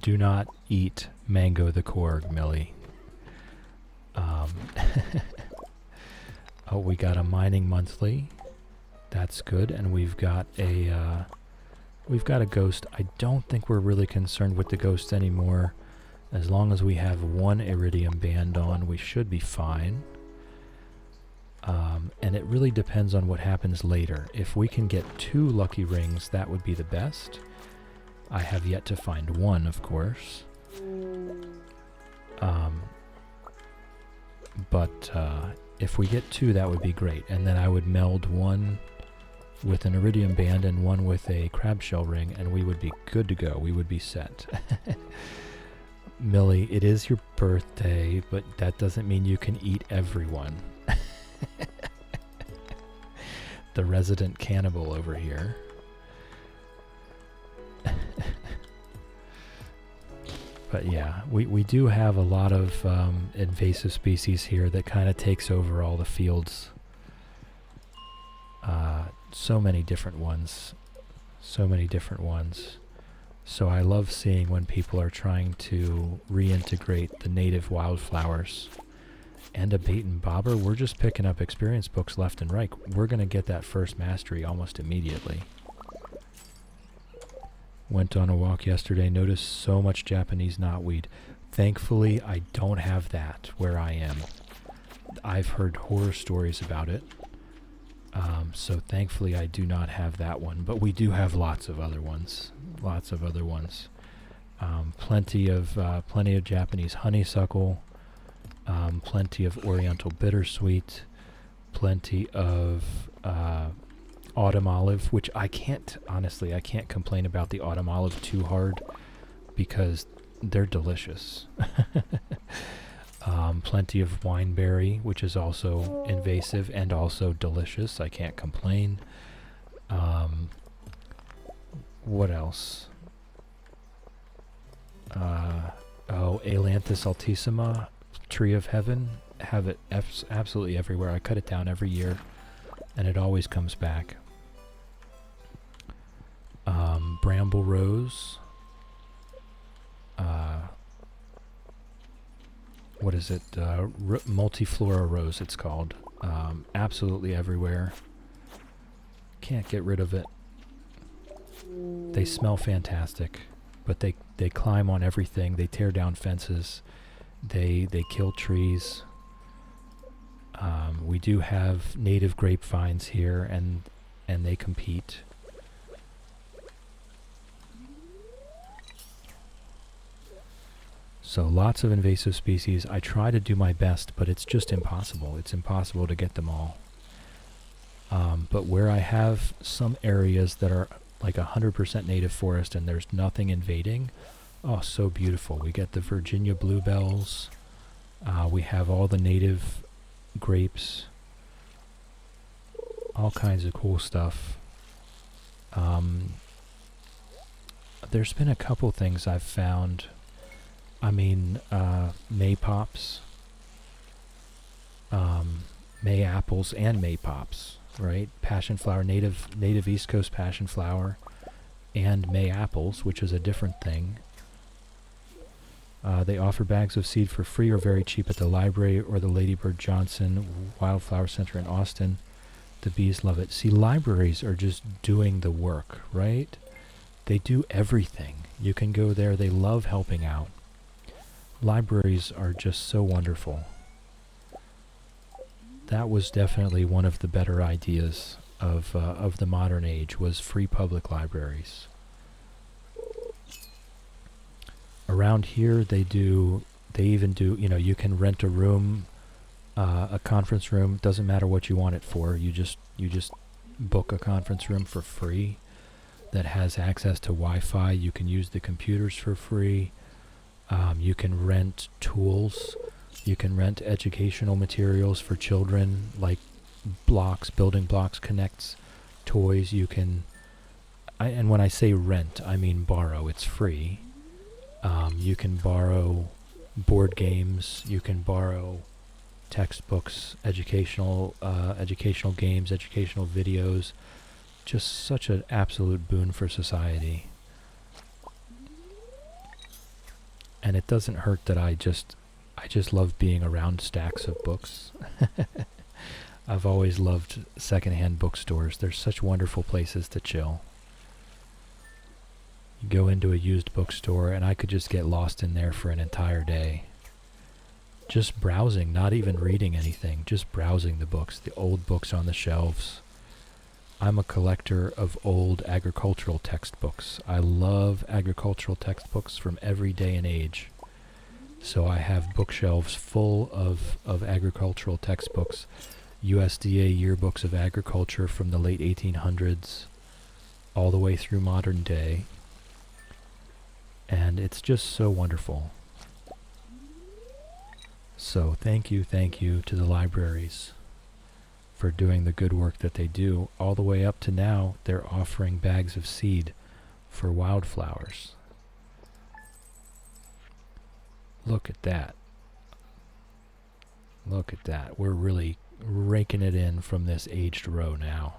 Do not eat Mango the Korg, Millie. Oh, we got a mining monthly. That's good, and we've got a ghost. I don't think we're really concerned with the ghost anymore. As long as we have one iridium band on, we should be fine. And it really depends on what happens later. If we can get 2 lucky rings, that would be the best. I have yet to find one, of course. But if we get 2, that would be great. And then I would meld one with an iridium band and one with a crab shell ring, and we would be good to go. We would be set. Millie, it is your birthday, but that doesn't mean you can eat everyone. The resident cannibal over here. But yeah, we do have a lot of invasive species here that kind of takes over all the fields. So many different ones. So many different ones. So I love seeing when people are trying to reintegrate the native wildflowers. And a bait and bobber, we're just picking up experience books left and right. We're going to get that first mastery almost immediately. Went on a walk yesterday, noticed so much Japanese knotweed. Thankfully, I don't have that where I am. I've heard horror stories about it. So thankfully I do not have that one, but we do have lots of other ones. Lots of other ones. Plenty of Japanese honeysuckle, plenty of oriental bittersweet, plenty of autumn olive, which I can't complain about the autumn olive too hard because they're delicious. Plenty of wineberry, which is also invasive and also delicious. I can't complain. What else? Ailanthus altissima, tree of heaven. Have it absolutely everywhere. I cut it down every year, and it always comes back. Bramble rose. What is it? Multiflora rose, it's called. Absolutely everywhere. Can't get rid of it. They smell fantastic, but they climb on everything. They tear down fences. They kill trees. We do have native grapevines here, and they compete. So lots of invasive species. I try to do my best, but it's just impossible. It's impossible to get them all. But where I have some areas that are like 100% native forest and there's nothing invading, oh, so beautiful. We get the Virginia bluebells. We have all the native grapes. All kinds of cool stuff. There's been a couple things I've found. I mean, maypops, May apples and maypops, right? Passion flower, native East Coast passion flower, and May apples, which is a different thing. They offer bags of seed for free or very cheap at the library or the Ladybird Johnson Wildflower Center in Austin. The bees love it. See, libraries are just doing the work, right? They do everything. You can go there. They love helping out. Libraries are just so wonderful. That was definitely one of the better ideas of the modern age, was free public libraries. Around here, they even do, you can rent a room, a conference room. Doesn't matter what you want it for. You just book a conference room for free that has access to Wi-Fi. You can use the computers for free. You can rent tools. You can rent educational materials for children, like blocks, building blocks, connects, toys. You can, and when I say rent, I mean borrow. It's free. You can borrow board games. You can borrow textbooks, educational games, educational videos. Just such an absolute boon for society. And it doesn't hurt that I just love being around stacks of books. I've always loved secondhand bookstores. They're such wonderful places to chill. You go into a used bookstore and I could just get lost in there for an entire day. Just browsing, not even reading anything, just browsing the books, the old books on the shelves. I'm a collector of old agricultural textbooks. I love agricultural textbooks from every day and age. So I have bookshelves full of agricultural textbooks, USDA yearbooks of agriculture from the late 1800s all the way through modern day. And it's just so wonderful. So thank you to the libraries for doing the good work that they do. All the way up to now, they're offering bags of seed for wildflowers. Look at that. Look at that. We're really raking it in from this aged row now.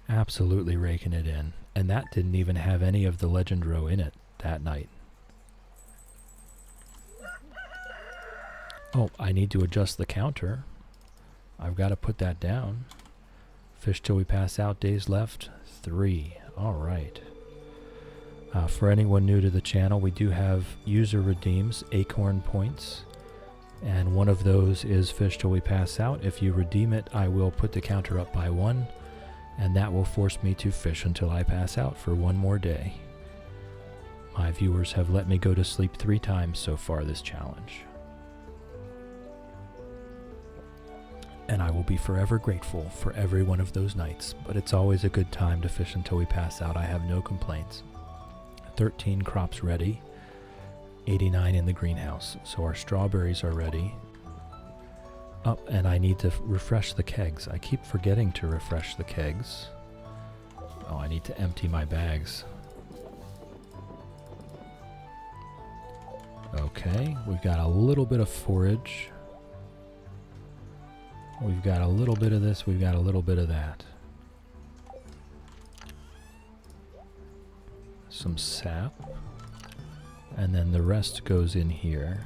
Absolutely raking it in. And that didn't even have any of the legend row in it that night. Oh, I need to adjust the counter. I've got to put that down. Fish till we pass out, days left, 3. All right. For anyone new to the channel, we do have user redeems, acorn points. And one of those is fish till we pass out. If you redeem it, I will put the counter up by 1. And that will force me to fish until I pass out for 1 more day. My viewers have let me go to sleep 3 times so far this challenge. And I will be forever grateful for every one of those nights, but it's always a good time to fish until we pass out. I have no complaints. 13 crops ready, 89 in the greenhouse, so our strawberries are ready. Oh, and I need to refresh the kegs. I keep forgetting to refresh the kegs. Oh, I need to empty my bags. Okay, we've got a little bit of forage. We've got a little bit of this, we've got a little bit of that. Some sap. And then the rest goes in here.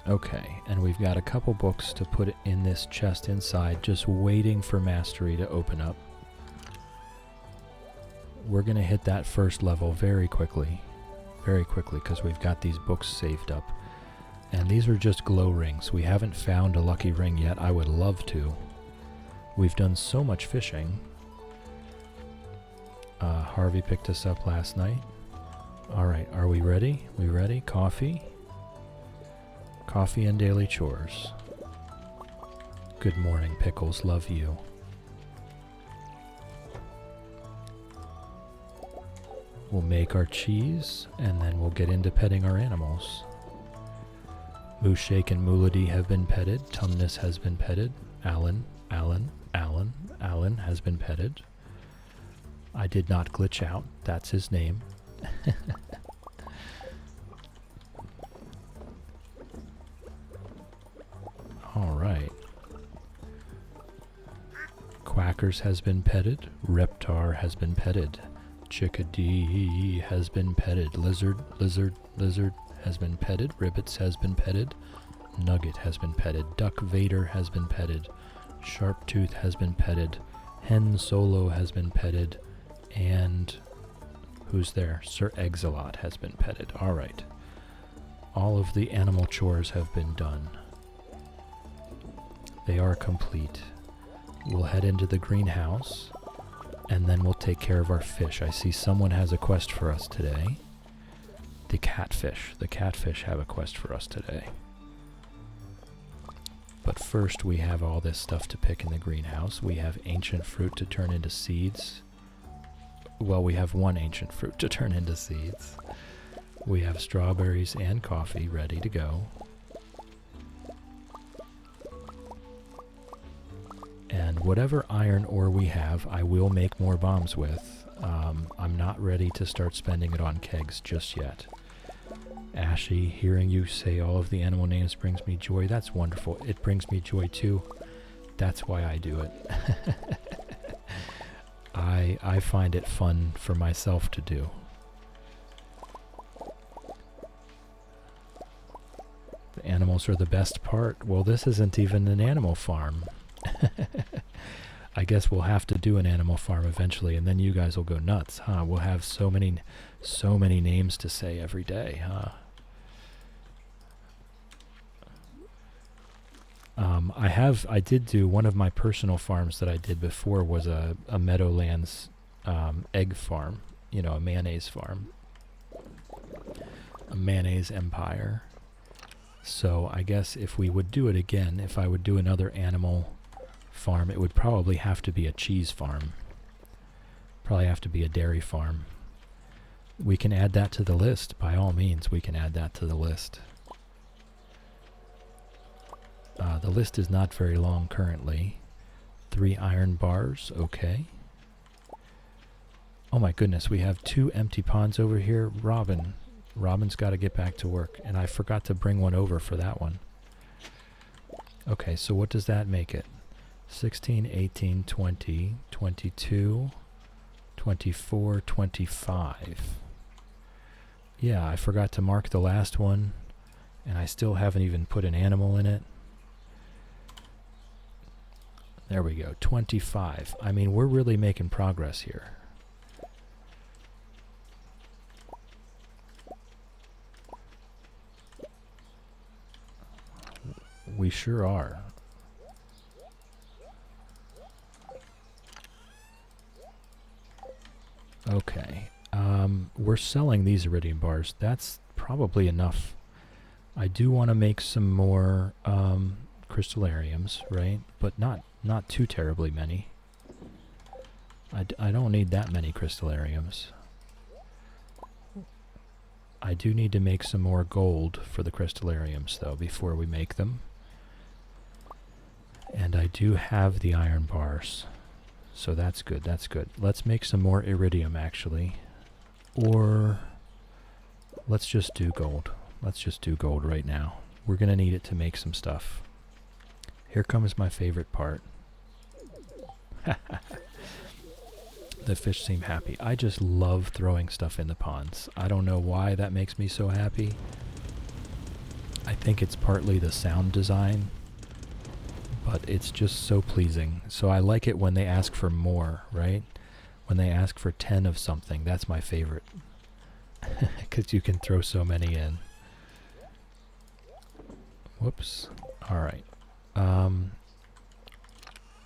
Okay, and we've got a couple books to put in this chest inside, just waiting for Mastery to open up. We're going to hit that first level very quickly, because we've got these books saved up. And these are just glow rings. We haven't found a lucky ring yet. I would love to. We've done so much fishing. Harvey picked us up last night. Alright, are we ready? We ready? Coffee? Coffee and daily chores. Good morning, Pickles. Love you. We'll make our cheese, and then we'll get into petting our animals. Mooshake and Moolady have been petted. Tumnus has been petted. Alan has been petted. I did not glitch out. That's his name. Alright. Quackers has been petted. Reptar has been petted. Chickadee has been petted. Lizard has been petted. Ribbits has been petted. Nugget has been petted. Duck Vader has been petted. Sharptooth has been petted. Hen Solo has been petted. And who's there? Sir Exilot has been petted. Alright. All of the animal chores have been done. They are complete. We'll head into the greenhouse, and then we'll take care of our fish. I see someone has a quest for us today. The catfish. The catfish have a quest for us today. But first we have all this stuff to pick in the greenhouse. We have ancient fruit to turn into seeds. Well, we have one ancient fruit to turn into seeds. We have strawberries and coffee ready to go. And whatever iron ore we have, I will make more bombs with. I'm not ready to start spending it on kegs just yet. Ashy, hearing you say all of the animal names brings me joy. That's wonderful. It brings me joy too. That's why I do it. I find it fun for myself to do. The animals are the best part. Well, this isn't even an animal farm. I guess we'll have to do an animal farm eventually, and then you guys will go nuts, huh? We'll have so many names to say every day, huh? I did do one of my personal farms that I did before was a Meadowlands egg farm, you know, a mayonnaise farm, a mayonnaise empire. So I guess if we would do it again, if I would do another animal farm, it would probably have to be a cheese farm. Probably have to be a dairy farm. We can add that to the list. By all means, we can add that to the list. The list is not very long currently. 3 iron bars, okay. Oh my goodness, we have 2 empty ponds over here. Robin's got to get back to work, and I forgot to bring one over for that one. Okay, so what does that make it? 16, 18, 20, 22, 24, 25. Yeah, I forgot to mark the last one, and I still haven't even put an animal in it. There we go, 25. I mean, we're really making progress here. We sure are. Okay. We're selling these iridium bars. That's probably enough. I do want to make some more crystallariums, right? But not too terribly many. I don't need that many crystallariums. I do need to make some more gold for the crystallariums, though, before we make them. And I do have the iron bars. So that's good, that's good. Let's make some more iridium, actually. Or let's just do gold. Let's just do gold right now. We're going to need it to make some stuff. Here comes my favorite part. The fish seem happy. I just love throwing stuff in the ponds. I don't know why that makes me so happy. I think it's partly the sound design, but it's just so pleasing. So I like it when they ask for more, right? When they ask for 10 of something, that's my favorite. Because you can throw so many in. Whoops. Alright.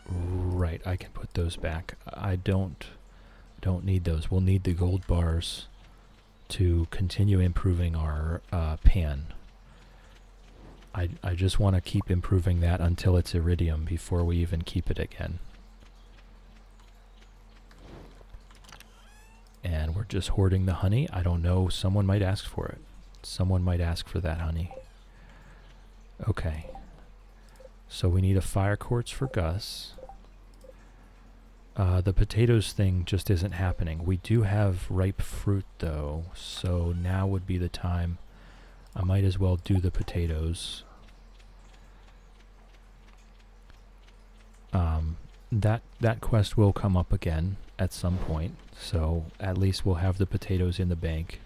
Right, I can put those back. I don't Don't need those. We'll need the gold bars to continue improving our pan. I just want to keep improving that until it's iridium before we even keep it again. And we're just hoarding the honey. I don't know. Someone might ask for it. Someone might ask for that honey. Okay. So we need a fire quartz for Gus. The potatoes thing just isn't happening. We do have ripe fruit though, so now would be the time. I might as well do the potatoes. That quest will come up again at some point, so at least we'll have the potatoes in the bank.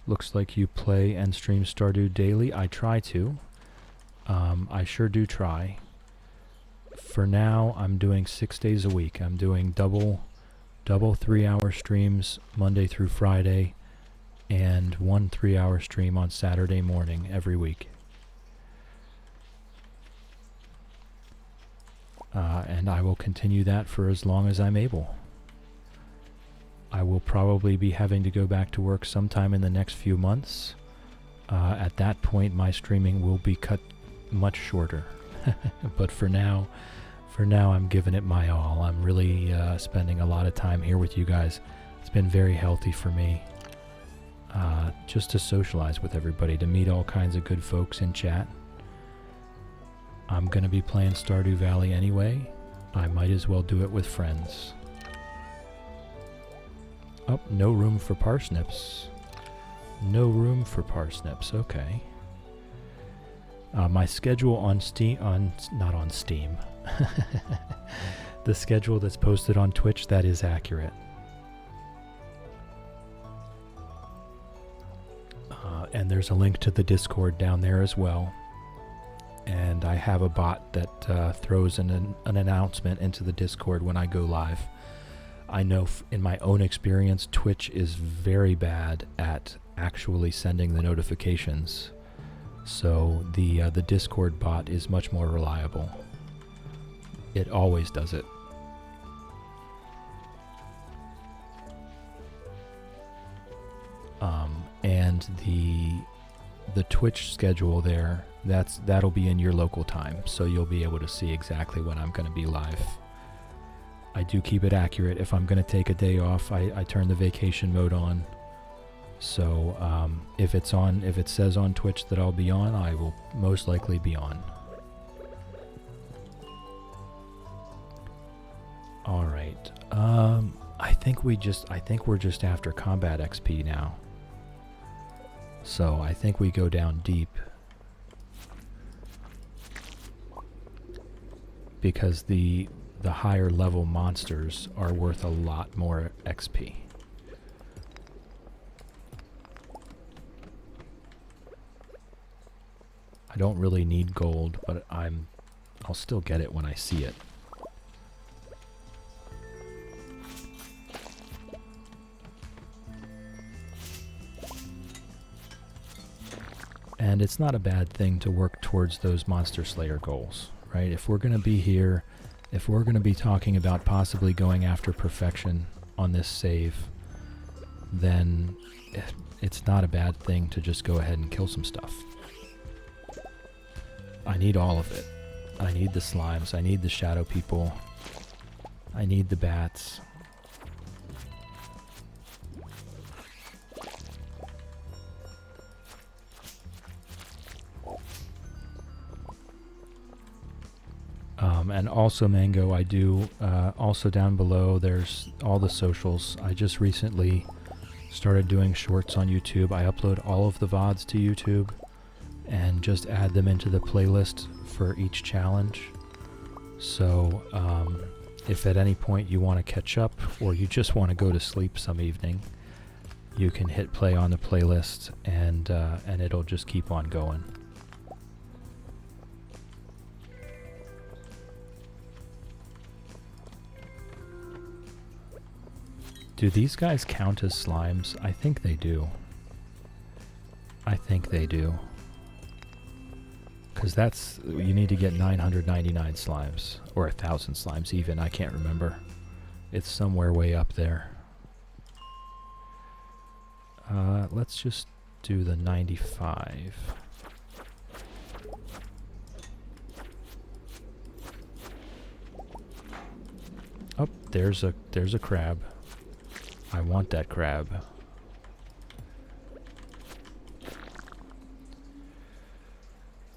Looks like you play and stream Stardew daily. I try to. I sure do try. For now, I'm doing 6 days a week. I'm doing double 3-hour streams Monday through Friday, and 1 3-hour stream on Saturday morning every week. And I will continue that for as long as I'm able. I will probably be having to go back to work sometime in the next few months. At that point, my streaming will be cut much shorter. But for now, I'm giving it my all. I'm really spending a lot of time here with you guys. It's been very healthy for me. Just to socialize with everybody, to meet all kinds of good folks in chat. I'm going to be playing Stardew Valley anyway. I might as well do it with friends. Oh, no room for parsnips. No room for parsnips, okay. My schedule on Steam, not on Steam. The schedule that's posted on Twitch, that is accurate. And there's a link to the Discord down there as well. And I have a bot that throws an announcement into the Discord when I go live. I know in my own experience, Twitch is very bad at actually sending the notifications. So the Discord bot is much more reliable. It always does it. And the Twitch schedule there, that'll be in your local time, so you'll be able to see exactly when I'm going to be live. I do keep it accurate. If I'm going to take a day off, I turn the vacation mode on. So if it says on Twitch that I'll be on, I will most likely be on. All right. I think we're just after combat XP now. So I think we go down deep. Because the higher level monsters are worth a lot more XP. I don't really need gold, but I'll still get it when I see it. And it's not a bad thing to work towards those Monster Slayer goals, right? If we're going to be here, if we're going to be talking about possibly going after perfection on this save, then it's not a bad thing to just go ahead and kill some stuff. I need all of it. I need the slimes, I need the shadow people, I need the bats. And also Mango, I do, also down below, there's all the socials. I just recently started doing shorts on YouTube. I upload all of the VODs to YouTube and just add them into the playlist for each challenge. So if at any point you want to catch up or you just want to go to sleep some evening, you can hit play on the playlist and it'll just keep on going. Do these guys count as slimes? I think they do. I think they do. Because that's, you need to get 999 slimes. Or 1,000 slimes even, I can't remember. It's somewhere way up there. Let's just do the 95. Oh, there's a crab. I want that crab.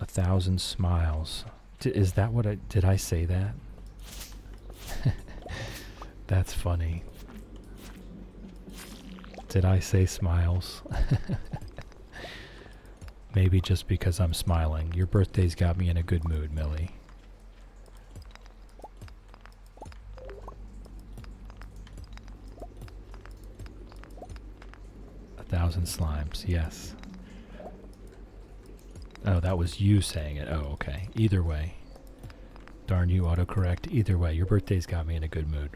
A 1,000 smiles. Is that what did I say that? That's funny. Did I say smiles? Maybe just because I'm smiling. Your birthday's got me in a good mood, Millie. A 1,000 slimes, yes. Oh, that was you saying it. Oh, okay. Either way. Darn you, autocorrect. Either way, your birthday's got me in a good mood.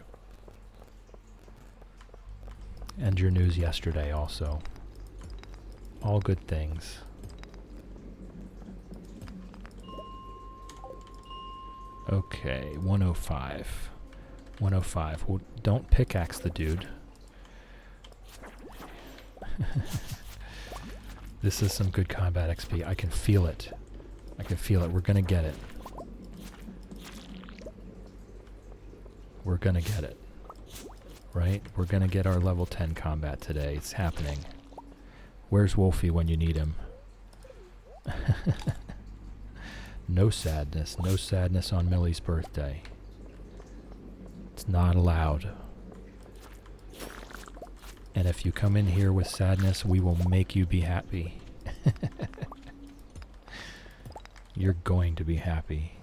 And your news yesterday also. All good things. Okay, 105. 105. Well, don't pickaxe the dude. This is some good combat XP. I can feel it. I can feel it. We're gonna get it. We're gonna get it. Right? We're gonna get our level 10 combat today. It's happening. Where's Wolfie when you need him? No sadness. No sadness on Millie's birthday. It's not allowed. And if you come in here with sadness, we will make you be happy. You're going to be happy.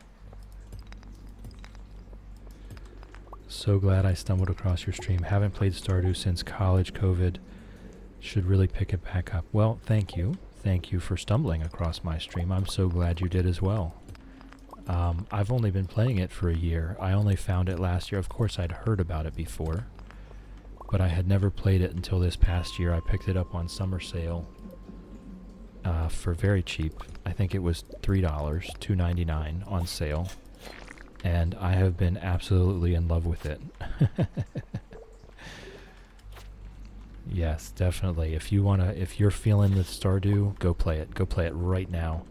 So glad I stumbled across your stream. Haven't played Stardew since college COVID. Should really pick it back up. Well, thank you. Thank you for stumbling across my stream. I'm so glad you did as well. I've only been playing it for a year. I only found it last year. Of course, I'd heard about it before, but I had never played it until this past year. I picked it up on summer sale for very cheap. I think it was $3, $2.99 on sale. And I have been absolutely in love with it. Yes, definitely. If you're feeling the Stardew, go play it. Go play it right now.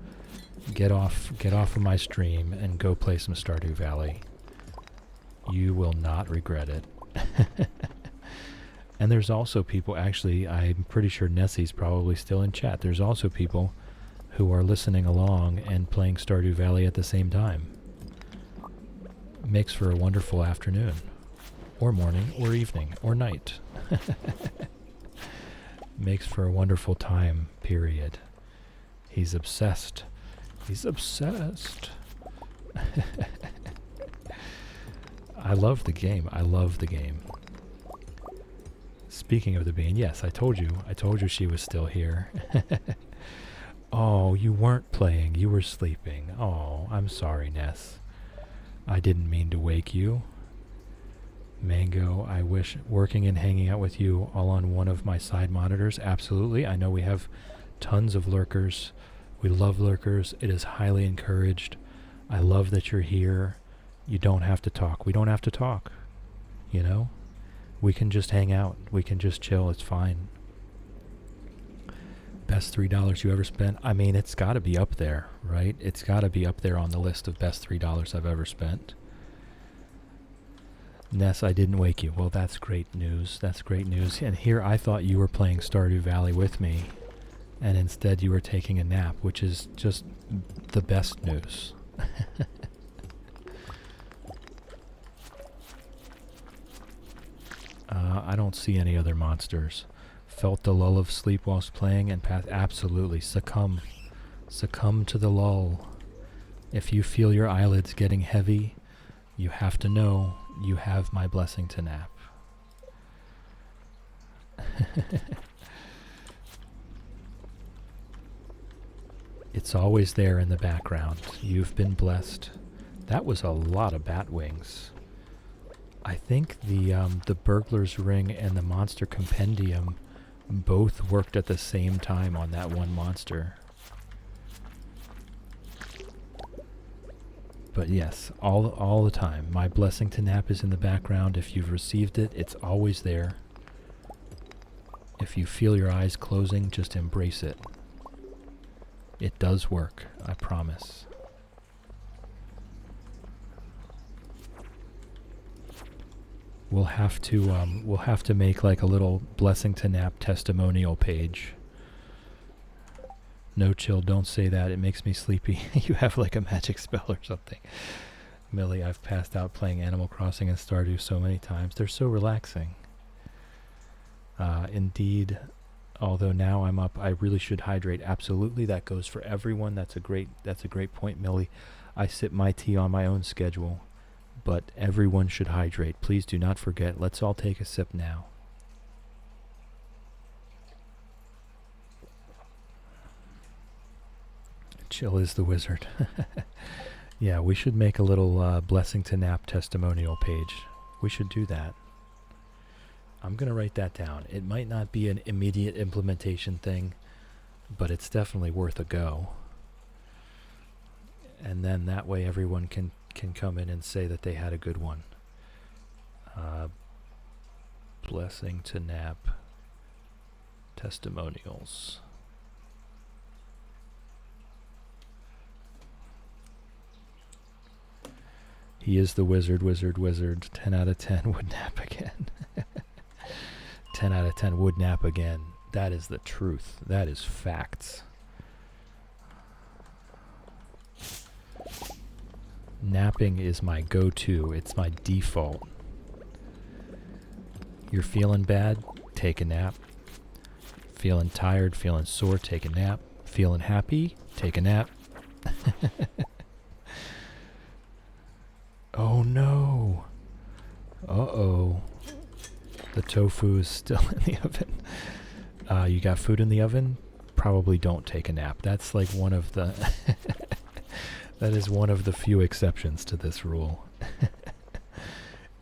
Get off of my stream and go play some Stardew Valley. You will not regret it. And there's also people, actually, I'm pretty sure Nessie's probably still in chat. There's also people who are listening along and playing Stardew Valley at the same time. Makes for a wonderful afternoon, or morning, or evening, or night. Makes for a wonderful time period. He's obsessed. He's obsessed. I love the game. I love the game. Speaking of the bean, yes, I told you she was still here. Oh, you weren't playing. You were sleeping. Oh, I'm sorry, Ness. I didn't mean to wake you. Mango, I wish working and hanging out with you all on one of my side monitors. Absolutely. I know we have tons of lurkers. We love lurkers. It is highly encouraged. I love that you're here. You don't have to talk. We don't have to talk. You know? We can just hang out. We can just chill. It's fine. Best $3 you ever spent? I mean, it's got to be up there, right? It's got to be up there on the list of best $3 I've ever spent. Ness, I didn't wake you. Well, that's great news. That's great news. And here I thought you were playing Stardew Valley with me, and instead you were taking a nap, which is just the best news. I don't see any other monsters. Felt the lull of sleep whilst playing and absolutely succumb to the lull. If you feel your eyelids getting heavy, you have to know you have my blessing to nap. It's always there in the background. You've been blessed. That was a lot of bat wings. I think the Burglar's Ring and the Monster Compendium both worked at the same time on that one monster. But yes, all the time. My blessing to nap is in the background. If you've received it, it's always there. If you feel your eyes closing, just embrace it. It does work, I promise. We'll have to make like a little blessing to nap testimonial page. No, chill, don't say that. It makes me sleepy. You have like a magic spell or something. Millie, I've passed out playing Animal Crossing and Stardew so many times. They're so relaxing. Indeed, although now I'm up, I really should hydrate. Absolutely, that goes for everyone. That's a great point, Millie. I sip my tea on my own schedule, but everyone should hydrate. Please do not forget. Let's all take a sip now. Chill is the wizard. Yeah, we should make a little blessing to nap testimonial page. We should do that. I'm going to write that down. It might not be an immediate implementation thing, but it's definitely worth a go. And then that way everyone can come in and say that they had a good one. Blessing to nap testimonials. He is the wizard. 10 out of 10 would nap again. 10 out of 10 would nap again. That is the truth. That is facts. Napping is my go-to. It's my default. You're feeling bad? Take a nap. Feeling tired, feeling sore? Take a nap. Feeling happy? Take a nap. Oh no. Uh-oh. The tofu is still in the oven. You got food in the oven? Probably don't take a nap. That's like one of the... that is one of the few exceptions to this rule.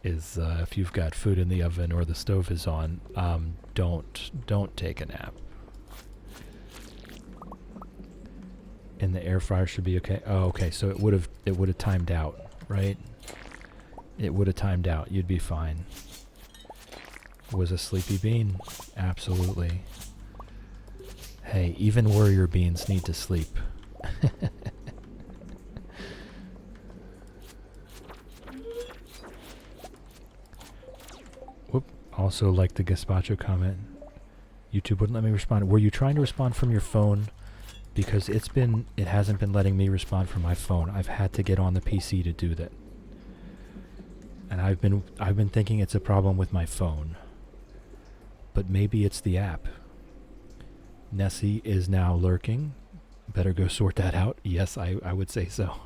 Is if you've got food in the oven or the stove is on, don't take a nap. And the air fryer should be okay. Oh, okay. So it would have timed out, right? It would have timed out. You'd be fine. Was a sleepy bean? Absolutely. Hey, even warrior beans need to sleep. Whoop. Also, like the gazpacho comment, YouTube wouldn't let me respond. Were you trying to respond from your phone? Because it hasn't been letting me respond from my phone. I've had to get on the PC to do that. And I've been thinking it's a problem with my phone. But maybe it's the app. Nessie is now lurking. Better go sort that out. Yes, I would say so.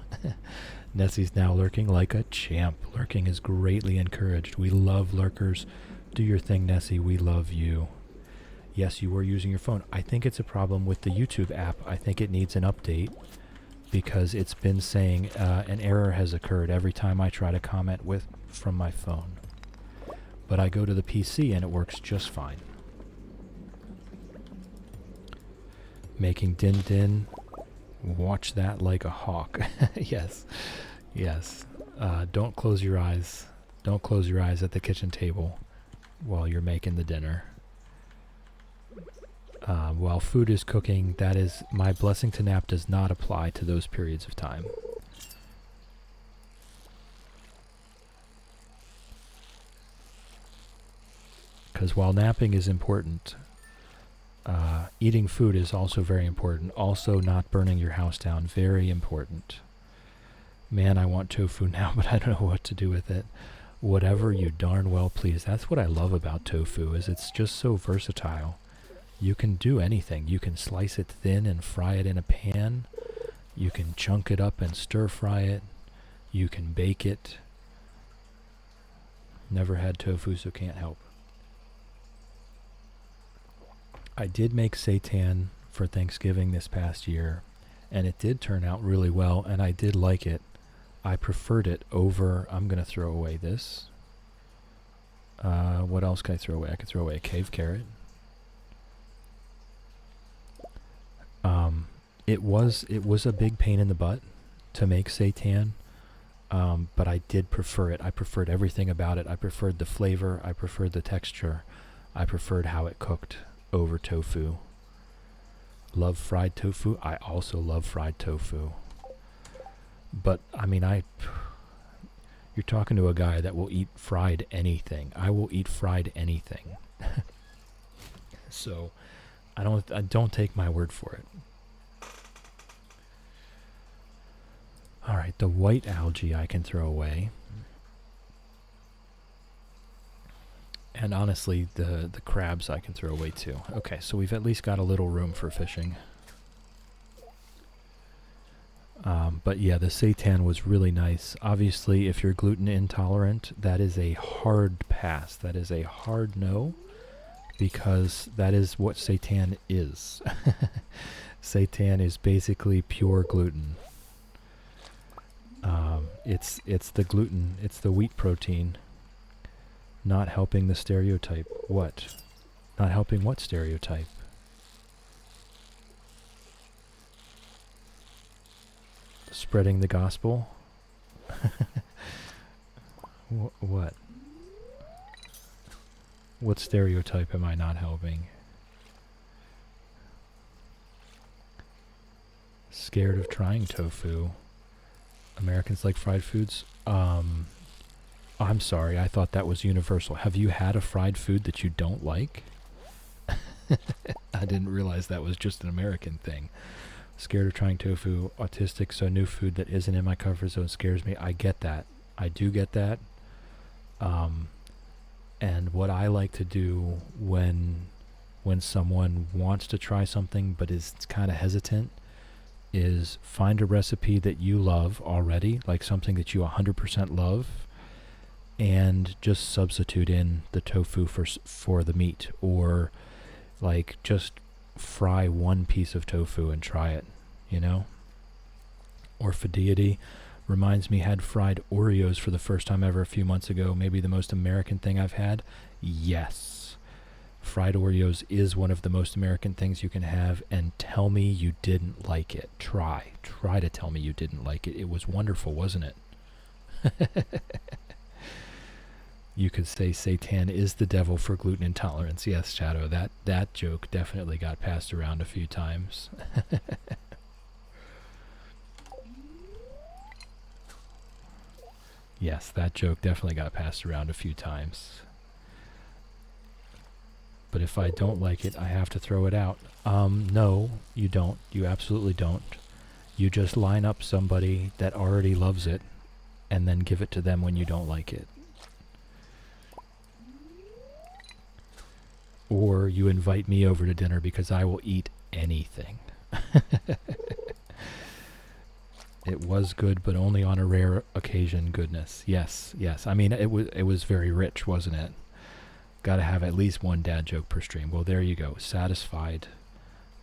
Nessie's now lurking like a champ. Lurking is greatly encouraged. We love lurkers. Do your thing, Nessie. We love you. Yes, you were using your phone. I think it's a problem with the YouTube app. I think it needs an update because it's been saying an error has occurred every time I try to comment from my phone. But I go to the PC and it works just fine. Making din din. Watch that like a hawk. Yes. Don't close your eyes. Don't close your eyes at the kitchen table while you're making the dinner. While food is cooking, that is, my blessing to nap does not apply to those periods of time. Because while napping is important, eating food is also very important. Also, not burning your house down, very important. Man, I want tofu now, but I don't know what to do with it. Whatever you darn well please. That's what I love about tofu, is it's just so versatile. You can do anything. You can slice it thin and fry it in a pan. You can chunk it up and stir fry it. You can bake it. Never had tofu, so can't help. I did make seitan for Thanksgiving this past year, and it did turn out really well, and I did like it. I preferred it over... I'm going to throw away this. What else can I throw away? I could throw away a cave carrot. It was a big pain in the butt to make seitan, But I did prefer it. I preferred everything about it. I preferred the flavor. I preferred the texture. I preferred how it cooked over tofu. Love fried tofu. I also love fried tofu. But, I mean, you're talking to a guy that will eat fried anything. I will eat fried anything. So, I don't take my word for it. Alright, the white algae I can throw away. And honestly, the crabs I can throw away too. Okay, so we've at least got a little room for fishing. But yeah, the seitan was really nice. Obviously, if you're gluten intolerant, that is a hard pass. That is a hard no, because that is what seitan is. Seitan is basically pure gluten. It's the gluten, it's the wheat protein, not helping the stereotype. What? Not helping what stereotype? Spreading the gospel? What? What stereotype am I not helping? Scared of trying tofu. Americans like fried foods? I'm sorry, I thought that was universal. Have you had a fried food that you don't like? I didn't realize that was just an American thing. Scared of trying tofu, autistic, so new food that isn't in my comfort zone scares me. I get that. I do get that. And what I like to do when someone wants to try something but is kind of hesitant is find a recipe that you love already, like something that you 100% love, and just substitute in the tofu for the meat, or like just fry one piece of tofu and try it, you know? Or Fidelity reminds me, had fried Oreos for the first time ever a few months ago. Maybe the most American thing I've had. Yes. Fried Oreos is one of the most American things you can have, and tell me you didn't like it. Try to tell me you didn't like it. It was wonderful, wasn't it? You could say seitan is the devil for gluten intolerance. Yes, Shadow, that joke definitely got passed around a few times. Yes, that joke definitely got passed around a few times. But if I don't like it, I have to throw it out. No, you don't. You absolutely don't. You just line up somebody that already loves it and then give it to them when you don't like it. Or you invite me over to dinner because I will eat anything. It was good, but only on a rare occasion goodness. Yes, yes. I mean, it was very rich, wasn't it? Got to have at least one dad joke per stream. Well, there you go. Satisfied.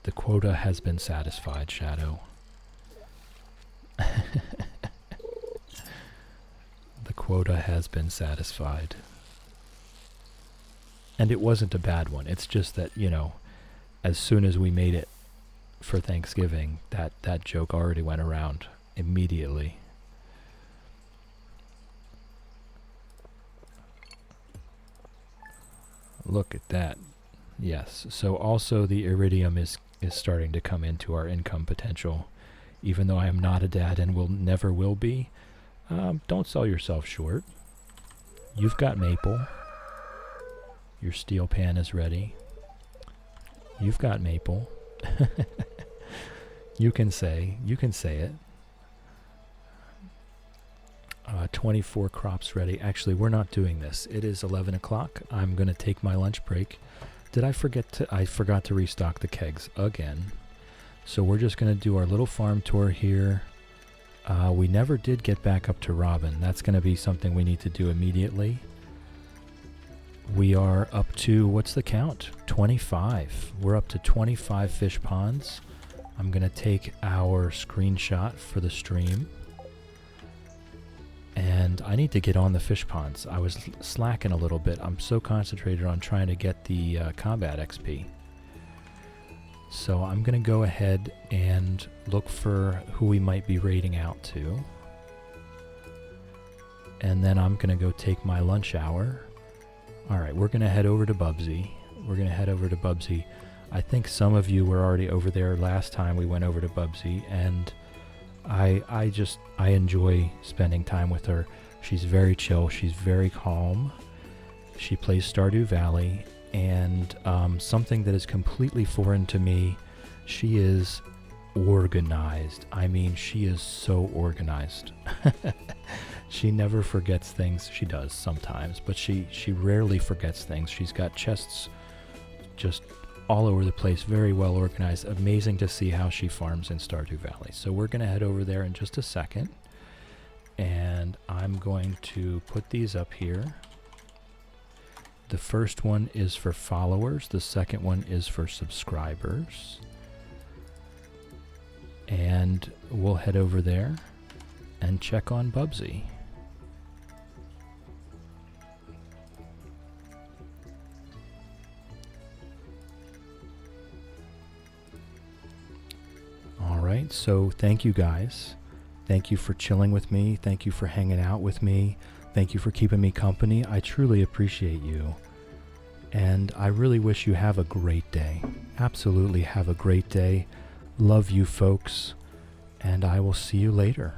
The quota has been satisfied, Shadow. The quota has been satisfied. And it wasn't a bad one. It's just that, you know, as soon as we made it for Thanksgiving, that joke already went around immediately. Look at that. Yes. So also the iridium is starting to come into our income potential. Even though I am not a dad and never will be, don't sell yourself short. You've got maple. Your steel pan is ready. You've got maple. You can say it. 24 crops ready. Actually, we're not doing this. It is 11 o'clock. I'm going to take my lunch break. I forgot to restock the kegs again. So we're just going to do our little farm tour here. We never did get back up to Robin. That's going to be something we need to do immediately. We are up to, what's the count? 25. We're up to 25 fish ponds. I'm going to take our screenshot for the stream. And I need to get on the fish ponds. I was slacking a little bit. I'm so concentrated on trying to get the combat XP. So I'm going to go ahead and look for who we might be raiding out to. and then I'm going to go take my lunch hour. All right, we're going to head over to Bubsy. I think some of you were already over there last time we went over to Bubsy, and I enjoy spending time with her. She's very chill. She's very calm. She plays Stardew Valley, and something that is completely foreign to me, she is organized. I mean, she is so organized. She never forgets things. She does sometimes, but she rarely forgets things. She's got chests just all over the place, very well organized. Amazing to see how she farms in Stardew Valley. So we're going to head over there in just a second, and I'm going to put these up here. The first one is for followers. The second one is for subscribers. And we'll head over there and check on Bubsy. All right, so thank you guys. Thank you for chilling with me. Thank you for hanging out with me. Thank you for keeping me company. I truly appreciate you. And I really wish you have a great day. Absolutely have a great day. Love you folks. And I will see you later.